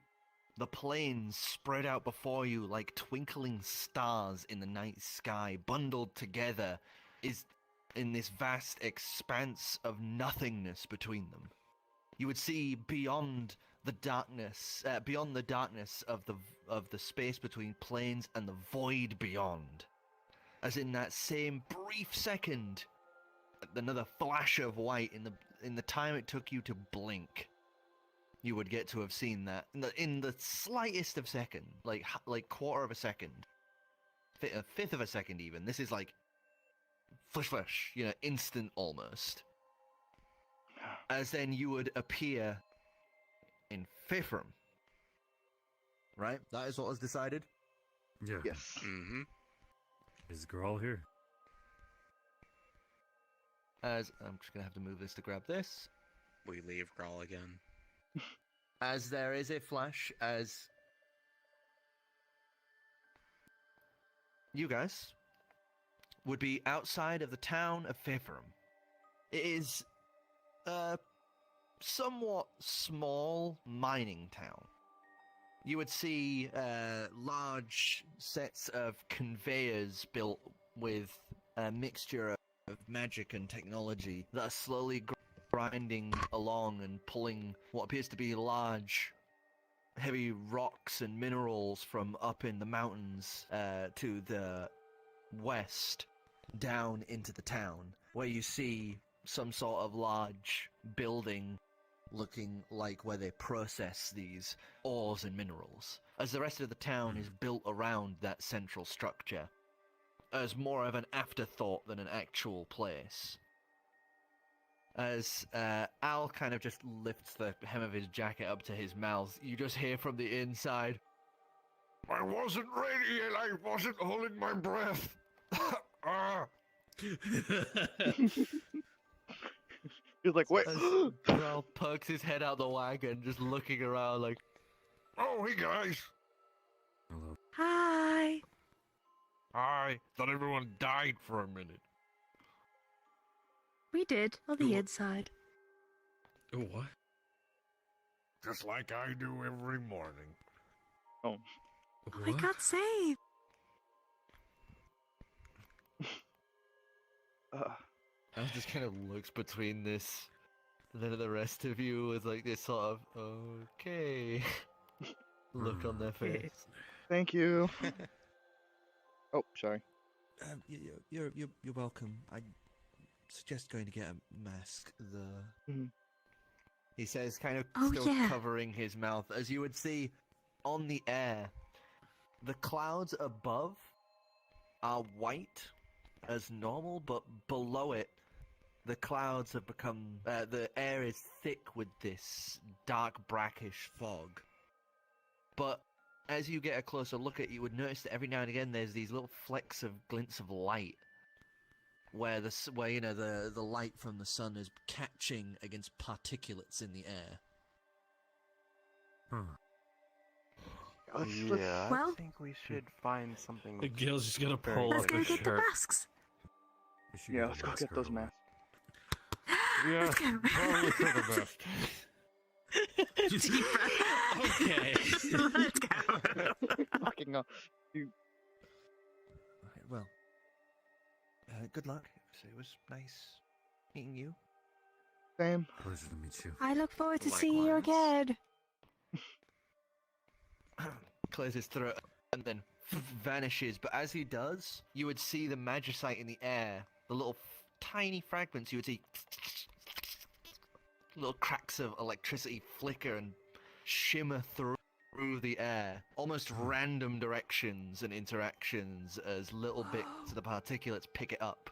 the plains spread out before you like twinkling stars in the night sky, bundled together is in this vast expanse of nothingness between them. You would see beyond the darkness of the space between plains and the void beyond. As in that same brief second, another flash of white in the time it took you to blink, you would get to have seen that in the slightest of second, like quarter of a second, a 1/5 of a second even. This is like flash, instant almost. As then you would appear in Fifram. Right? That is what was decided? Yeah. Yes. Mm-hmm. Is Grawl here? As I'm just gonna have to move this to grab this. We leave Grawl again. As there is a flash, as you guys would be outside of the town of Fifram. It is a somewhat small mining town. You would see large sets of conveyors built with a mixture of magic and technology that are slowly grinding along and pulling what appears to be large, heavy rocks and minerals from up in the mountains to the west down into the town, where you see some sort of large building looking like where they process these ores and minerals, as the rest of the town is built around that central structure as more of an afterthought than an actual place. As Al kind of just lifts the hem of his jacket up to his mouth, you just hear from the inside, I wasn't ready and I wasn't holding my breath. Ah. He's like, wait. Al pokes his head out the wagon, just looking around like, Oh, hey guys. Hello. Hi. Hi. Thought everyone died for a minute. We did on the inside. What? Just like I do every morning. Oh. Oh, I got saved. Al just kind of looks between this, then the rest of you with like this sort of okay look on their face. Thank you. Oh, sorry. You're welcome. I suggest going to get a mask. He says, kind of Oh, still yeah. covering his mouth, as you would see on the air. the clouds above are white as normal, but below it, the clouds have become, the air is thick with this dark brackish fog. But as you get a closer look at it, you would notice that every now and again there's these little flecks of glints of light, where the light from the sun is catching against particulates in the air. Yeah, Well- I think we should find something. Gill's just gonna very pull Let's up go his get the shirt. masks. Yeah, let's go get those masks. Yeah, Let's go. probably for the best. Deep breath. Okay. Let's go. Fucking hell. Okay, well, good luck. It was nice meeting you. Same. Pleasure to meet you. I look forward to seeing you again. Clears his throat and then vanishes, but as he does, you would see the magicite in the air, the little tiny fragments, you would see little cracks of electricity flicker and shimmer through the air, almost random directions and interactions as little bits of the particulates pick it up,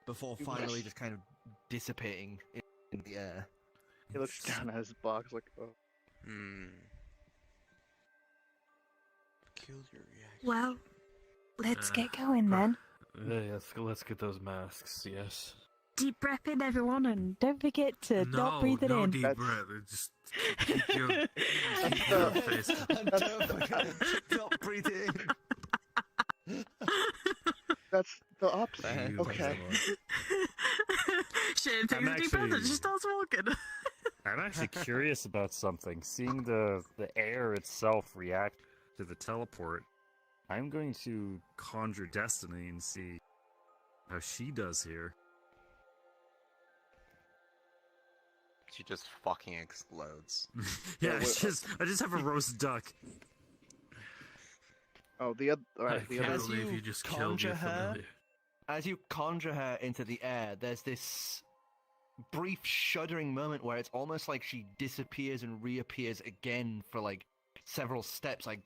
before finally just kind of dissipating in the air. He looks down at his box like, oh. Peculiar reaction. Well, let's get going then. Yeah, let's get those masks. Yes. Deep breath in, everyone, and don't forget to not breathe it in. deep breath. Just keep your, keep the- your face. Don't forget to not breathe it in. That's the opposite. Thank Okay. Shane takes I'm a deep breath and actually- just starts walking. I'm actually curious about something. Seeing the air itself react To the teleport, I'm going to conjure Destiny and see how she does here. She just fucking explodes. Yeah, Yeah, I just have a roast duck. Oh, the other. Alright, the can't other. As believe you you just killed your conjure her, familiar. as you conjure her into the air, there's this brief shuddering moment where it's almost like she disappears and reappears again for like several steps, like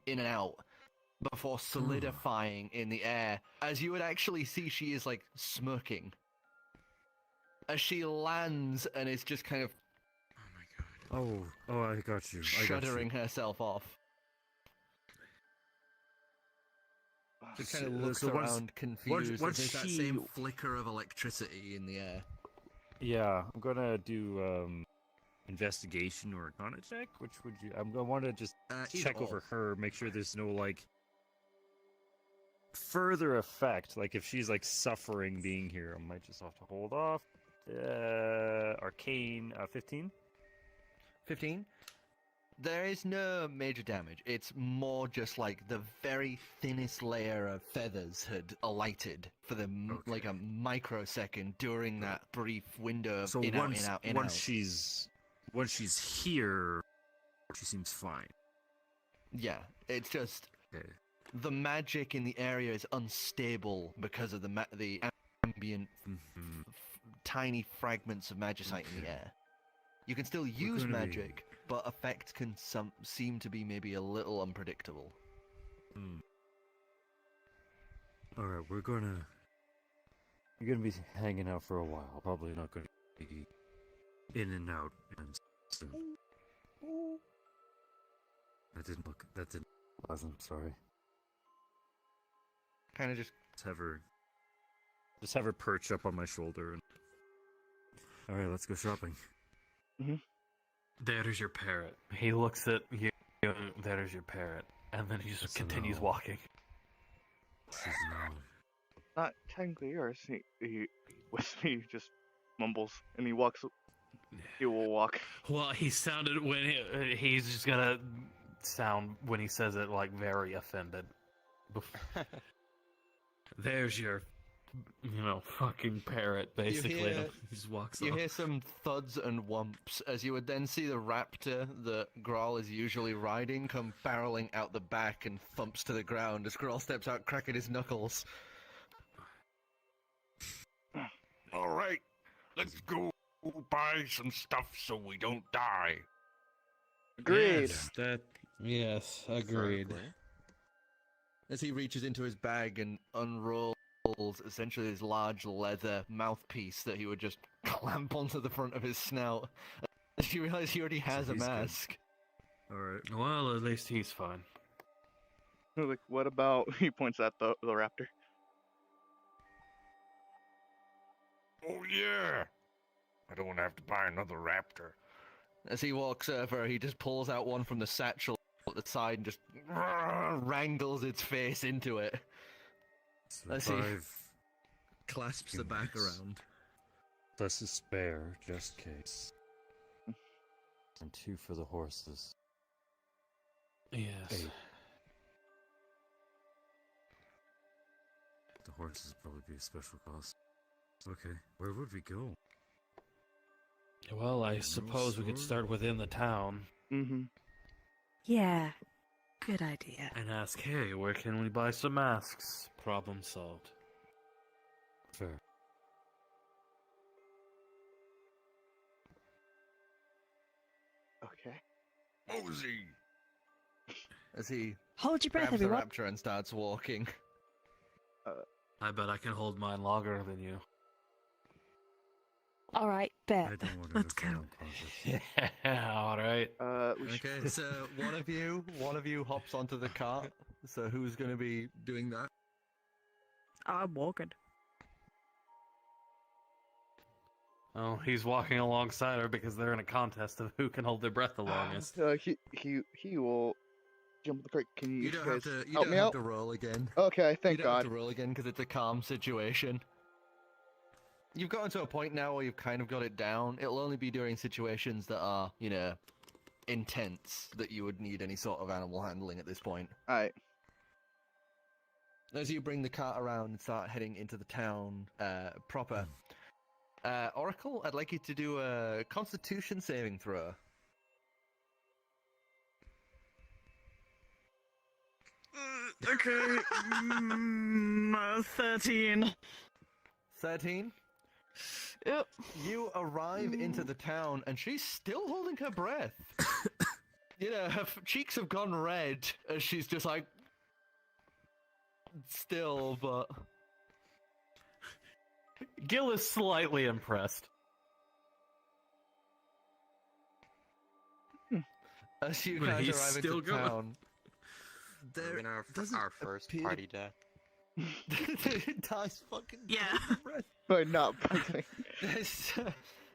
in and out, before solidifying in the air. As you would actually see, she is like smirking as she lands and is just kind of Oh, I got you. I got shuddering you. herself off. Just kind of looks so once- around confused. once There's that she- same flicker of electricity in the air. Yeah, I'm gonna do investigation or arcana check. Which would you? I want to just Either check or. over her, make sure there's no like further effect. Like if she's like suffering being here, I might just have to hold off. Arcane 15. 15? There is no major damage. It's more just like the very thinnest layer of feathers had alighted for the like a microsecond during that brief window of So in once out, in once out. she's here, she seems fine. Yeah, it's just Okay. the magic in the area is unstable because of the ambient Mhm. tiny fragments of magicite in the air. You can still use gonna be- magic, but effect can seem to be maybe a little unpredictable. All right, we're gonna be hanging out for a while. Probably not gonna be in and out and soon. That didn't. I'm sorry. Kind of just Just have her perch up on my shoulder. And... All right, let's go shopping. There's your parrot. He looks at you. There's your parrot, and then he just That's a continues no. walking. She's no. Not technically yours. He with me just mumbles and he walks. He will walk. Well, he sounded when he's just gonna sound when he says it like very offended. There's your, fucking parrot. Basically, hear- he just walks You off. hear some thuds and whumps as you would then see the raptor that Grawl is usually riding come barreling out the back and thumps to the ground as Grawl steps out cracking his knuckles. All right, let's go buy some stuff so we don't die. Agreed. Yes, agreed. Preferably. as he reaches into his bag and unrolls essentially his large leather mouthpiece that he would just clamp onto the front of his snout. As you realize he already has a mask. Alright. Well, at least he's fine. Like, what about? He points at the raptor. Oh yeah! I don't want to have to buy another raptor. As he walks over, he just pulls out one from the satchel at the side and just wrangles its face into it. As he clasps the back around. Plus a spare, just in case. And 2 for the horses. Yes. 8. The horses probably be a special cost. Okay, where would we go? Well, I suppose we could start within the town. Mm-hmm. Yeah, good idea. And ask, hey, where can we buy some masks? Problem solved. Fair. Okay. Mosey! As he Hold your breath, grabs the everyone. raptor and starts walking. I bet I can hold mine longer than you. All right, bet. I don't want Let's to go. Yeah, alright. Okay, so one of you hops onto the cart. So who's going to be doing that? I'm walking. Oh, he's walking alongside her because they're in a contest of who can hold their breath the longest. He will jump the creek. Can you, You don't guys have to. You help don't me have out? to roll again. Okay, thank you don't God. have to roll again because it's a calm situation. You've gotten to a point now where you've kind of got it down. It'll only be during situations that are, intense that you would need any sort of animal handling at this point. Alright. As you bring the cart around and start heading into the town proper, Oracle, I'd like you to do a Constitution saving throw. Okay. 13. 13? Yep. You arrive into the town and she's still holding her breath. Her cheeks have gone red as she's just like... Still, but... Gill is slightly impressed. As you But guys he's arrive still into going. town, there We're gonna doesn't our first appear- party death. Dice fucking Yeah. breath. But not buzzing.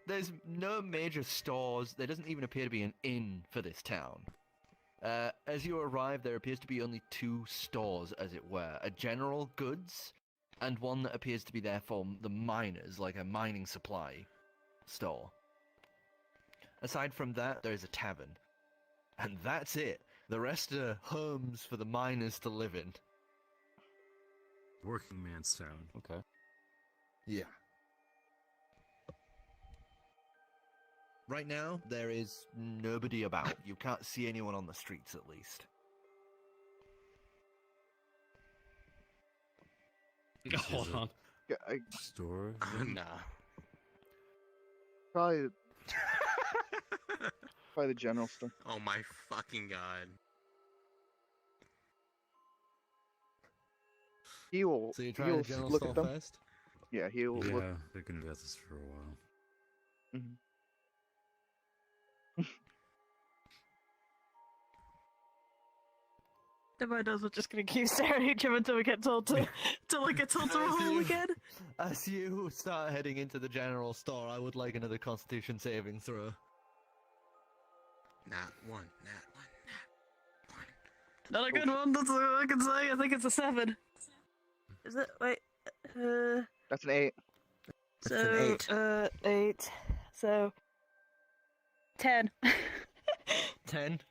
There's no major stores. There doesn't even appear to be an inn for this town. As you arrive, there appears to be only 2 stores, as it were. A general goods, and one that appears to be there for the miners, like a mining supply store. Aside from that, there is a tavern. And that's it. The rest are homes for the miners to live in. Working man's town. Okay. Yeah. Right now, there is nobody about. You can't see anyone on the streets, at least. Hold on. Yeah, Store? Nah. probably the general store. Oh my fucking god. He will. So you're trying he'll the general look store at them. first? Yeah, he'll Yeah, look. they're gonna be at this for a while. Mhm. If I does, we're just gonna keep staring at each other until we get told to get told to roll again. As you start heading into the general store, I would like another Constitution saving throw. Nat one. Not a good one. That's all I can say. I think it's a 7. Is it? Wait. That's an 8. So 8. So 10. 10?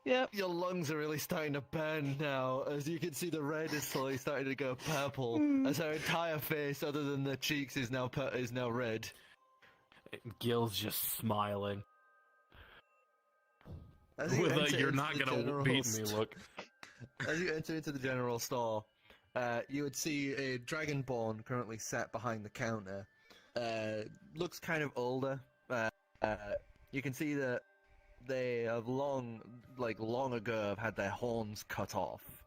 Yep. Your lungs are really starting to burn now, as you can see the red is slowly starting to go purple, as her entire face, other than the cheeks, is now red. Gil's just smiling. As you With a enter "you're into not the gonna general beat me" look. As you enter into the general store, you would see a dragonborn currently sat behind the counter. Looks kind of older. You can see that they have long ago have had their horns cut off.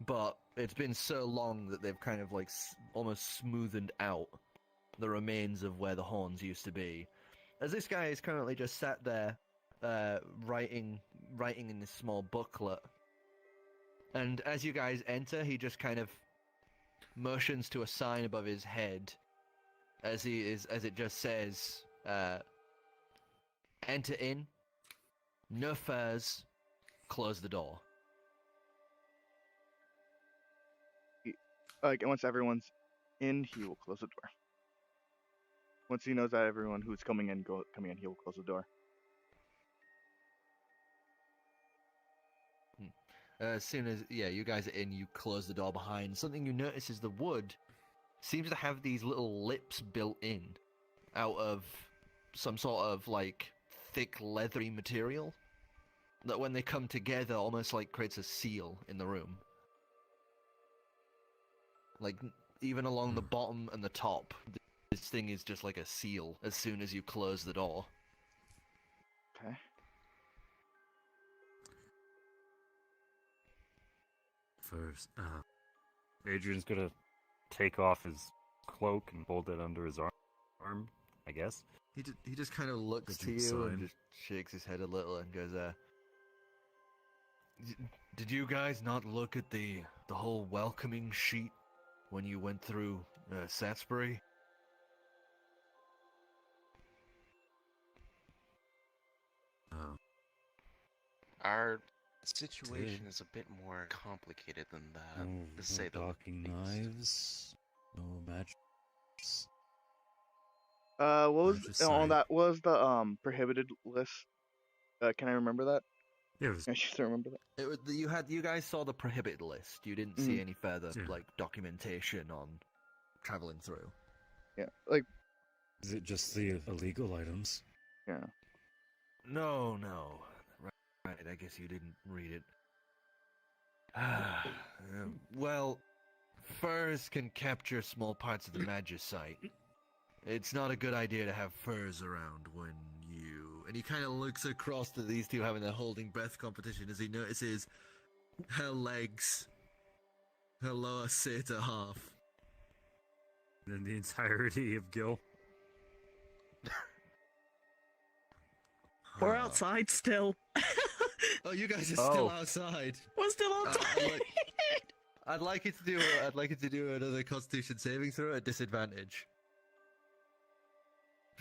but it's been so long that they've kind of like almost smoothed out the remains of where the horns used to be. As this guy is currently just sat there, writing in this small booklet, and as you guys enter, he just kind of motions to a sign above his head, as it just says, "Enter in, no fares, close the door." Like, once everyone's in, he will close the door. Once he knows that everyone who's coming in, he will close the door. As soon as, you guys are in, you close the door behind. Something you notice is the wood seems to have these little lips built in out of some sort of, like, thick, leathery material that when they come together almost, like, creates a seal in the room. Like, even along the bottom and the top, this thing is just like a seal as soon as you close the door. Okay. First, Adrian's gonna take off his cloak and fold it under his arm, I guess. He just kind of looks to you and just shakes his head a little and goes, did you guys not look at the whole welcoming sheet when you went through Satsbury? Our situation is a bit more complicated than that, to say the docking least. knives, no magic. What was just on saying. that? Was the prohibited list? Can I remember that? Yeah, it was, I should remember that. It was, you guys saw the prohibited list. You didn't see any further like documentation on traveling through. Yeah, like. Is it just the illegal items? Yeah. No. Right, I guess you didn't read it. Well, furs can capture small parts of the magicite. It's not a good idea to have furs around when you... And he kind of looks across to these two having their holding breath competition as he notices her legs, her lower satyr half. And the entirety of Gill. We're outside still. Oh, you guys are still outside. We're still outside. I'd like you to do another Constitution saving throw at disadvantage.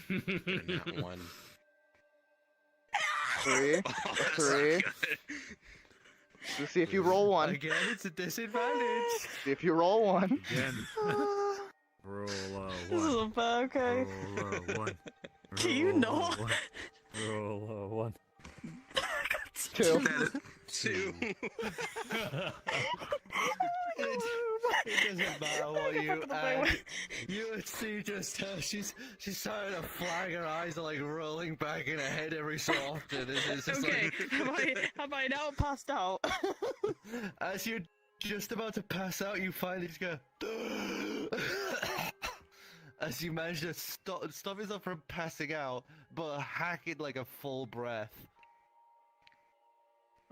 Not one. 3. 3. Let's see if you roll 1. Again, it's a disadvantage. See if you roll 1. Again. Roll This is 1. okay. Roll 1. Can you not? Roll 1. 2. 2. It doesn't matter what you add. You would see just her. She's starting to flag. Her eyes are like rolling back in her head every so often. It's just Okay, like... have I now passed out? As you're just about to pass out, you finally just go. As you manage to stop yourself from passing out, but hack it like a full breath.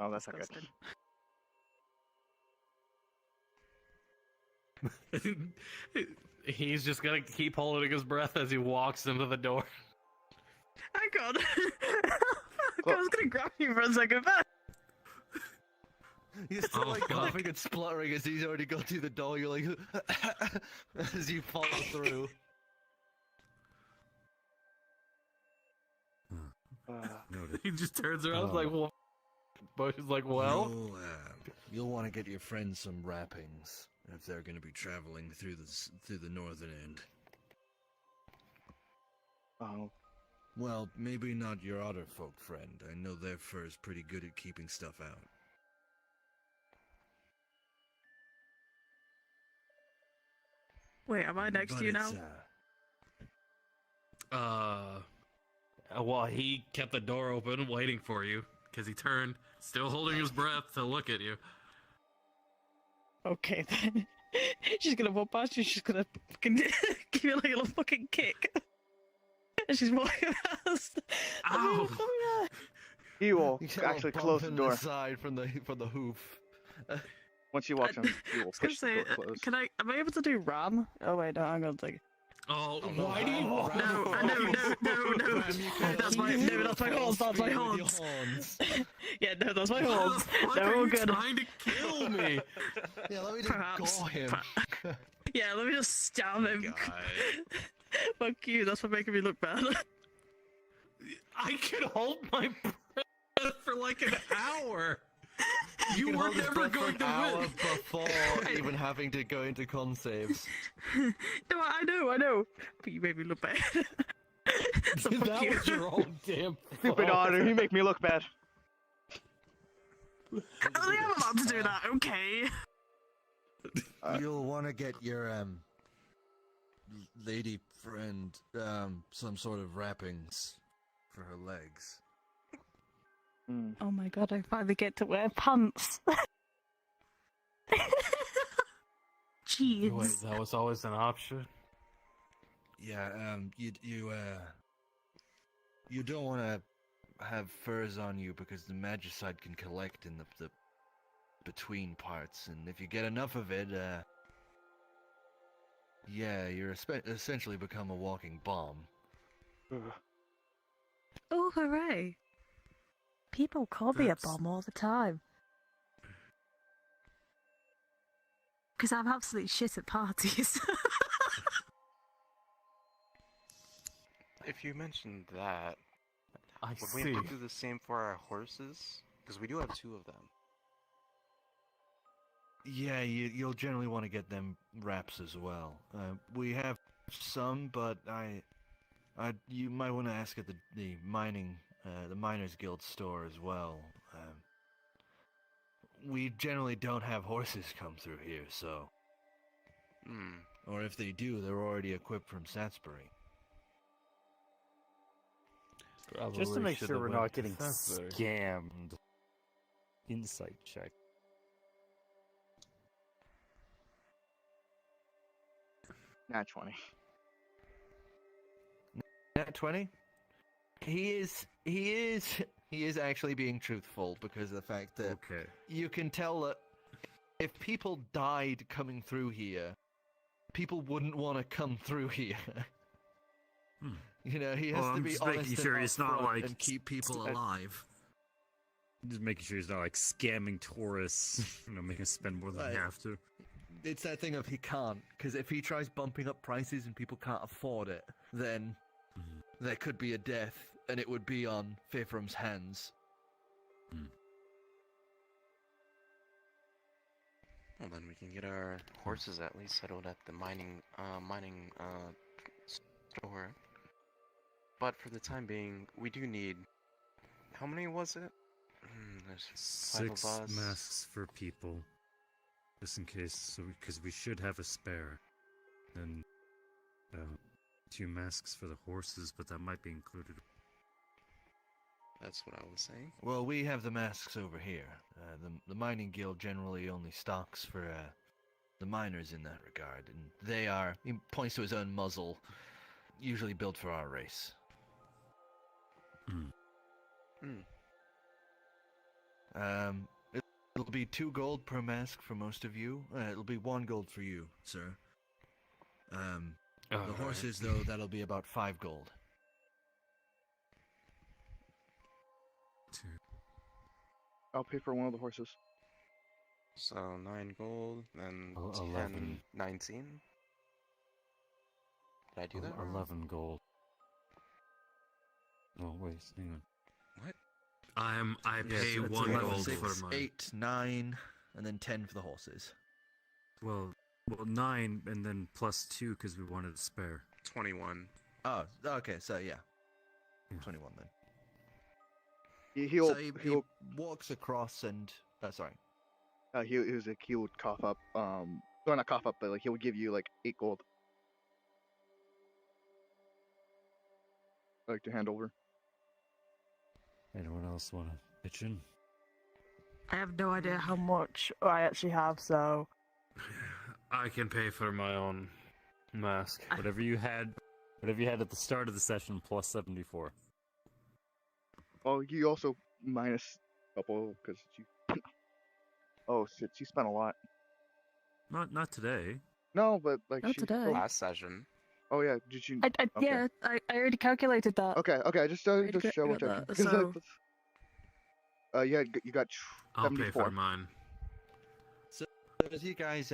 Oh, that's not good. He's just gonna keep holding his breath as he walks into the door. Hang on. I was gonna grab you for a second, but... You're still like coughing and spluttering as he's already got through the door. You're like, as you follow through. He just turns around like, well, Bush is like, well, You'll want to get your friends some wrappings if they're going to be traveling through the northern end. Oh. Well, maybe not your Otterfolk friend. I know their fur's pretty good at keeping stuff out. Wait, am I next to you now? Well, he kept the door open, waiting for you, because he turned, still holding his breath to look at you. Okay, then. She's gonna walk past you, she's gonna fucking give you like a little fucking kick. And she's walking past. Ow! He will actually close the door. Aside from the hoof. Once he walks in, he will I was gonna push the say, door closed. am I able to do ram? Oh wait, no, hang on a second. Oh, why do you? No, that's my horns. That's my horns. Yeah, no, that's my horns. They're all good. Trying to kill me. Yeah, let me just gore him. Yeah, let me just stab him. Fuck you. That's what making me look bad. I could hold my breath for like an hour. You were never going to win. Before even having to go into con saves. No, I know. But you made me look bad. So fuck That you. was your own damn Stupid Otter, you make me look bad. Oh, yeah, I'm allowed to do that. Okay. You'll want to get your lady friend some sort of wrappings for her legs. Oh my god, I finally get to wear pants. Jeez. Wait, that was always an option. Yeah, you don't want to have furs on you because the magicite can collect in the between parts, and if you get enough of it, yeah, you're essentially become a walking bomb. Oh, hooray. People call me a bomb all the time. Because I'm absolutely shit at parties. If you mentioned that, I would we have to do the same for our horses? Because we do have 2 of them. Yeah, you'll generally want to get them wraps as well. We have some, but you might want to ask at the Miners Guild store as well. We generally don't have horses come through here, so. Or if they do, they're already equipped from Satsbury. Just to make sure we're not getting Satsbury. scammed. Insight check. Nat 20. Nat 20? He is actually being truthful because of the fact that you can tell that if people died coming through here, people wouldn't want to come through here. You know, he has to be just honest making sure and he's not upfront like and keep people alive. Just making sure he's not like scamming tourists, making us spend more than they Right. have to. It's that thing of he can't, because if he tries bumping up prices and people can't afford it, then there could be a death, and it would be on Fifrum's hands. Well, then we can get our horses at least settled at the mining store. But for the time being, we do need. How many was it? There's 5 6 of us. masks for people, just in case, because we should have a spare. Then 2 masks for the horses, but that might be included. That's what I was saying. Well, we have the masks over here. The mining guild generally only stocks for the miners in that regard, and they are, he points to his own muzzle, usually built for our race. It'll be 2 gold per mask for most of you. It'll be 1 gold for you, sir. The horses, though, that'll be about 5 gold. I'll pay for one of the horses. So 9 gold, then 10, 11. 19. Did I do that? 11 gold. Oh wait, hang on. What? I pay so 1 11, gold 6, for mine. 8, 9, and then 10 for the horses. Well, 9 and then plus 2 because we wanted a spare. 21. Oh, okay, so yeah. 21 then. He'll He walks across and sorry. he would cough up. Well, not cough up, but like he would give you like 8 gold. Like to hand over. Anyone else want to pitch in? I have no idea how much I actually have, so. I can pay for my own mask. Whatever you had at the start of the session plus 74. Oh, you also minus a couple because you. Oh shit, she spent a lot. Not today. No, but like Not she. today. Last session. Oh yeah, did you? I Okay. Yeah, I already calculated that. Okay, just Already just show got checking. that, so- Yeah, you got I'll pay 74. for mine. So as you guys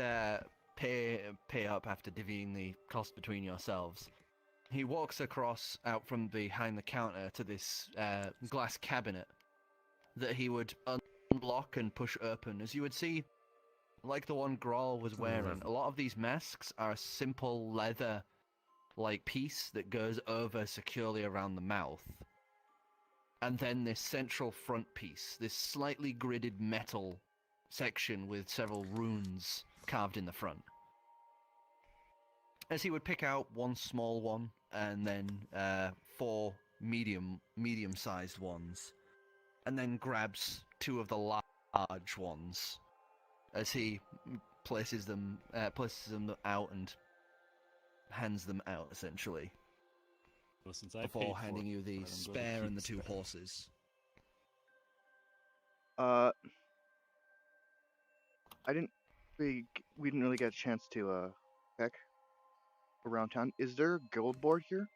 pay up after divvying the cost between yourselves, he walks across out from behind the counter to this glass cabinet that he would unlock and push open. As you would see, like the one Grawl was wearing, a lot of these masks are a simple leather like piece that goes over securely around the mouth. And then this central front piece, this slightly gridded metal section with several runes carved in the front. As he would pick out one small one and then 4 medium-sized ones, and then grabs 2 of the large ones as he places them out and hands them out essentially. Well, since I Before paid for handing it, you the I'm gonna spare keep and the the 2 spare. horses. I didn't. We didn't really get a chance to check around town. Is there a guild board here?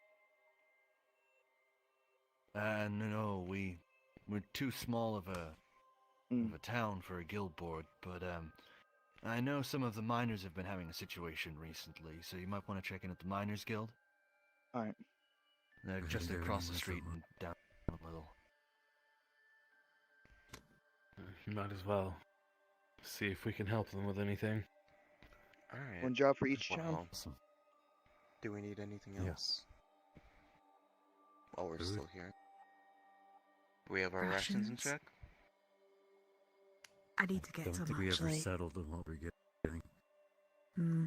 No, we're too small of a town for a guild board, but I know some of the miners have been having a situation recently, so you might want to check in at the Miners Guild. Alright. They're just across the street and down a little. You might as well see if we can help them with anything. Alright. One job for each town. Well, do we need anything Yeah. else? While we're Food? still here. Do we have our rations in Rations? check? I need to get Don't some think we ever actually. settled on what we're getting. Hmm.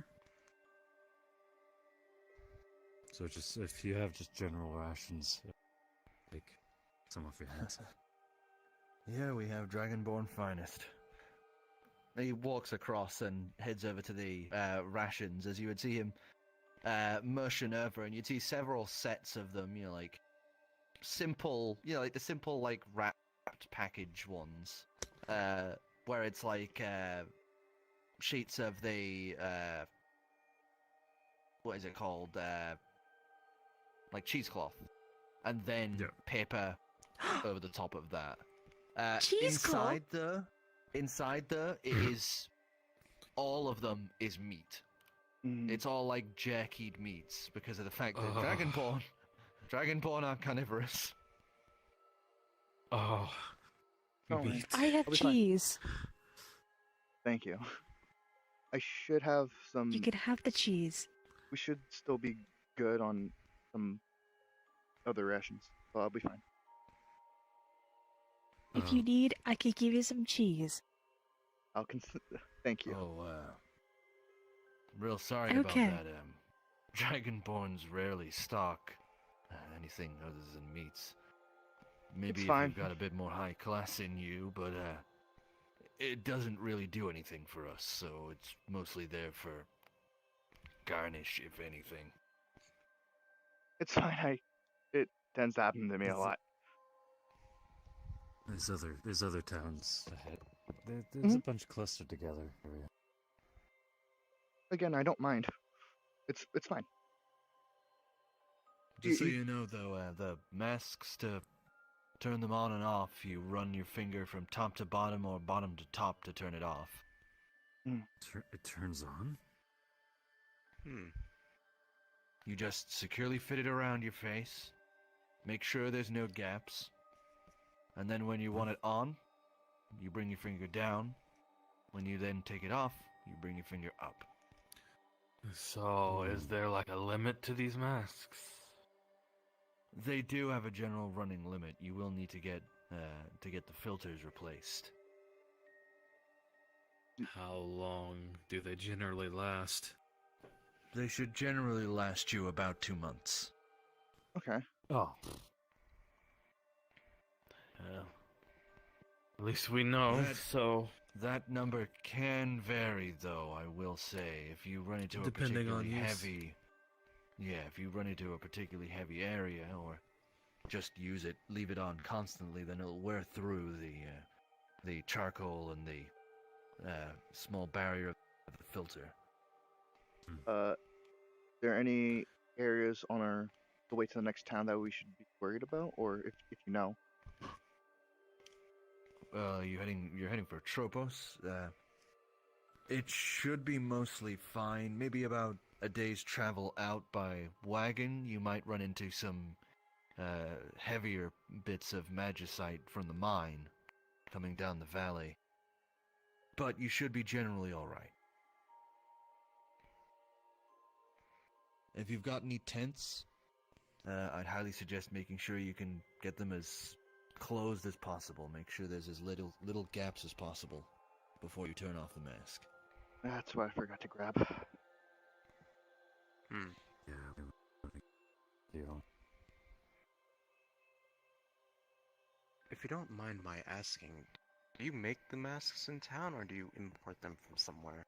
So just if you have just general rations, like some of your hands. Yeah, we have Dragonborn finest. He walks across and heads over to the rations, as you would see him motion over, and you'd see several sets of them, like simple, like the simple, like wrapped package ones, where it's like sheets of the, what is it called, like cheesecloth, and then paper over the top of that. Cheesecloth? Inside there, it is, all of them is meat. It's all like jerkied meats because of the fact that Dragonborn are carnivorous. Oh, meat. I have I'll be fine. cheese. Thank you. I should have some. You could have the cheese. We should still be good on some other rations, so I'll be fine. If you need, I could give you some cheese. I'll Thank you. Oh, real sorry Okay. about that. Dragonborns rarely stock anything other than meats. Maybe if fine. you've got a bit more high class in you, but it doesn't really do anything for us, so it's mostly there for garnish, if anything. It's fine. It tends to happen to me a lot. There's other towns ahead. There's a bunch clustered together. Again, I don't mind. It's fine. Just so you know, though, the masks, to turn them on and off, you run your finger from top to bottom or bottom to top to turn it off. It turns on? You just securely fit it around your face, make sure there's no gaps, and then when you want it on, you bring your finger down. When you then take it off, you bring your finger up. So, is there like a limit to these masks? They do have a general running limit. You will need to get the filters replaced. How long do they generally last? They should generally last you about 2 months. Okay. Oh. At least we know, so... That number can vary, though, I will say. If you run into Depending a on particularly use. heavy... Yeah, if you run into a particularly heavy area, or just use it, leave it on constantly, then it'll wear through the charcoal and small barrier of the filter. There any areas on the way to the next town that we should be worried about, or if you know? You're heading for Tropos. It should be mostly fine. Maybe about a day's travel out by wagon. You might run into some heavier bits of magicite from the mine coming down the valley. But you should be generally alright. If you've got any tents, I'd highly suggest making sure you can get them as closed as possible. Make sure there's as little gaps as possible before you turn off the mask. That's what I forgot to grab. Yeah. If you don't mind my asking, do you make the masks in town, or do you import them from somewhere?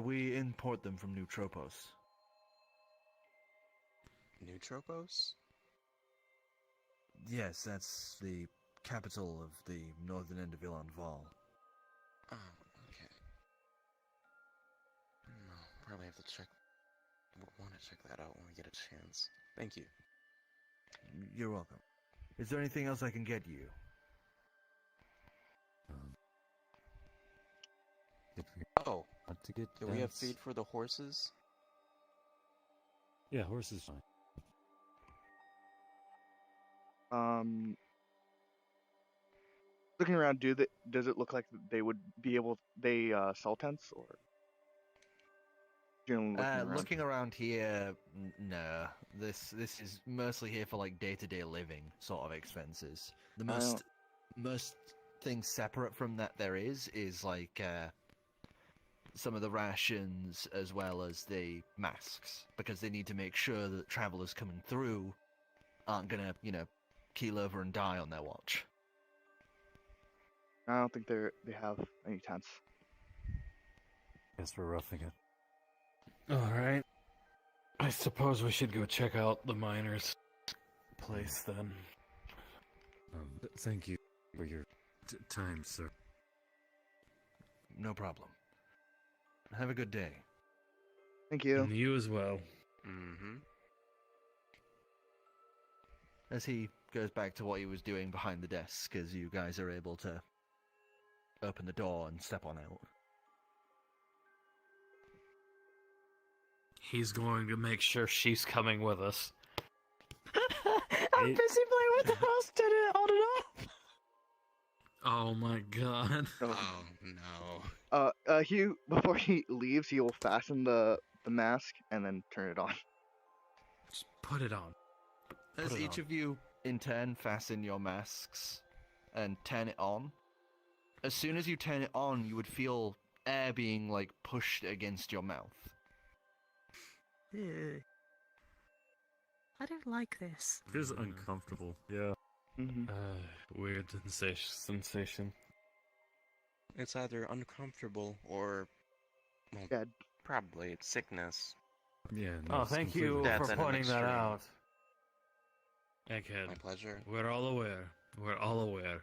We import them from New Tropos. New Tropos? Yes, that's the capital of the northern end of Ilanval. Oh, okay. No, probably have to check. Would want to check that out when we get a chance. Thank you. You're welcome. Is there anything else I can get you? If we Oh, want to get do we have dance- feed for the horses? Yeah, horse is fine. Looking around, does it look like they would be able? They sell tents, or generally Looking around here, no. This is mostly here for like day-to-day living sort of expenses. The most things separate from that there is like some of the rations as well as the masks, because they need to make sure that travelers coming through aren't gonna, keel over and die on their watch. I don't think they have any tents. Guess we're roughing it. Alright. I suppose we should go check out the miner's place then. Thank you for your time, sir. No problem. Have a good day. Thank you. And you as well. Mm-hmm. As he goes back to what he was doing behind the desk, as you guys are able to open the door and step on out. He's going to make sure she's coming with us. I'm busy playing with the house, turn it on and off. Oh my god. Oh no. Before he leaves, he will fasten the mask and then turn it on. Just put it on. As Put it each on. of you, in turn, fasten your masks and turn it on, as soon as you turn it on, you would feel air being, pushed against your mouth. Ew. I don't like this. It is uncomfortable, yeah. Mm-hmm. Weird sensation. It's either uncomfortable or, well, Dead. probably it's sickness. Yeah, Oh, it's thank you completely- That's for at an pointing that extreme. out. Egghead. My pleasure. We're all aware. We're all aware.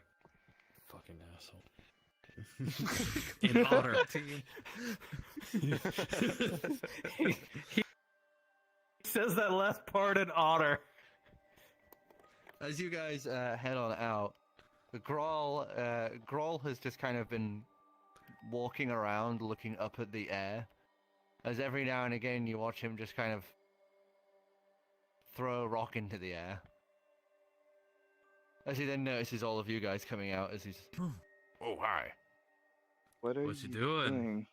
Fucking asshole. In Otter. he says that last part in Otter. As you guys head on out, Grawl has just kind of been walking around looking up at the air. As every now and again you watch him just kind of throw a rock into the air. As he then notices all of you guys coming out as he's... Oh, hi. What are What you doing?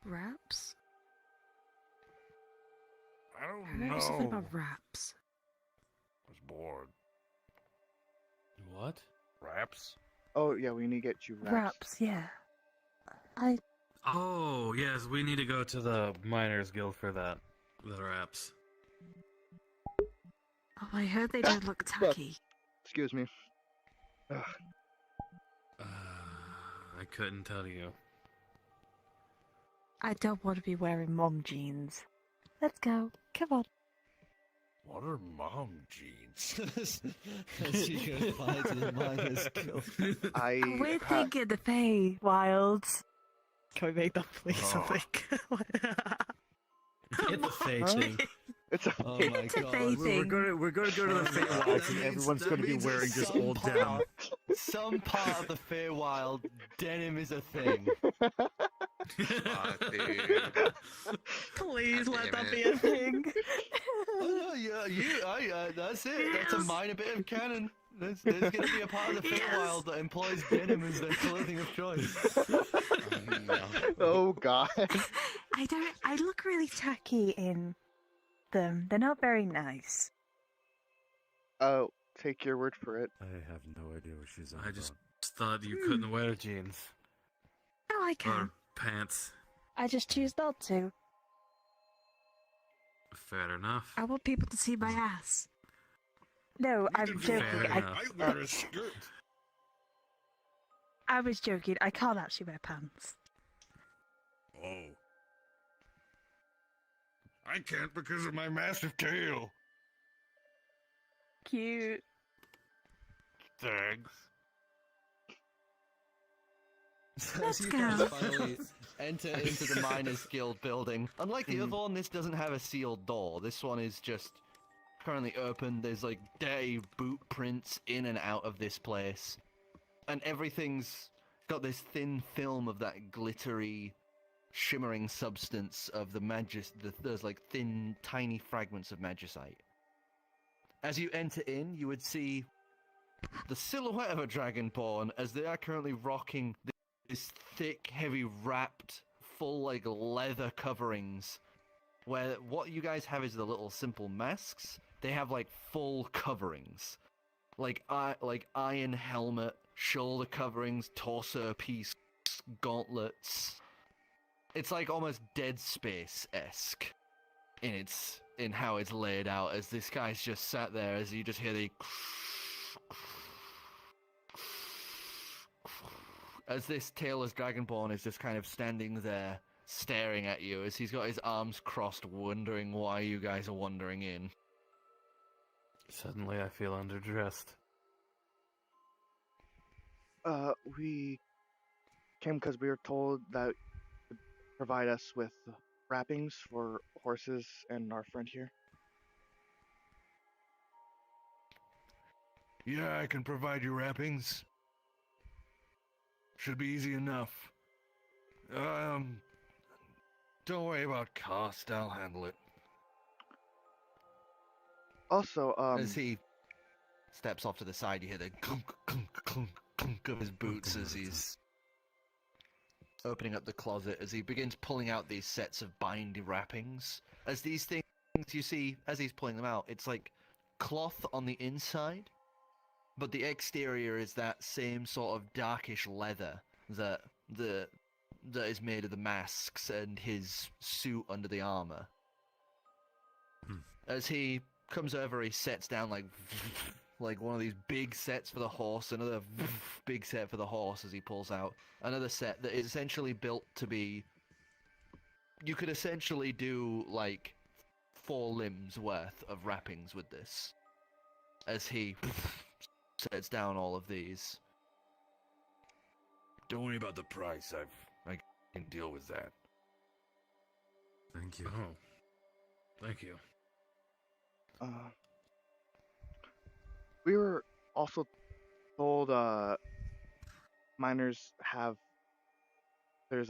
Raps? I I don't heard know. something about raps. I was bored. What? Raps? Oh yeah, we need to get you wraps. Raps, yeah. Oh, yes, we need to go to the Miners Guild for that. The raps. Oh, I heard they don't look tacky. Excuse me. Ugh. I couldn't tell you. I don't want to be wearing mom jeans. Let's go. Come on. What are mom jeans? As you go by to the miners guild. We're thinking the Fey Wilds. Can we make that please? Oh. Get the Fey Huh? thing. It's a Oh my It's a god. Fey thing. We're gonna go to the Feywilds and everyone's gonna be wearing just old denim. Some part of the Feywild, denim is a thing. Please let damn that be a thing. Oh no, that's it. That's a minor bit of canon. There's going to be a part of the Feywild that employs denim as their clothing of choice. Oh god. I look really tacky in them. They're not very nice. Oh, take your word for it. I have no idea what she's on I just thought you couldn't wear jeans Oh, I or can. pants. I just choose not to. Fair enough. I want people to see my ass. No, I'm joking. Fair enough. I wear a skirt. I was joking. I can't actually wear pants. Oh. I can't because of my massive tail. Cute. Thanks. As you guys finally enter into the Miners Guild building, unlike the other one, this doesn't have a sealed door. This one is just currently open. There's like dirty boot prints in and out of this place, and everything's got this thin film of that glittery, shimmering substance of the there's like thin, tiny fragments of magicite. As you enter in, you would see the silhouette of a dragonborn as they are currently rocking this thick, heavy, wrapped, full like leather coverings. Where what you guys have is the little simple masks. They have like full coverings, like iron helmet, shoulder coverings, torso piece, gauntlets. It's like almost Dead Space-esque in how it's laid out. As this guy's just sat there, as you just hear the as this tailless dragonborn is just kind of standing there, staring at you, as he's got his arms crossed, wondering why you guys are wandering in. Suddenly I feel underdressed. We came because we were told that would provide us with wrappings for horses and our friend here. Yeah, I can provide you wrappings. Should be easy enough. Don't worry about cost, I'll handle it. Also, As he steps off to the side, you hear the clunk, clunk, clunk, clunk of his boots as he's opening up the closet, as he begins pulling out these sets of bindy wrappings. As these things, you see, as he's pulling them out, it's like cloth on the inside, but the exterior is that same sort of darkish leather that is made of the masks and his suit under the armor. As he comes over, he sets down like one of these big sets for the horse, another big set for the horse as he pulls out another set that is essentially built to be... You could essentially do like 4 limbs worth of wrappings with this. As he sets down all of these. Don't worry about the price, I can deal with that. Thank you. Oh. Thank you. We were also told miners have there's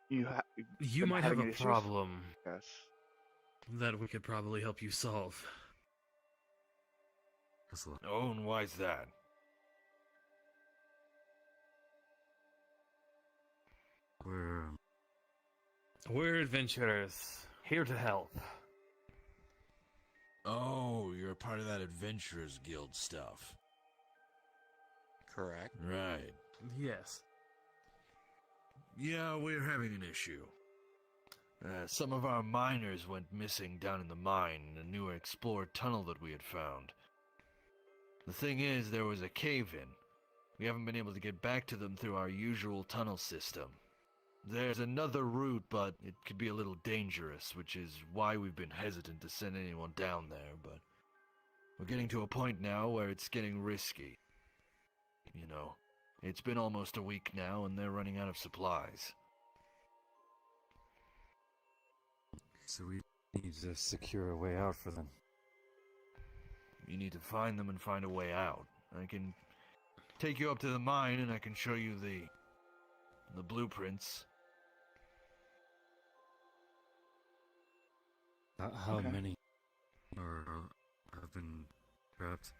You been might have having a issues? problem Yes. that we could probably help you solve. Oh, and why's that? We're adventurers, here to help. Oh, you're a part of that Adventurers Guild stuff. Correct. Right. Yes. Yeah, we're having an issue. Some of our miners went missing down in the mine in a newer explored tunnel that we had found. The thing is, there was a cave-in. We haven't been able to get back to them through our usual tunnel system. There's another route, but it could be a little dangerous, which is why we've been hesitant to send anyone down there, but we're getting to a point now where it's getting risky. You know, it's been almost a week now, and they're running out of supplies. So we need to secure a way out for them. You need to find them and find a way out. I can take you up to the mine, and I can show you the blueprints. How Okay. many have been trapped?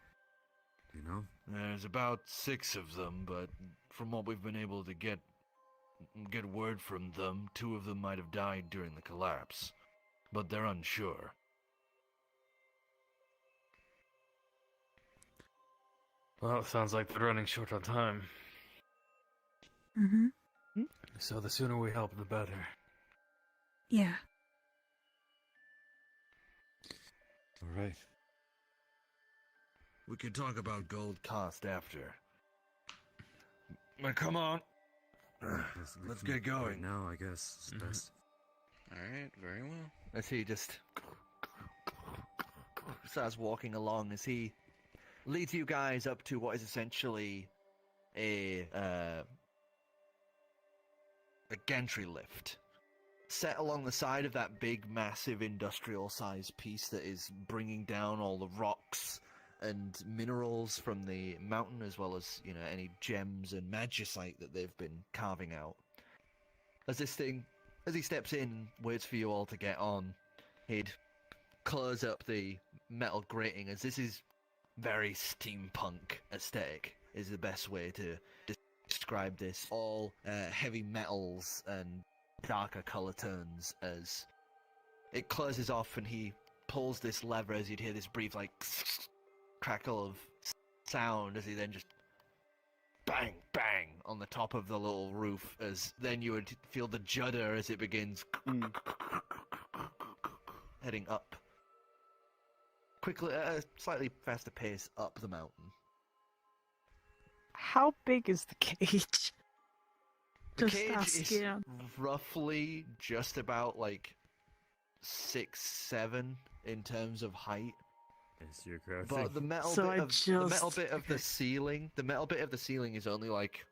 Do you know? There's about 6 of them, but from what we've been able to get word from them, 2 of them might have died during the collapse, but they're unsure. Well, it sounds like they're running short on time. Mm-hmm. So the sooner we help, the better. Yeah. All right. We can talk about gold cost after. But come on. Yes, we Let's can- get going. Right now, I guess it's best. Alright, very well. As he just starts walking along, as he leads you guys up to what is essentially a gantry lift set along the side of that big, massive industrial-sized piece that is bringing down all the rocks and minerals from the mountain, as well as, you know, any gems and magicite that they've been carving out. As he steps in, waits for you all to get on, he'd close up the metal grating, as this is very steampunk aesthetic, is the best way to describe this. All heavy metals and darker color tones, as it closes off and he pulls this lever, as you'd hear this brief, like, crackle of sound, as he then just bang, bang on the top of the little roof, as then you would feel the judder as it begins heading up. Quickly, at a slightly faster pace up the mountain. How big is the cage? The Just cage asking. is roughly just about like 6'7" in terms of height. Yes, you're crouching. But the metal So bit I of the metal just- bit of the ceiling, the metal bit of the ceiling is only like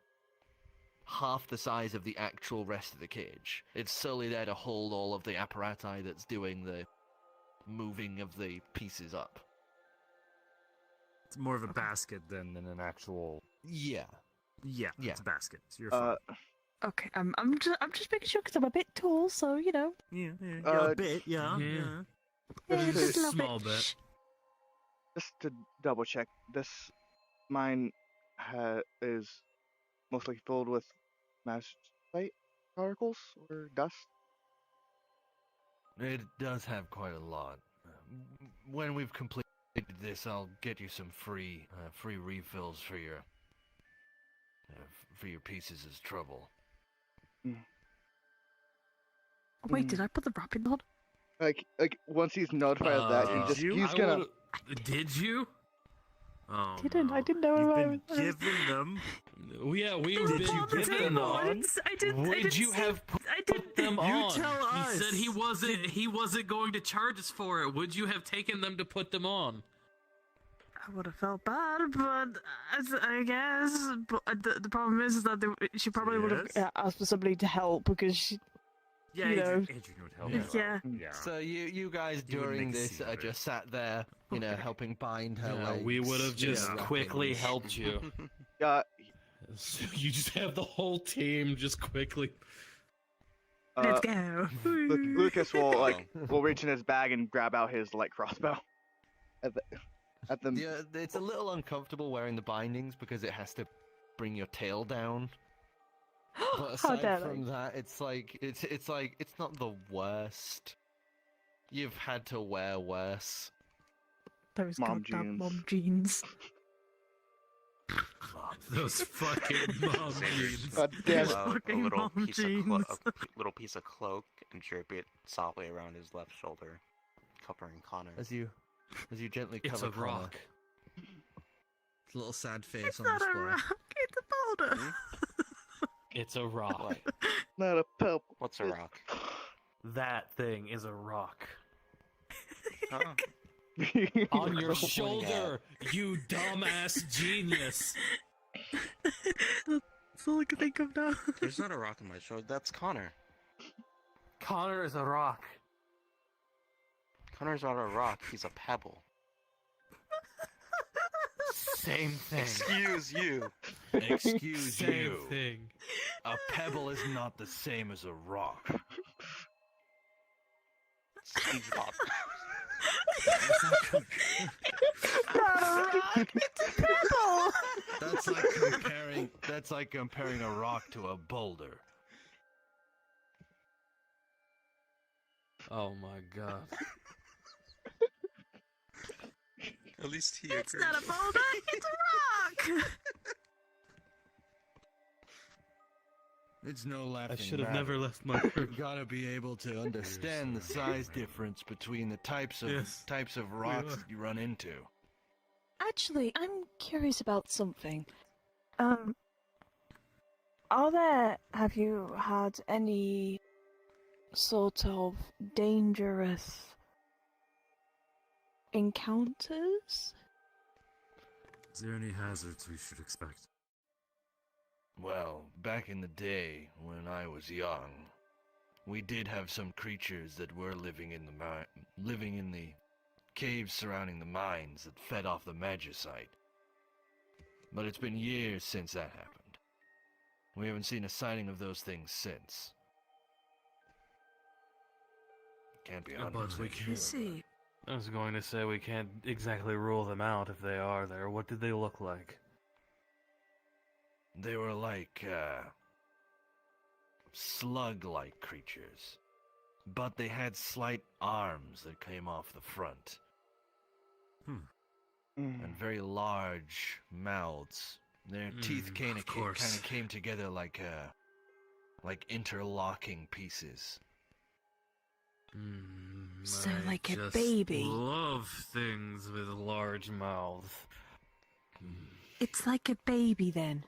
half the size of the actual rest of the cage. It's solely there to hold all of the apparati that's doing the moving of the pieces up. It's more of a basket than an actual. Yeah. Yeah, Yeah. it's a basket. So you're fine. Okay, I'm just making sure because I'm a bit tall, so you know. Yeah, a bit, yeah. Yeah, just a little Small bit. bit. Just to double check, this mine is mostly filled with magicite particles or dust. It does have quite a lot. When we've completed this, I'll get you some free refills for your pieces as trouble. Wait, did I put the wrapping on? Like once he's notified of that, he's gonna. Did you? Oh, I didn't know. You've I been was- giving them. Yeah, we Did were. you Did give them on? Would you have put them on? tell us. He said he wasn't going to charge us for it. Would you have taken them to put them on? I would have felt bad, but I guess. But the problem is that she probably would have Yes? asked for somebody to help because she. Yeah, you know. Adrian would help. Yeah. Yeah. So you guys You would during make a this scene are of it. just sat there, you know, helping bind her Yeah, legs. we would have just wrapping quickly these- helped you. So You just have the whole team just quickly. Let's go. Lucas will reach in his bag and grab out his light crossbow. At the Yeah, it's a little uncomfortable wearing the bindings because it has to bring your tail down. But How aside dare from they? that, it's not the worst. You've had to wear worse. Those Mom goddamn jeans. mom jeans. Those fucking mom Xavier jeans. God pull damn it. out a Fucking little mom piece of jeans. little piece of cloak and drape it softly around his left shoulder, covering Connor. As you gently It's cover a Connor. rock. Little sad face It's on the not a spot. rock. It's a boulder. It's a rock. What? Not a pebble. What's a rock? That thing is a rock. Oh. On your shoulder, you dumbass genius. That's all I can think of now. There's not a rock on my shoulder. That's Connor. Connor is a rock. Connor's not a rock. He's a pebble. Same thing. Excuse you. Excuse Same you. thing. A pebble is not the same as a rock. SpongeBob. Not a rock. It's a pebble. That's like comparing a rock to a boulder. Oh my god. At least he It's agrees. not a boulder. It's a rock. It's no laughing I should have matter. never left my You gotta be able to understand the size difference between the types of rocks that you run into. Actually, I'm curious about something. Have you had any sort of dangerous encounters? Is there any hazards we should expect? Well, back in the day, when I was young, we did have some creatures that were living in the caves surrounding the mines that fed off the magicite. But it's been years since that happened. We haven't seen a sighting of those things since. Can't be 100% sure. See. I was going to say we can't exactly rule them out if they are there. What did they look like? They were like, slug-like creatures. But they had slight arms that came off the front. And very large mouths. Their teeth kind of came together like interlocking pieces. So I like a just baby. Love things with large mouths. It's like a baby then.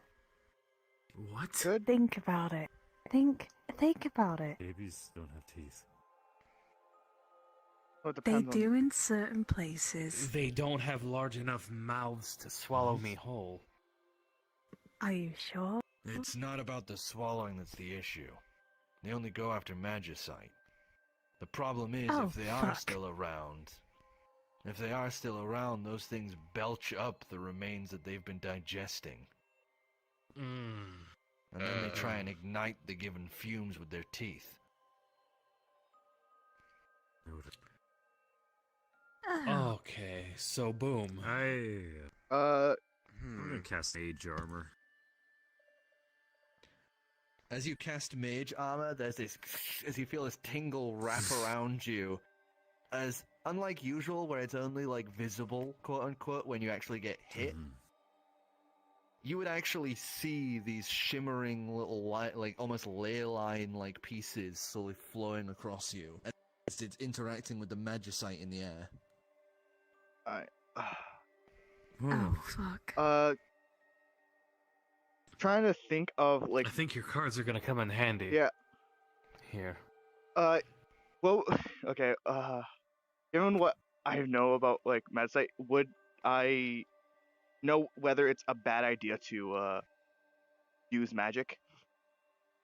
What? Think about it. Think about it. Babies don't have teeth. Well, it They depends on- do in certain places. They don't have large enough mouths to swallow me whole. Are you sure? It's not about the swallowing that's the issue. They only go after magicite. The problem is, Oh, if they are fuck. still around, those things belch up the remains that they've been digesting. And then they try and ignite the given fumes with their teeth. Okay, so boom. I'm gonna cast Mage Armor. As you cast Mage Armor, there's this, as you feel this tingle wrap around you. As unlike usual, where it's only like visible, quote unquote, when you actually get hit, you would actually see these shimmering little light, like almost ley line like pieces slowly flowing across you as it's interacting with the magicite in the air. Alright. Oh fuck. Trying to think of like. I think your cards are gonna come in handy. Yeah. Here. Well, okay. Given what I know about like magicite, would I know whether it's a bad idea to use magic?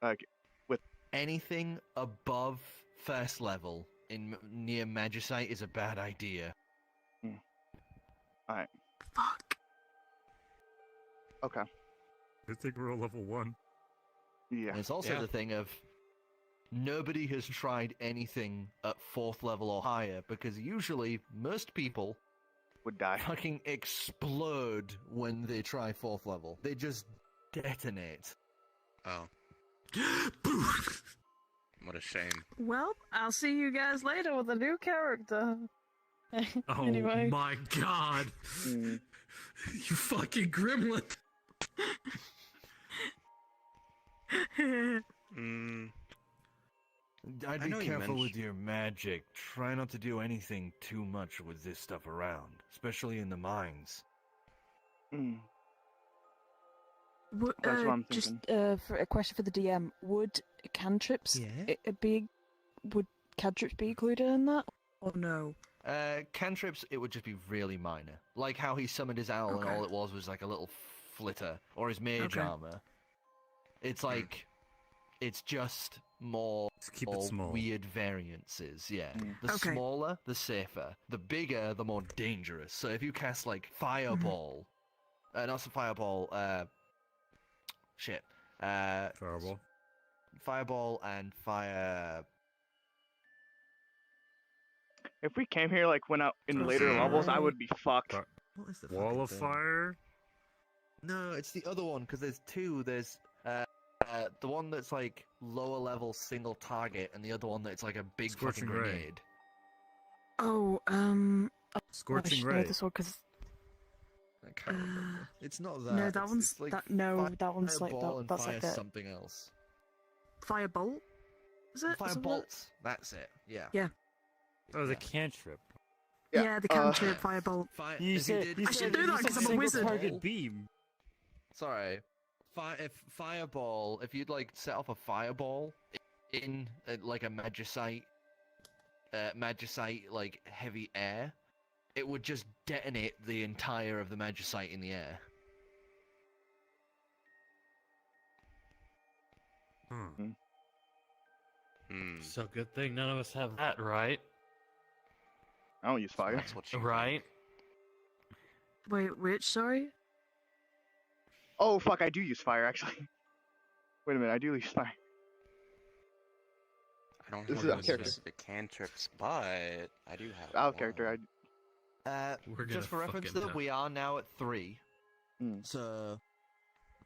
Like with anything above first level in near magicite is a bad idea. Alright. Fuck. Okay. Good thing we're all level 1. Yeah. And it's also the thing of nobody has tried anything at 4th level or higher because usually most people would die. Fucking explode when they try 4th level. They just detonate. Oh. What a shame. Well, I'll see you guys later with a new character. Oh Anyway. my god! You fucking gremlin! I'd I be know you careful with mentioned- your magic. Try not to do anything too much with this stuff around, especially in the mines. That's what I'm Just thinking. for a question for the DM: Would cantrips would cantrips be included in that, or no? Cantrips, it would just be really minor. Like how he summoned his owl and all it was like a little flitter, or his mage armor. It's like, it's just more keep it small. weird variances, yeah. The smaller, the safer. The bigger, the more dangerous. So if you cast like Fireball, not Fireball, Fireball. Fireball and Fire... If we came here like went out in later levels, I would be fucked. What is the Wall of thing? Fire? No, it's the other one, because there's two. There's the one that's like lower level single target, and the other one that's like a big Scorching fucking Ray. grenade. Scorching Ray. This one, because I can't remember. It's not that. no, that one's it's like that one's like Fireball that. and That's fire like a something else. Firebolt? Is it? Firebolt. That's it. Yeah. Yeah. Oh, the cantrip. Yeah, the cantrip firebolt. You said I should do that because I'm a wizard. Target beam. Sorry. Fireball. If you'd like set off a fireball in like a magicite, like heavy air, it would just detonate the entire of the magicite in the air. So good thing none of us have that, right? I don't use fire. That's what she Right? Wait, which? Sorry? Oh fuck, I do use fire actually. Wait a minute, I do use fire. I don't This have is any out of character. specific cantrips, but I do have Out of one. character. We're gonna Just for reference, fucking though, die. we are now at 3. So,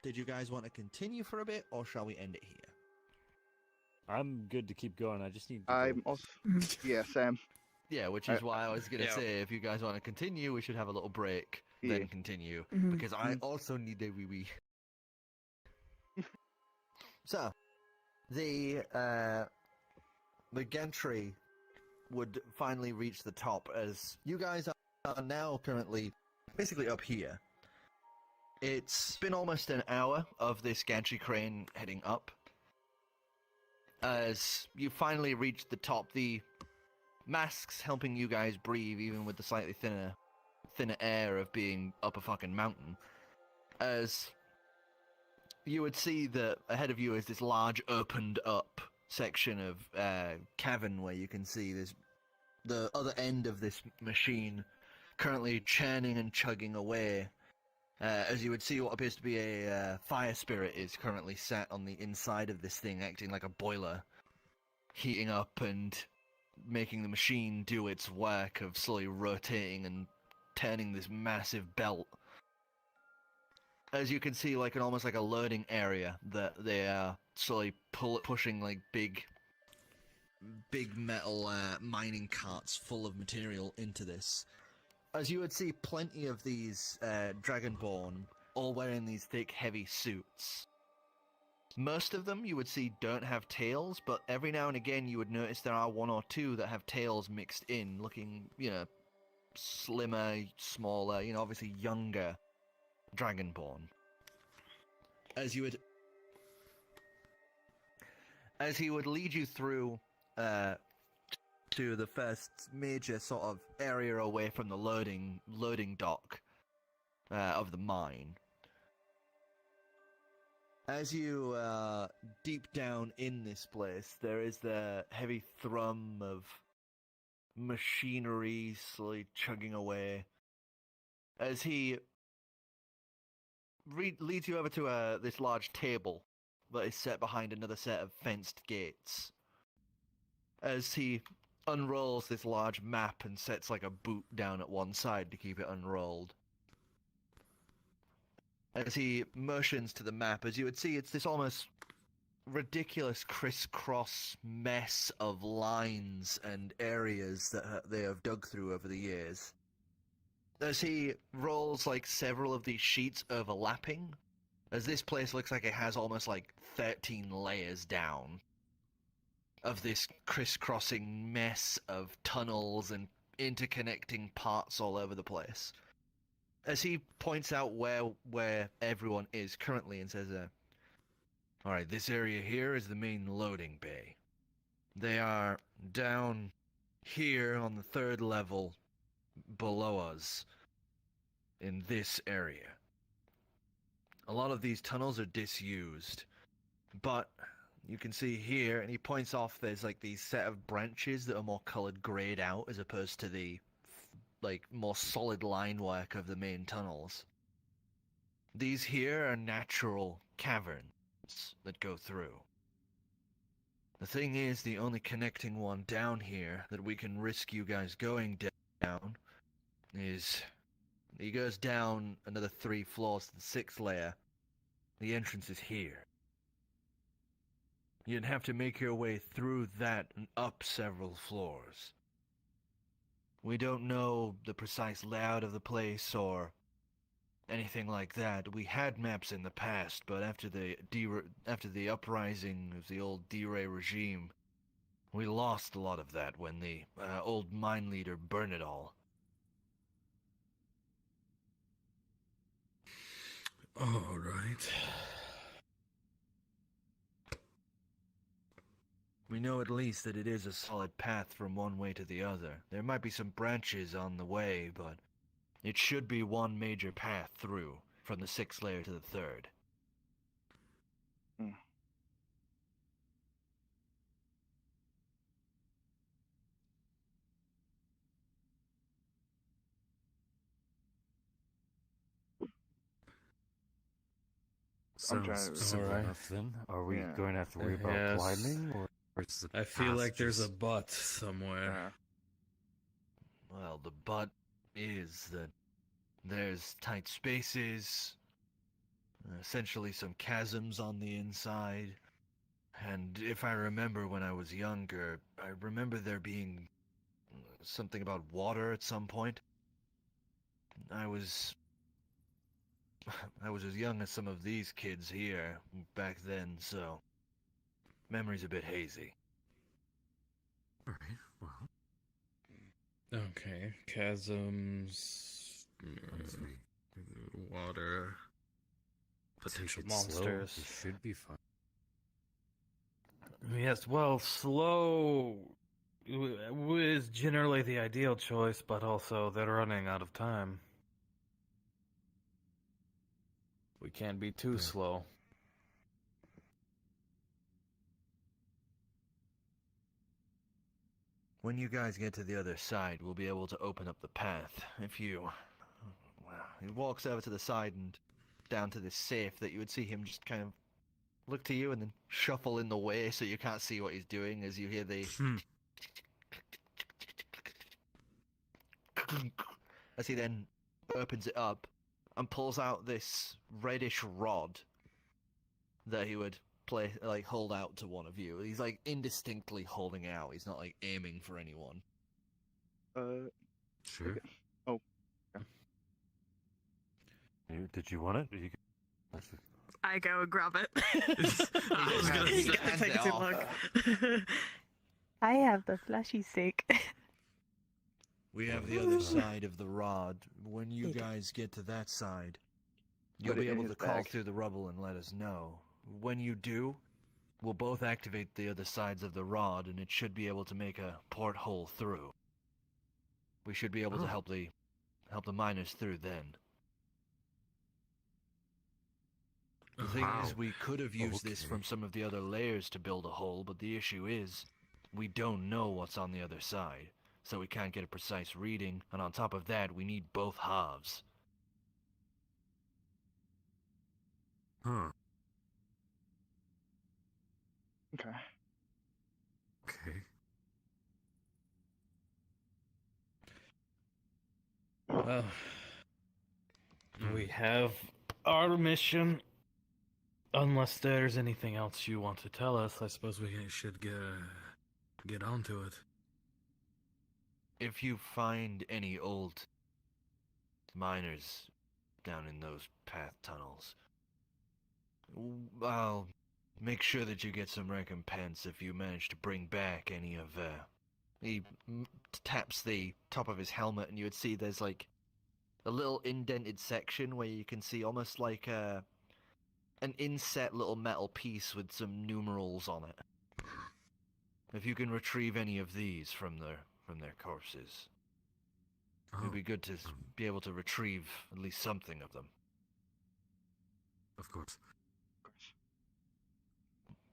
did you guys want to continue for a bit, or shall we end it here? I'm good to keep going. I just need to I'm go. also yeah, Sam. Yeah, which is why I was gonna say, if you guys want to continue, we should have a little break, then continue, because I also need a wee wee. So, the gantry would finally reach the top, as you guys are now currently basically up here. It's been almost an hour of this gantry crane heading up. As you finally reach the top, the masks helping you guys breathe, even with the slightly thinner air of being up a fucking mountain. As you would see that ahead of you is this large opened up section of cavern where you can see the other end of this machine currently churning and chugging away. As you would see, what appears to be a fire spirit is currently sat on the inside of this thing, acting like a boiler, heating up and making the machine do its work of slowly rotating and turning this massive belt. As you can see, like almost like a loading area that they are slowly pushing like big metal mining carts full of material into this. As you would see, plenty of these Dragonborn all wearing these thick, heavy suits. Most of them you would see don't have tails, but every now and again you would notice there are one or two that have tails mixed in, looking, slimmer, smaller, obviously younger Dragonborn. As he would lead you through to the first major sort of area away from the loading dock of the mine. As you deep down in this place, there is the heavy thrum of machinery slowly chugging away. As he leads you over to this large table that is set behind another set of fenced gates. As he unrolls this large map and sets like a boot down at one side to keep it unrolled. As he motions to the map, as you would see, it's this almost ridiculous crisscross mess of lines and areas that they have dug through over the years. As he rolls like several of these sheets overlapping, as this place looks like it has almost like 13 layers down of this crisscrossing mess of tunnels and interconnecting parts all over the place. as he points out where everyone is currently and says, all right, this area here is the main loading bay. They are down here on the 3rd level below us in this area. A lot of these tunnels are disused, but you can see here, and he points off, there's like these set of branches that are more colored grayed out as opposed to the like more solid line work of the main tunnels. These here are natural caverns that go through. The thing is, the only connecting one down here that we can risk you guys going down is... He goes down another 3 floors to the 6th layer. The entrance is here. You'd have to make your way through that and up several floors. We don't know the precise layout of the place or anything like that. We had maps in the past, but after the uprising of the old D-Ray regime, we lost a lot of that when the old mine leader burned it all. All right. We know at least that it is a solid path from one way to the other. There might be some branches on the way, but it should be one major path through, from the 6th layer to the 3rd. Sounds simple enough then. Are we going to have to worry about climbing, or is it I feel like there's a passages? but somewhere. Well, the but is that there's tight spaces, essentially some chasms on the inside, and if I remember when I was younger, I remember there being something about water at some point. I was as young as some of these kids here back then, so memory's a bit hazy. Alright, well. Okay, chasms, water, potential Take it slow, monsters. we should be fine. Yes, well, slow is generally the ideal choice, but also they're running out of time. We can't be too slow. When you guys get to the other side, we'll be able to open up the path. If you... Well, he walks over to the side and down to this safe that you would see him just kind of look to you and then shuffle in the way so you can't see what he's doing as you hear the... As he then opens it up and pulls out this reddish rod that he would hold out to one of you. He's like indistinctly holding out. He's not like aiming for anyone. Sure. Okay. Oh. Yeah. Did you want it? Or you... I go and grab it. I was gonna You say, gotta take a hand it look. I have the fleshy stick. We have the other side of the rod. When you guys get to that side, you'll Put it be in able his to call bag. through the rubble and let us know. When you do, we'll both activate the other sides of the rod, and it should be able to make a porthole through. We should be able to help the miners through then. The thing is, we could have used this from some of the other layers to build a hole, but the issue is, we don't know what's on the other side, so we can't get a precise reading, and on top of that, we need both halves. Huh. Okay. Okay. Well, we have our mission. Unless there's anything else you want to tell us, I suppose we should get onto it. If you find any old miners down in those path tunnels, I'll make sure that you get some recompense if you manage to bring back any of, he taps the top of his helmet and you would see there's like a little indented section where you can see almost like an inset little metal piece with some numerals on it. If you can retrieve any of these from their corpses, it'd be good to be able to retrieve at least something of them. Of course.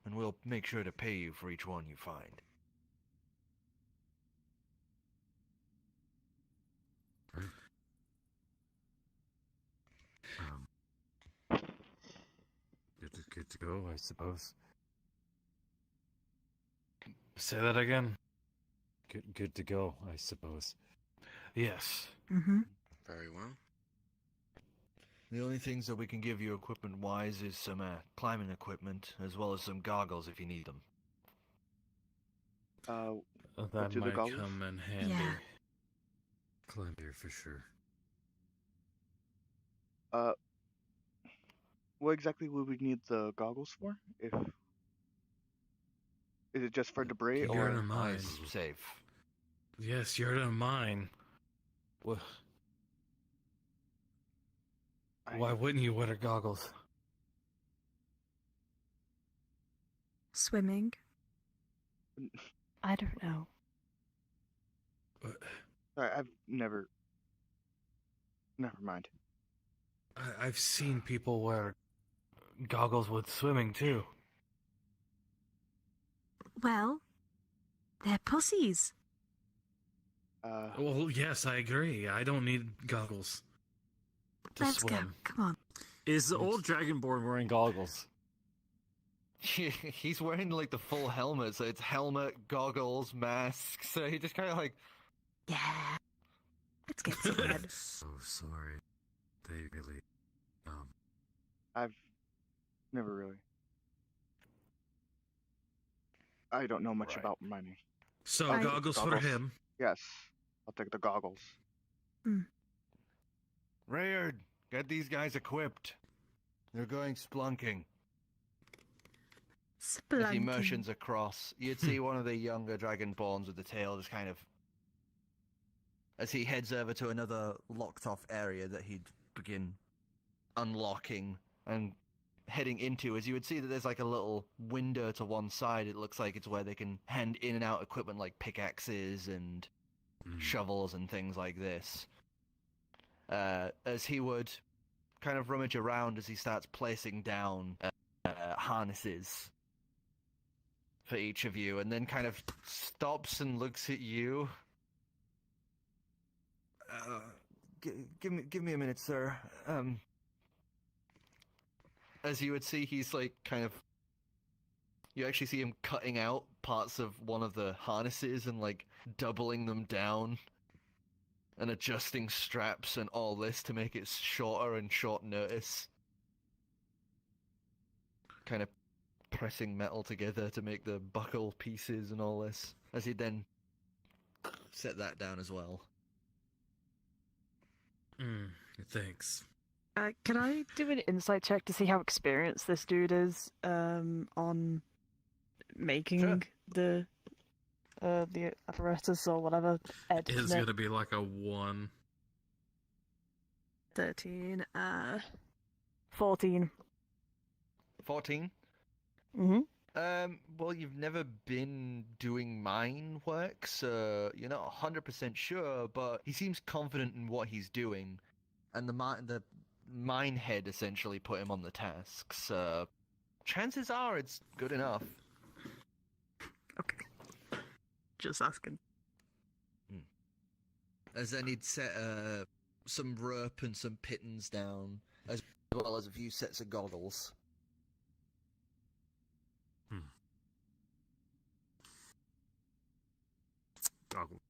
And we'll make sure to pay you for each one you find. Good to go, I suppose. Say that again. Good to go, I suppose. Yes. Mm-hmm. Very well. The only things that we can give you equipment-wise is some climbing equipment, as well as some goggles if you need them. That do the might goggles? come in handy. Yeah. Climb here for sure. What exactly would we need the goggles for? If is it just for debris You're in a or mine. Safe. Yes, you're in a mine. Why wouldn't you wear goggles? Swimming? I don't know. Sorry, I've never. Never mind. I've seen people wear goggles with swimming too. Well, they're pussies. Well, yes, I agree. I don't need goggles to Let's swim. go. Come on. Is the old Dragonborn wearing goggles? He's wearing like the full helmet, so it's helmet, goggles, mask. So he just kind of like. Yeah. Let's get started. So sorry. They really. I've never really. I don't know much about mining. So I- goggles for him. Yes, I'll take the goggles. Rayard, get these guys equipped. They're going splunking. As he motions across, you'd see one of the younger dragonborns with the tail just kind of. As he heads over to another locked off area that he'd begin unlocking and heading into, as you would see that there's like a little window to one side. It looks like it's where they can hand in and out equipment like pickaxes and shovels and things like this. As he would kind of rummage around as he starts placing down harnesses for each of you, and then kind of stops and looks at you. Give me a minute, sir. As you would see, he's like kind of. You actually see him cutting out parts of one of the harnesses and like doubling them down and adjusting straps and all this to make it shorter and short notice. Kind of pressing metal together to make the buckle pieces and all this. As he then set that down as well. Thanks. Can I do an insight check to see how experienced this dude is on making the apparatus or whatever? Ed, It's isn't it? gonna be like a 1. 13. 14. 14? Mm-hmm. Well, you've never been doing mine work, so you're not 100% sure, but he seems confident in what he's doing. And the mine head essentially put him on the task, so chances are it's good enough. Okay. Just asking. As then he'd set some rope and some pittons down, as well as a few sets of goggles. Goggle.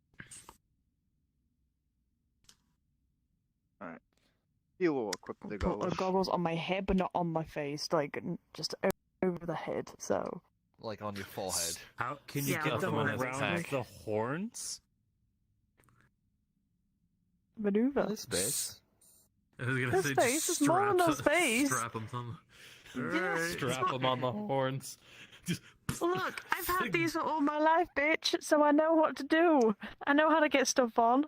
Alright. He will equip the Put goggles. goggles on my head, but not on my face, like just over the head. So. Like on your forehead. How can you Yeah, get them on around his back. the horns? Maneuver. There's space. I was gonna There's say space, just there's more than enough space. Strap him on. Yeah, Strap him on the horns. Just Look, I've had these for all my life, bitch, so I know what to do. I know how to get stuff on.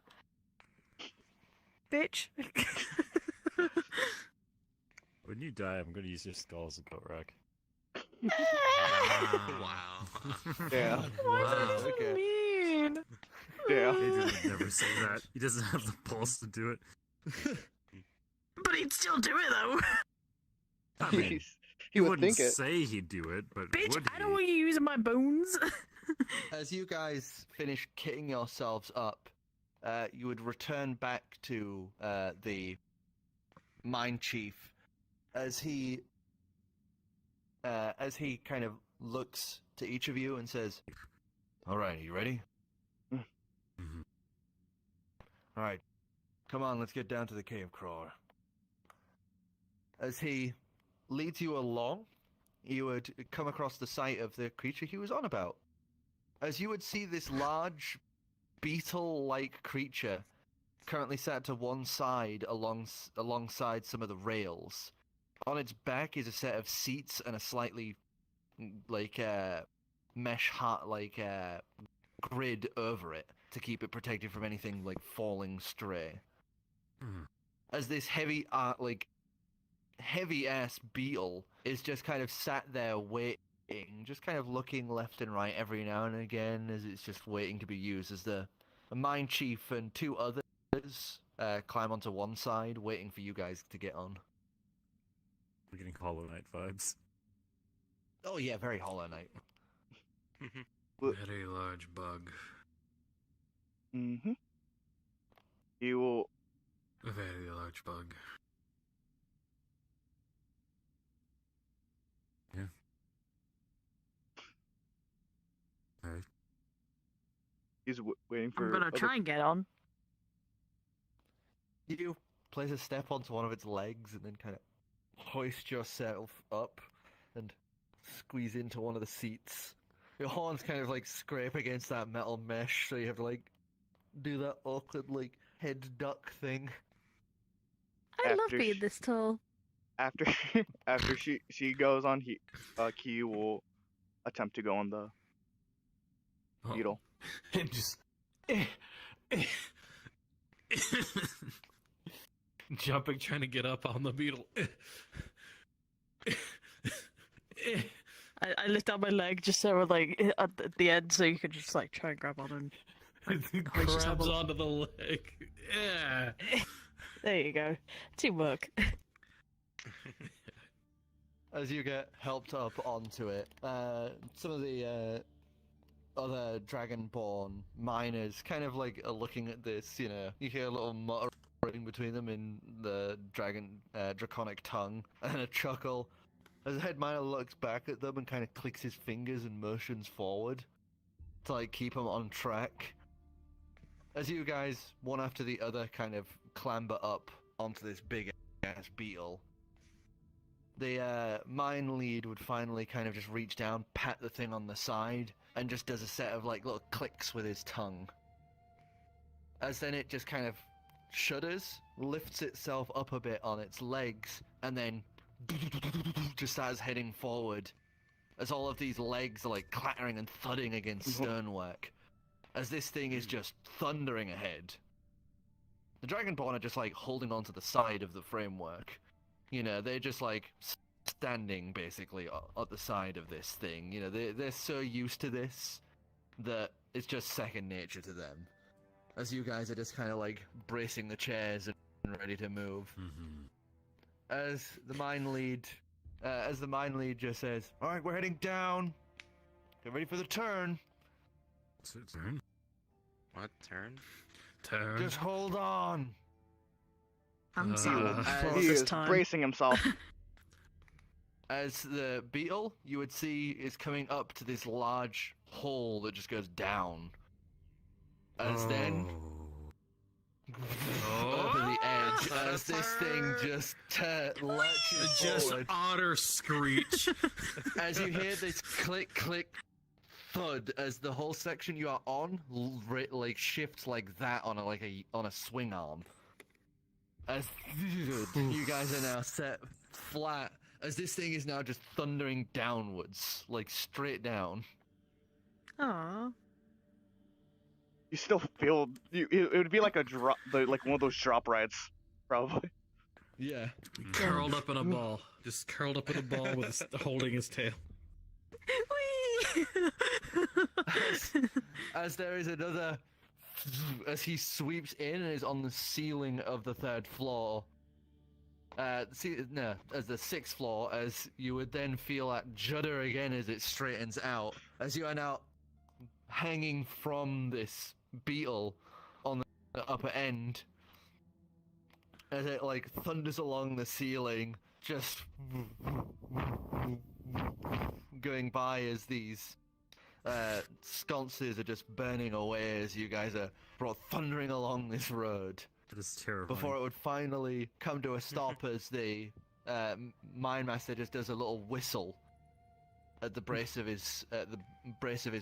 bitch. When you die, I'm gonna use your skull as a boat rack. Wow. Yeah. Wow. Okay. Mean. Yeah. Adrian would never say that. He doesn't have the balls to do it. But he'd still do it though. I mean, He would wouldn't think it. say he'd do it, but Bitch, would I he? don't want you using my bones. As you guys finish kitting yourselves up, you would return back to the mine chief as he kind of looks to each of you and says, All right, you ready? Mhm. All right, come on, let's get down to the cave crawler. as he leads you along, you would come across the site of the creature he was on about. As you would see this large beetle-like creature currently sat to one side alongside some of the rails. On its back is a set of seats and a slightly mesh hat grid over it to keep it protected from anything like falling stray. As this heavy ass beetle is just kind of sat there waiting, just kind of looking left and right every now and again as it's just waiting to be used, as the mine chief and two others climb onto one side waiting for you guys to get on. We're getting Hollow Knight vibes. Oh yeah, very Hollow Knight. Very large bug. Mm-hmm. You will. A very large bug. Yeah. Alright. He's waiting for. I'm gonna try and get on. You place a step onto one of its legs and then kind of hoist yourself up and squeeze into one of the seats. Your horns kind of like scrape against that metal mesh, so you have to like do that awkward like head duck thing. I love After being sh- this tall. After she goes on, Key will attempt to go on the beetle. And just jumping, trying to get up on the beetle. I lift up my leg just so like at the end, so you could just like try and grab on and brace yourself Grabs up. onto the leg. Yeah. There you go. Teamwork. As you get helped up onto it, some of the other Dragonborn miners kind of like are looking at this, you know, you hear a little muttering between them in the draconic tongue, and a chuckle. As the head miner looks back at them and kind of clicks his fingers and motions forward to like keep him on track. As you guys, one after the other, kind of clamber up onto this big ass beetle, the mine lead would finally kind of just reach down, pat the thing on the side, and just does a set of like little clicks with his tongue. As then it just kind of shudders, lifts itself up a bit on its legs, and then just starts heading forward. As all of these legs are like clattering and thudding against stonework. As this thing is just thundering ahead. The Dragonborn are just like holding onto the side of the framework. You know, they're just like standing basically at the side of this thing. You know, they're so used to this that it's just second nature to them. As you guys are just kind of like bracing the chairs and ready to move. As the mine lead just says, "All right, we're heading down. Get ready for the turn." What's it turn? What turn? Turn. Just hold on. I'm sorry for He this is time. bracing himself. As the beetle, you would see, is coming up to this large hole that just goes down. As then, over the edge, as this thing just lurches Just forward. otter screech. As you hear this click, click, thud, as the whole section you are on, like shifts like that on a swing arm. As you guys are now set flat, as this thing is now just thundering downwards, like straight down. Aww. you still feel it would be like a drop, like one of those drop rides, probably. Yeah. Curled up in a ball. Just curled up in a ball with holding his tail. As there is another, as he sweeps in and is on the ceiling of the 3rd floor. As the 6th floor, as you would then feel that judder again as it straightens out, as you are now hanging from this beetle on the upper end, as it like thunders along the ceiling, just going by as these sconces are just burning away as you guys are brought thundering along this road. That is terrifying. Before it would finally come to a stop as the Mine Master just does a little whistle at the brace of his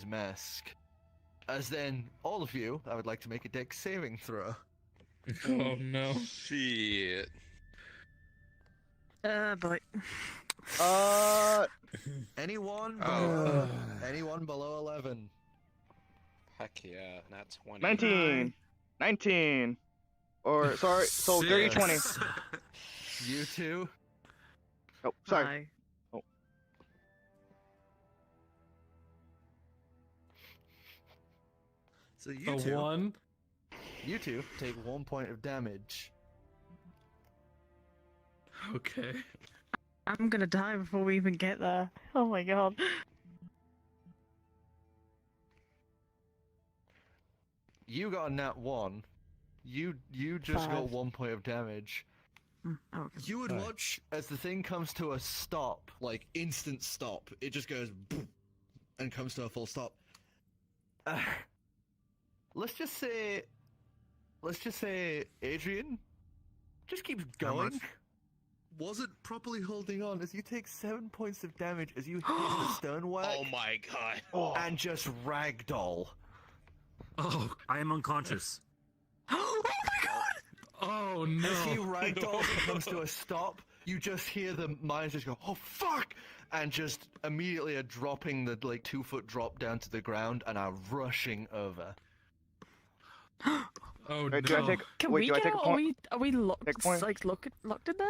mask. As then, all of you, I would like to make a dex saving throw. Oh no. Shit. Boy. Anyone below 11? Heck yeah, not 20. 19. 19. Or, sorry, so 30, 20. You two? Oh, sorry. Hi. Oh. So you two, one. you two take 1 point of damage. Okay. I'm gonna die before we even get there. Oh my god. You got a nat 1. You just got 1 point of damage. Oh, You would watch as the thing comes to a stop, like instant stop. It just goes boom, and comes to a full stop. Let's just say Adrian just keeps going. Wasn't properly holding on as you take 7 points of damage as you hit the stonework. Oh my god. And just ragdoll. Oh, I am unconscious. Oh my god! Oh no. As he ragdolls and comes to a stop, you just hear the mines just go, oh fuck! And just immediately are dropping the 2-foot drop down to the ground and are rushing over. Oh Wait, no. Can wait, we do I get take a out? point? Are we locked Take point? locked in there?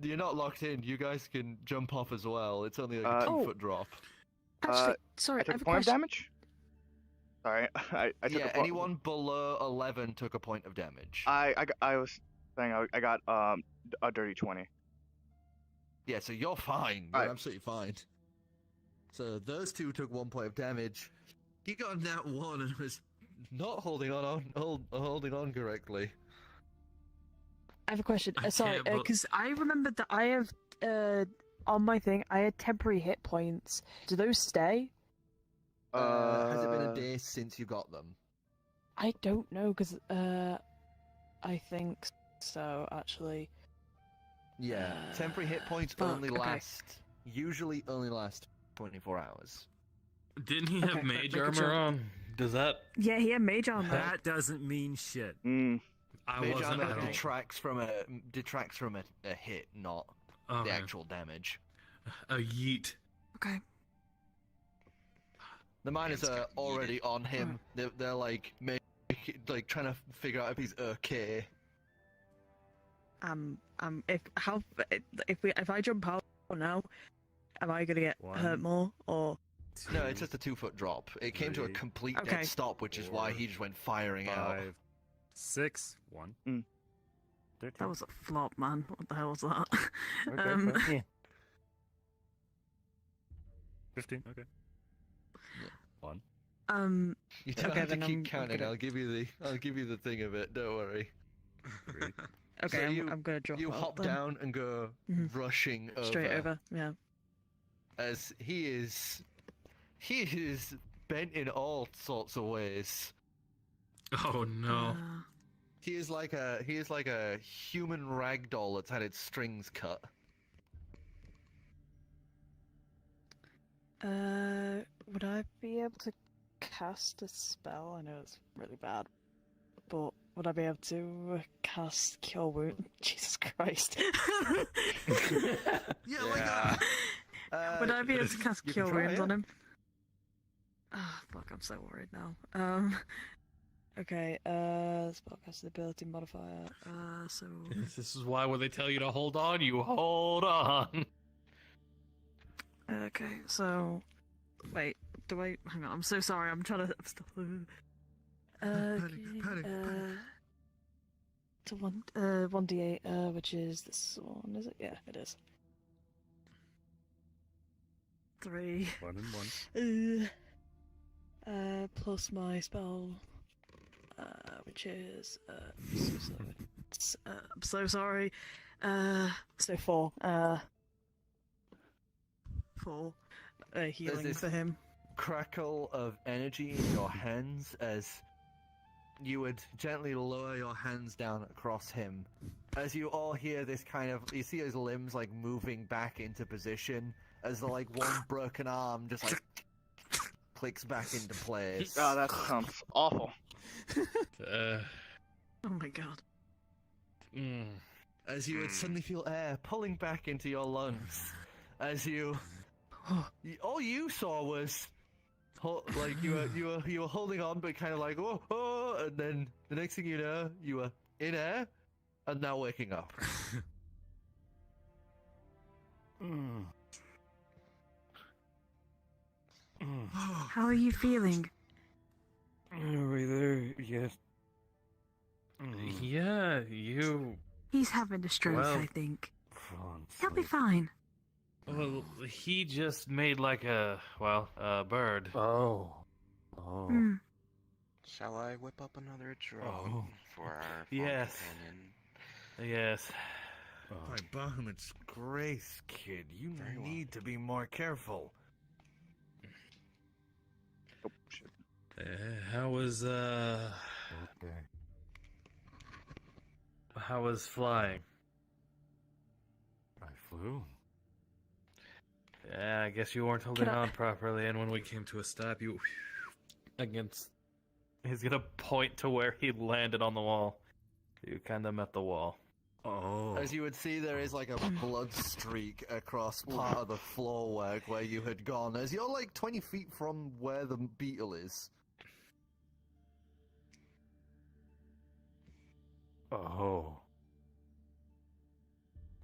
You're not locked in. You guys can jump off as well. It's only like a Oh. 2-foot drop. Actually, sorry, I I took have a a point of question. damage? Sorry, I took Yeah, a point. anyone below 11 took a point of damage. I was saying I got a dirty 20. Yeah, so you're fine. You're Alright. absolutely fine. So those two took 1 point of damage. He got a nat 1 and was not holding on correctly. I have a question. Sorry, can't bel- because I remembered that I have on my thing I had temporary hit points. Do those stay? Has it been a day since you got them? I don't know because I think so actually. Yeah, temporary hit points fuck, only okay. usually only last 24 hours. Didn't he Okay, have mage making armor sure. on? Does that? Yeah, he had mage armor. That doesn't mean shit. Mm. I Mage wasn't armor at all. detracts from a hit, not the actual damage. A yeet. Okay. The miners Man's are got already on him. They're like trying to figure out if he's okay. If I jump out now, am I gonna get One. hurt more or? No, it's just a 2-foot drop. It came to a Three, complete Okay. dead stop, which is why he just went firing out. 5, 6, 1. Mm. 13. That was a flop, man. What the hell was that? Okay, yeah. 15. Okay. 1. You don't Okay, have to then keep I'm counting. gonna- I'll give you the thing of it. Don't worry. 3. Okay, So I'm gonna drop You out hop then. down and go Mhm. rushing Straight over. Yeah. as he is bent in all sorts of ways. Oh no. He is like a human ragdoll that's had its strings cut. Would I be able to cast a spell? I know it's really bad, but would I be able to cast Cure Wound? Jesus Christ. Yeah. Would I be able to cast you Cure can try Wounds it. on him? Ah, fuck, I'm so worried now. Okay, spellcaster ability modifier. So. This is why when they tell you to hold on, you hold on. Okay, so wait, do I? Hang on, I'm so sorry. I'm trying to. I'm still. Panic. It's a 1d8, which is this one, is it? Yeah, it is. 3. 1 and 1. Plus my spell, which is I'm so sorry. So 4. 4. There's Healing this for him. crackle of energy in your hands as you would gently lower your hands down across him. As you all hear this kind of, you see his limbs like moving back into position as the like one broken arm just like clicks back into place. Oh, that sounds awful. Oh my god. As you would suddenly feel air pulling back into your lungs. As you, all you saw was, like you were holding on, but kind of like oh, and then the next thing you know, you were in air, and now waking up. How are you feeling? Are we there yet? Yeah, you. He's having a stroke, Well, I think. He'll be fine. Well, he just made like a bird. Oh. Shall I whip up another drone for our Yes. companion? Yes. By Bahamut's grace, kid, you Very well. need to be more careful. Oh, shit. How was Okay. How was flying? I flew. Yeah, I guess you weren't holding on properly, and when we came to a stop, you against. He's gonna point to where he landed on the wall. You kind of met the wall. Oh. As you would see, there is like a blood streak across part of the floor work where you had gone. As you're like 20 feet from where the beetle is. Oh.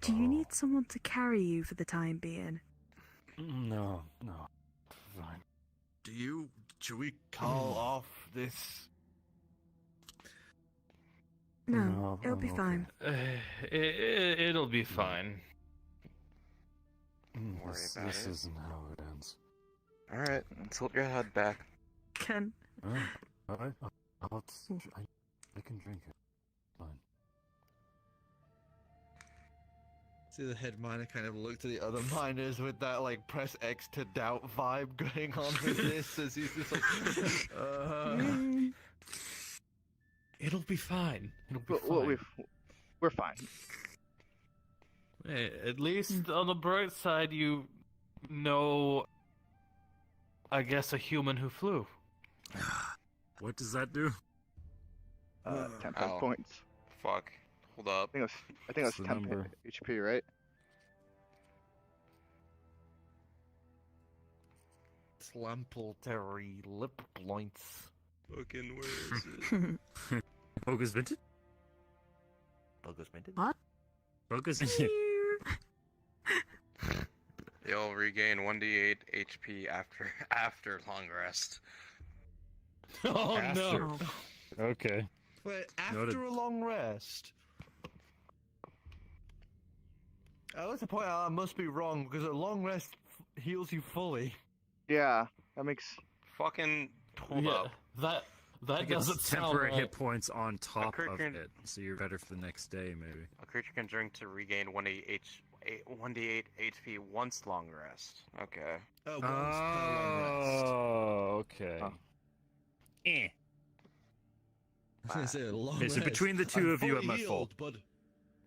Do you need someone to carry you for the time being? No. Fine. Should we call off this? No, it'll be okay. fine. It'll be fine. Worry about This it. isn't how it ends. Alright, tilt your head back. Ken. Alright. I can drink it. Fine. See the head miner kind of look to the other miners with that like press X to doubt vibe going on with this as he's just like It'll be fine. It'll be Well, fine. we're fine. Hey, at least on the bright side, you know, I guess, a human who flew. What does that do? 10 Oh. points. Fuck. Hold up. I think it was What's the 10 number? HP, right? Slampletary lip points. Fucking where is it? Bogus Vintage? Bogus minted? What? Bogus You'll regain 1d8 HP after long rest. Oh no! Okay. Wait, after Noted. a long rest? I like to point out I must be wrong because a long rest heals you fully. Yeah, that makes. Fucking hold Yeah, up. that I guess doesn't sound temporary right. hit points on top of creature- it, so you're better for the next day, maybe. A creature can drink to regain 1d8 HP once long rest. Okay. Oh, once per long rest. Oh, okay. Oh. Eh. I was gonna say a long Okay, so rest. between the two I'm of you, I'm fully at full. healed, but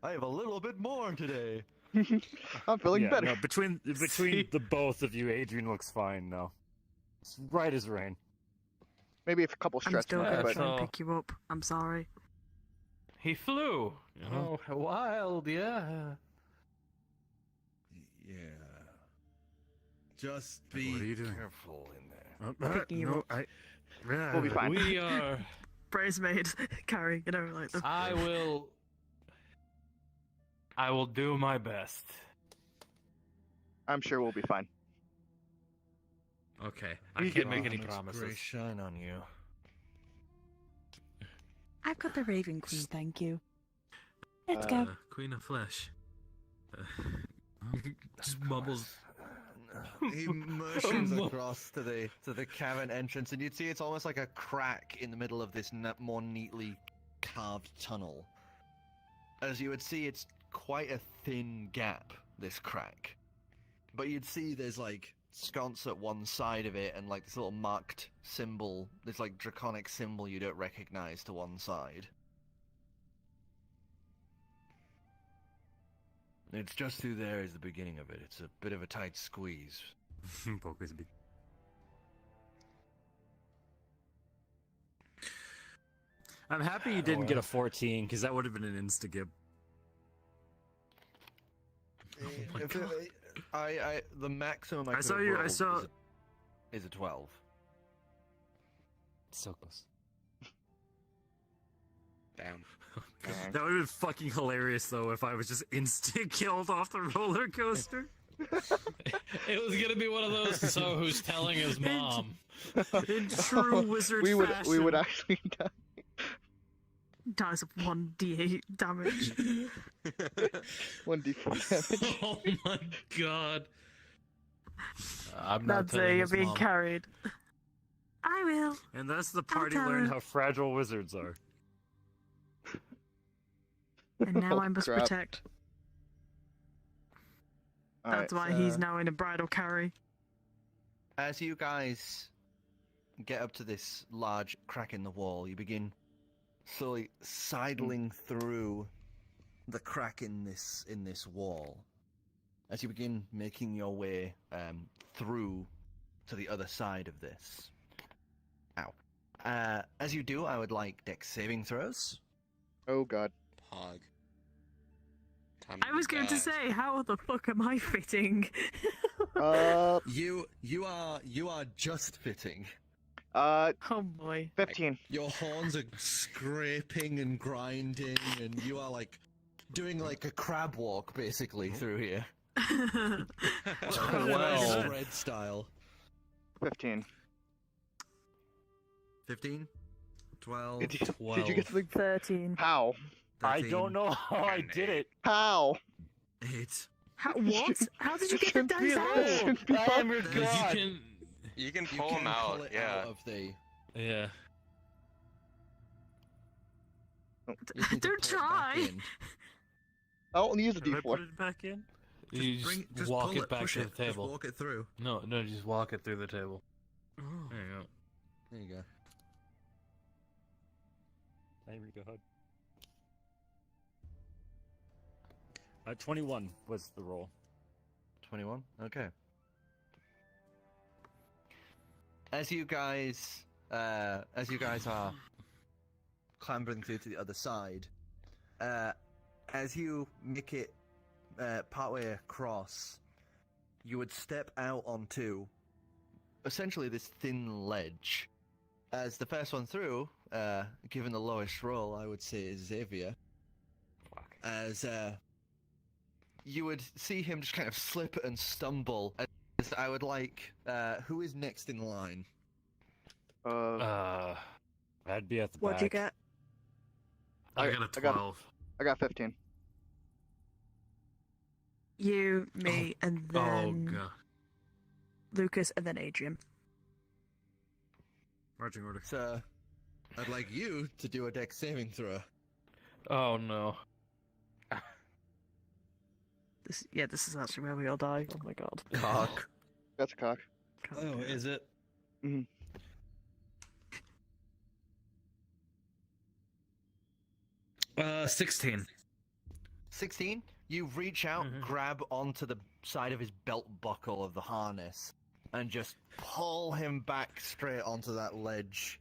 I have a little bit more today. I'm feeling Yeah, better. no, between the both of you, Adrian looks fine now. It's right as rain. Maybe a couple I'm stretch still marks, gonna but try and pick you up. I'm sorry. He flew. Oh, wild, yeah. Yeah. Just What are be you doing? careful in there. Picking you no, up. I. we'll be fine. We are. praise made, Cari. You know, like the... I will do my best. I'm sure we'll be fine. Okay, I can't make any Gray promises. shine on you. I've got the Raven Queen, thank you. Let's go. Queen of Flesh. Just mumbles. He motions across to the cavern entrance, and you'd see it's almost like a crack in the middle of this more neatly carved tunnel. As you would see, it's quite a thin gap, this crack. But you'd see there's like sconce at one side of it, and like this little marked symbol, this like draconic symbol you don't recognize to one side. It's just through there is the beginning of it. It's a bit of a tight squeeze. Poker's big. I'm happy you didn't get a 14, because that would have been an insta-gib. The maximum I I saw could you. roll I saw. is a 12. So close. Damn. That would have been fucking hilarious, though, if I was just instant killed off the roller coaster. It was gonna be one of those. So who's telling his mom? In true wizard fashion. We would actually die. Dies of 1d8 damage. 1d4 damage. Oh my god. I'm not That's it, telling you're his being mom. carried. I will. And that's the party tell learned her. how fragile wizards are. And now Oh, I must crap. protect. That's why he's now in a bridal carry. As you guys get up to this large crack in the wall, you begin slowly sidling through the crack in this wall. As you begin making your way through to the other side of this. Ow. As you do, I would like dex saving throws. Oh god. Pog. I was going to say, how the fuck am I fitting? You are just fitting. Oh boy. 15. Your horns are scraping and grinding, and you are like doing like a crab walk basically through here. Well. Spread style. 15. 15? 12? Did you get something? 13. How? I don't know how I did it. How? 8. What? How did you get the dice out? I am your god. You can pull them out, pull it yeah. out of the... Yeah. You just need to Don't pull it back try. in. I'll use a Did I d4. put it back in? You just walk pull it back push to the Just table. walk it through. No, just walk it through the table. There you go. There you go. There we go. 21 was the roll. 21? Okay. As you guys are clambering through to the other side, as you make it partway across, you would step out onto essentially this thin ledge. As the first one through, given the lowest roll, I would say is Xavier. As you would see him just kind of slip and stumble. As I would like, who is next in line? I'd be at the What'd back. you get? I got a 12. I got 15. You, me, and Oh then god. Lucas, and then Adrian. Marching order. So, I'd like you to do a dex saving throw. Oh no. This is actually where we all die. Oh my god. Cock. That's a cock. Oh, is it? Mm-hmm. 16. 16? You reach out, grab onto the side of his belt buckle of the harness, and just pull him back straight onto that ledge.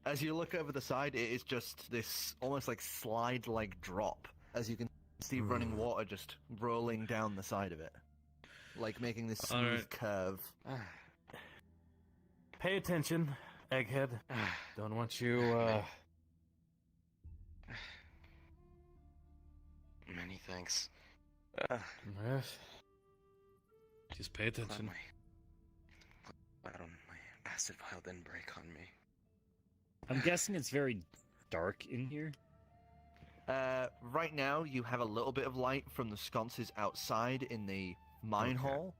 As you look over the side, it is just this almost like slide-like drop, as you can see running water just rolling down the side of it. Like making this smooth Alright. curve. Pay attention, Egghead. Don't want you thanks. Yes. Just pay attention. My acid vial didn't break on me. I'm guessing it's very dark in here. Right now, you have a little bit of light from the sconces outside in the mine hall,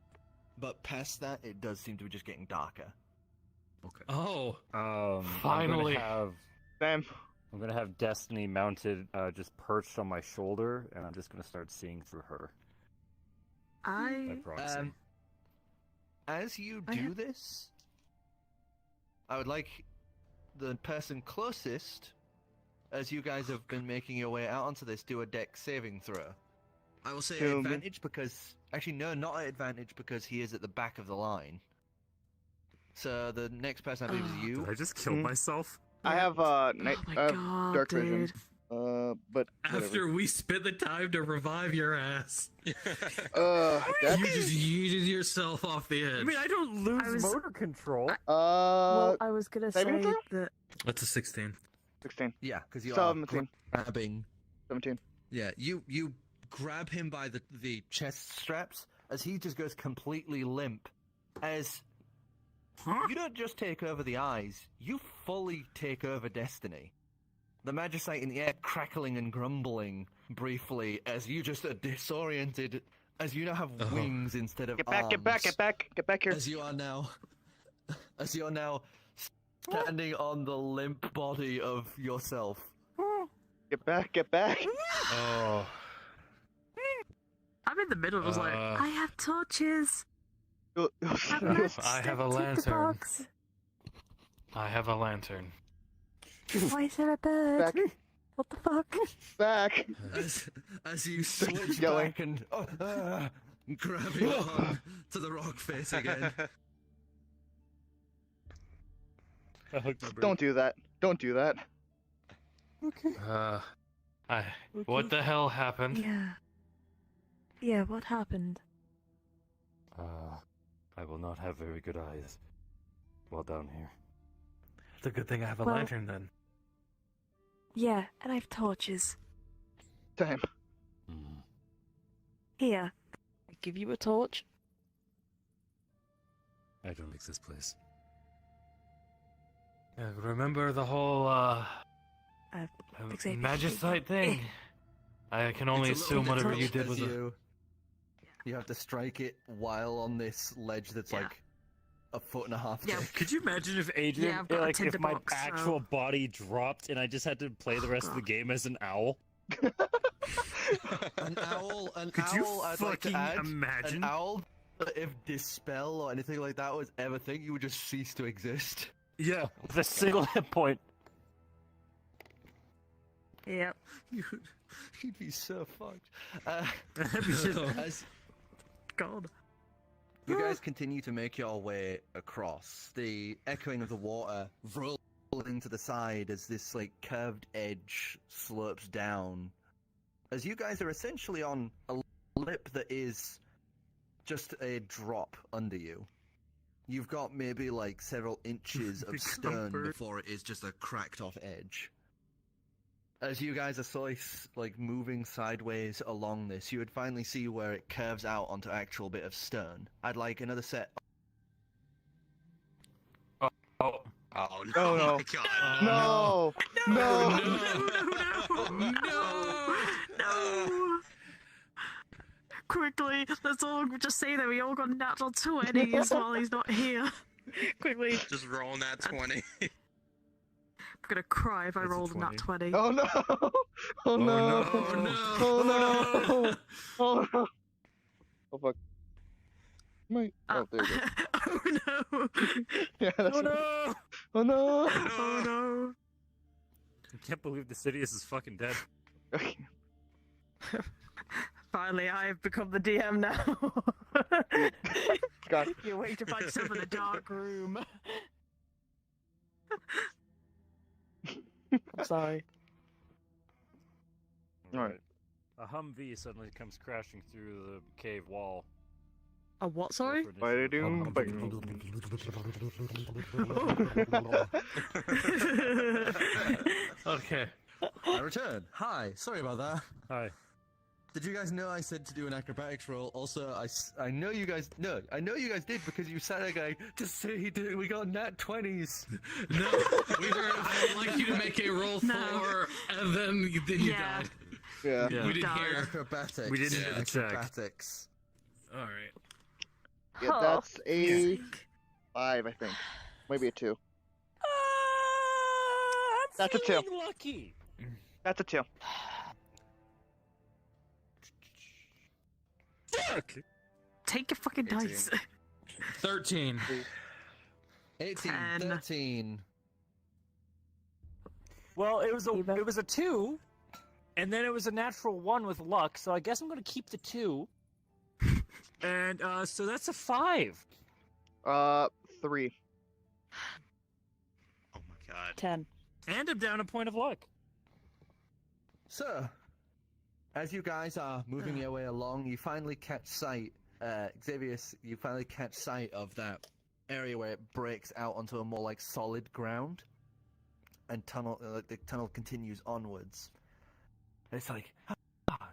but past that, it does seem to be just getting darker. Okay. Oh, finally. I'm gonna have Destiny mounted, just perched on my shoulder, and I'm just gonna start seeing through her. By proxy. As you do this, I would like the person closest, as you guys have been making your way out onto this, do a dex saving throw. I will say advantage because... Actually, no, not at advantage because he is at the back of the line. So the next person I believe is you. Did I just kill myself? I have dark vision. But after whatever. we spent the time to revive your ass, you Dex? just yeeted yourself off the edge. I mean, I don't lose motor control. Well, I was gonna say saving throw? that. That's a 16. 16. Yeah, because you 17. are grabbing. 17. Yeah, you grab him by the chest straps as he just goes completely limp. As you don't just take over the eyes, you fully take over Destiny. The Magicite in the air crackling and grumbling briefly as you just are disoriented, as you now have wings instead of Get back, arms. get back, get back, get back here. As you are now standing on the limp body of yourself. Get back, get back. Oh. I'm in the middle. I was like, I have torches. I have a lantern. I have a lantern. Why is there a bird? Back. What the fuck? Back. As you switch Yelling. back and grabbing on to the rock face again. Don't do that. Don't do that. Okay. What the hell happened? Yeah. Yeah, what happened? I will not have very good eyes while down here. It's a good thing I have a Well- lantern then. Yeah, and I have torches. Damn. Here. I give you a torch. I don't like this place. Remember the whole Xavier, Magicite thing? I can only It's a little assume whatever difficult you did was as you have to strike it while on this ledge that's like a foot and a half thick. Could you imagine if Adrian, Yeah, I've got a like, if my tinderbox, so- actual body dropped and I just had to play the rest of the game as an owl? An owl, Could you I'd like to fucking add, imagine? an owl, if Dispel or anything like that was ever a thing, you would just cease to exist. Yeah, with a single hit point. Yep. You'd be so fucked. As God. you guys continue to make your way across, the echoing of the water rolling to the side as this like curved edge slopes down. As you guys are essentially on a lip that is just a drop under you. You've got maybe like several inches of stone before it is just a cracked off edge. As you guys are sort of like moving sideways along this, you would finally see where it curves out onto actual bit of stone. I'd like another set. Oh no! Oh no! my No! No! Quickly, let's all just say that we all got natural 20s while he's not here. Quickly. Just roll that 20. I'm gonna cry if I rolled a nat 20. Oh no! Oh no! Oh no! Oh no! Oh no! Oh fuck. Wait. Oh, there you go. Oh no! Yeah, that's Oh no! Oh no! Oh no! I can't believe Dicidius is fucking dead. Finally, I have become the DM now. God. You wait to find yourself in a dark room. I'm sorry. Alright. A Humvee suddenly comes crashing through the cave wall. A what, sorry? Okay. I return. Hi. Sorry about that. Hi. Did you guys know I said to do an acrobatics roll? Also, I know you guys did because you sat there going, just say we got nat 20s. No, I would like you to make a roll for, and then you died. Yeah. We didn't hear. Acrobatics. We didn't do the check. Acrobatics. All right. Yeah, that's a 5, I think. Maybe a 2. That's a 2. Lucky. That's a 2. Take your fucking 18. dice. 13. 18. 10. 13. Well, it was a 2, and then it was a natural 1 with luck. So I guess I'm gonna keep the 2. And so that's a 5. 3. Oh my god. 10. And I'm down a point of luck. So, as you guys are moving your way along, you finally catch sight, Xavier, you finally catch sight of that area where it breaks out onto a more like solid ground, and the tunnel continues onwards. It's like,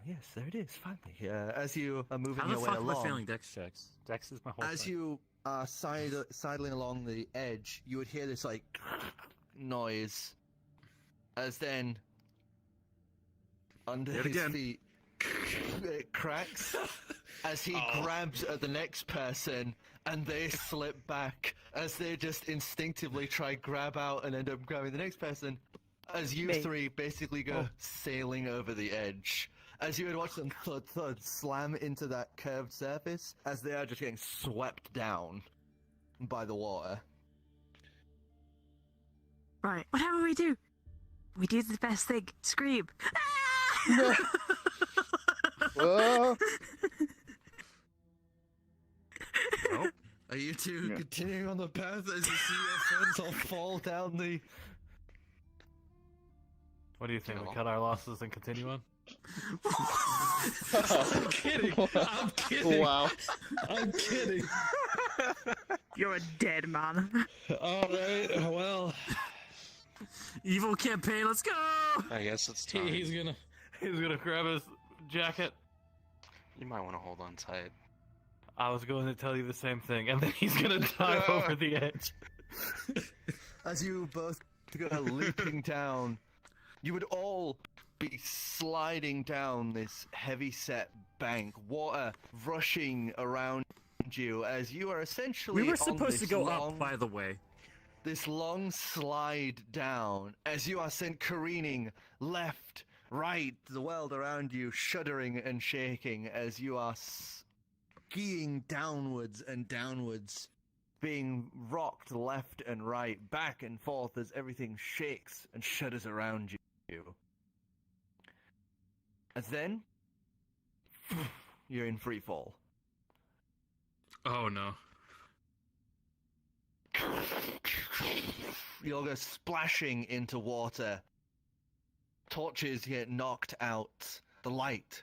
yes, there it is, finally. As you are moving How your the way fuck am I along, failing dex checks? Dex is my whole as thing. you are sidling along the edge, you would hear this like noise, as then under his feet it cracks as he grabs at the next person, and they slip back as they just instinctively try grab out and end up grabbing the next person, as you three basically go sailing over the edge. As you would watch them thud slam into that curved surface, as they are just getting swept down by the water. Right. Whatever we do the best thing. Scream. Whoa. Are you two continuing on the path as you see your friends all fall down the... What do you think? We cut our losses and continue on? I'm kidding. I'm kidding. Wow. I'm kidding. You're a dead man. All right. Well, evil campaign. Let's go. I guess it's time. He's gonna grab his jacket. You might want to hold on tight. I was going to tell you the same thing, and then he's gonna dive over the edge. As you both go leaping down, you would all be sliding down this heavy-set bank, water rushing around you as you are essentially We were on supposed to this go long, up, by the way. This long slide down as you are sent careening left, right, the world around you shuddering and shaking as you are skiing downwards and downwards, being rocked left and right, back and forth as everything shakes and shudders around you. And then, you're in free fall. oh no. You'll go splashing into water. Torches get knocked out. The light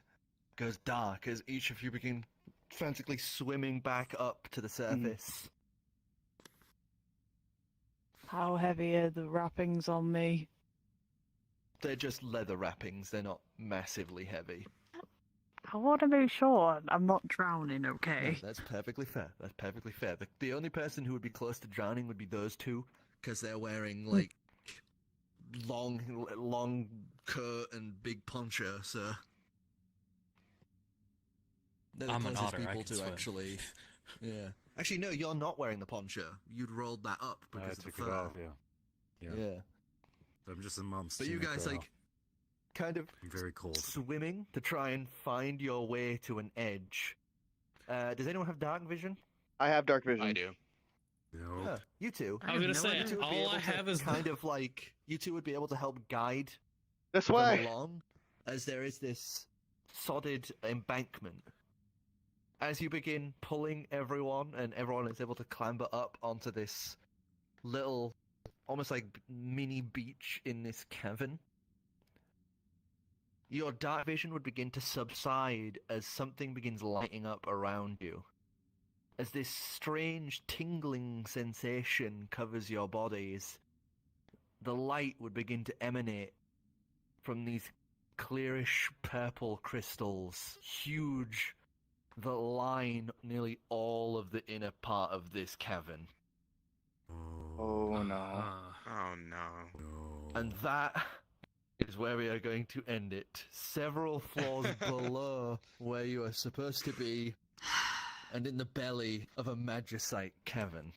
goes dark as each of you begin frantically swimming back up to the surface. How heavy are the wrappings on me? They're just leather wrappings. They're not massively heavy. I want to make sure I'm not drowning, okay? No, that's perfectly fair. That's perfectly fair. The only person who would be close to drowning would be those two, because they're wearing, like, long coat and big poncho, so... They're the I'm an closest otter, I people can to swim. actually... Yeah. Actually, no, you're not wearing the poncho. You'd rolled that up I because of the took it fur. off, yeah. Yeah. I'm just a mom's But you tunic guys, girl. like, kind of I'm very cold. swimming to try and find your way to an edge. Does anyone have dark vision? I have dark vision. I do. No. Yeah, you two. I was gonna say, You two would be all able I to have is kind of like you two would be able to help guide This them way. along, as there is this sodded embankment. As you begin pulling everyone, and everyone is able to clamber up onto this little, almost like mini beach in this cavern, your dark vision would begin to subside as something begins lighting up around you. As this strange tingling sensation covers your bodies, the light would begin to emanate from these clearish purple crystals, huge, that line nearly all of the inner part of this cavern. Oh no. Oh no. And that is where we are going to end it. Several floors below where you are supposed to be, and in the belly of a magicite cavern.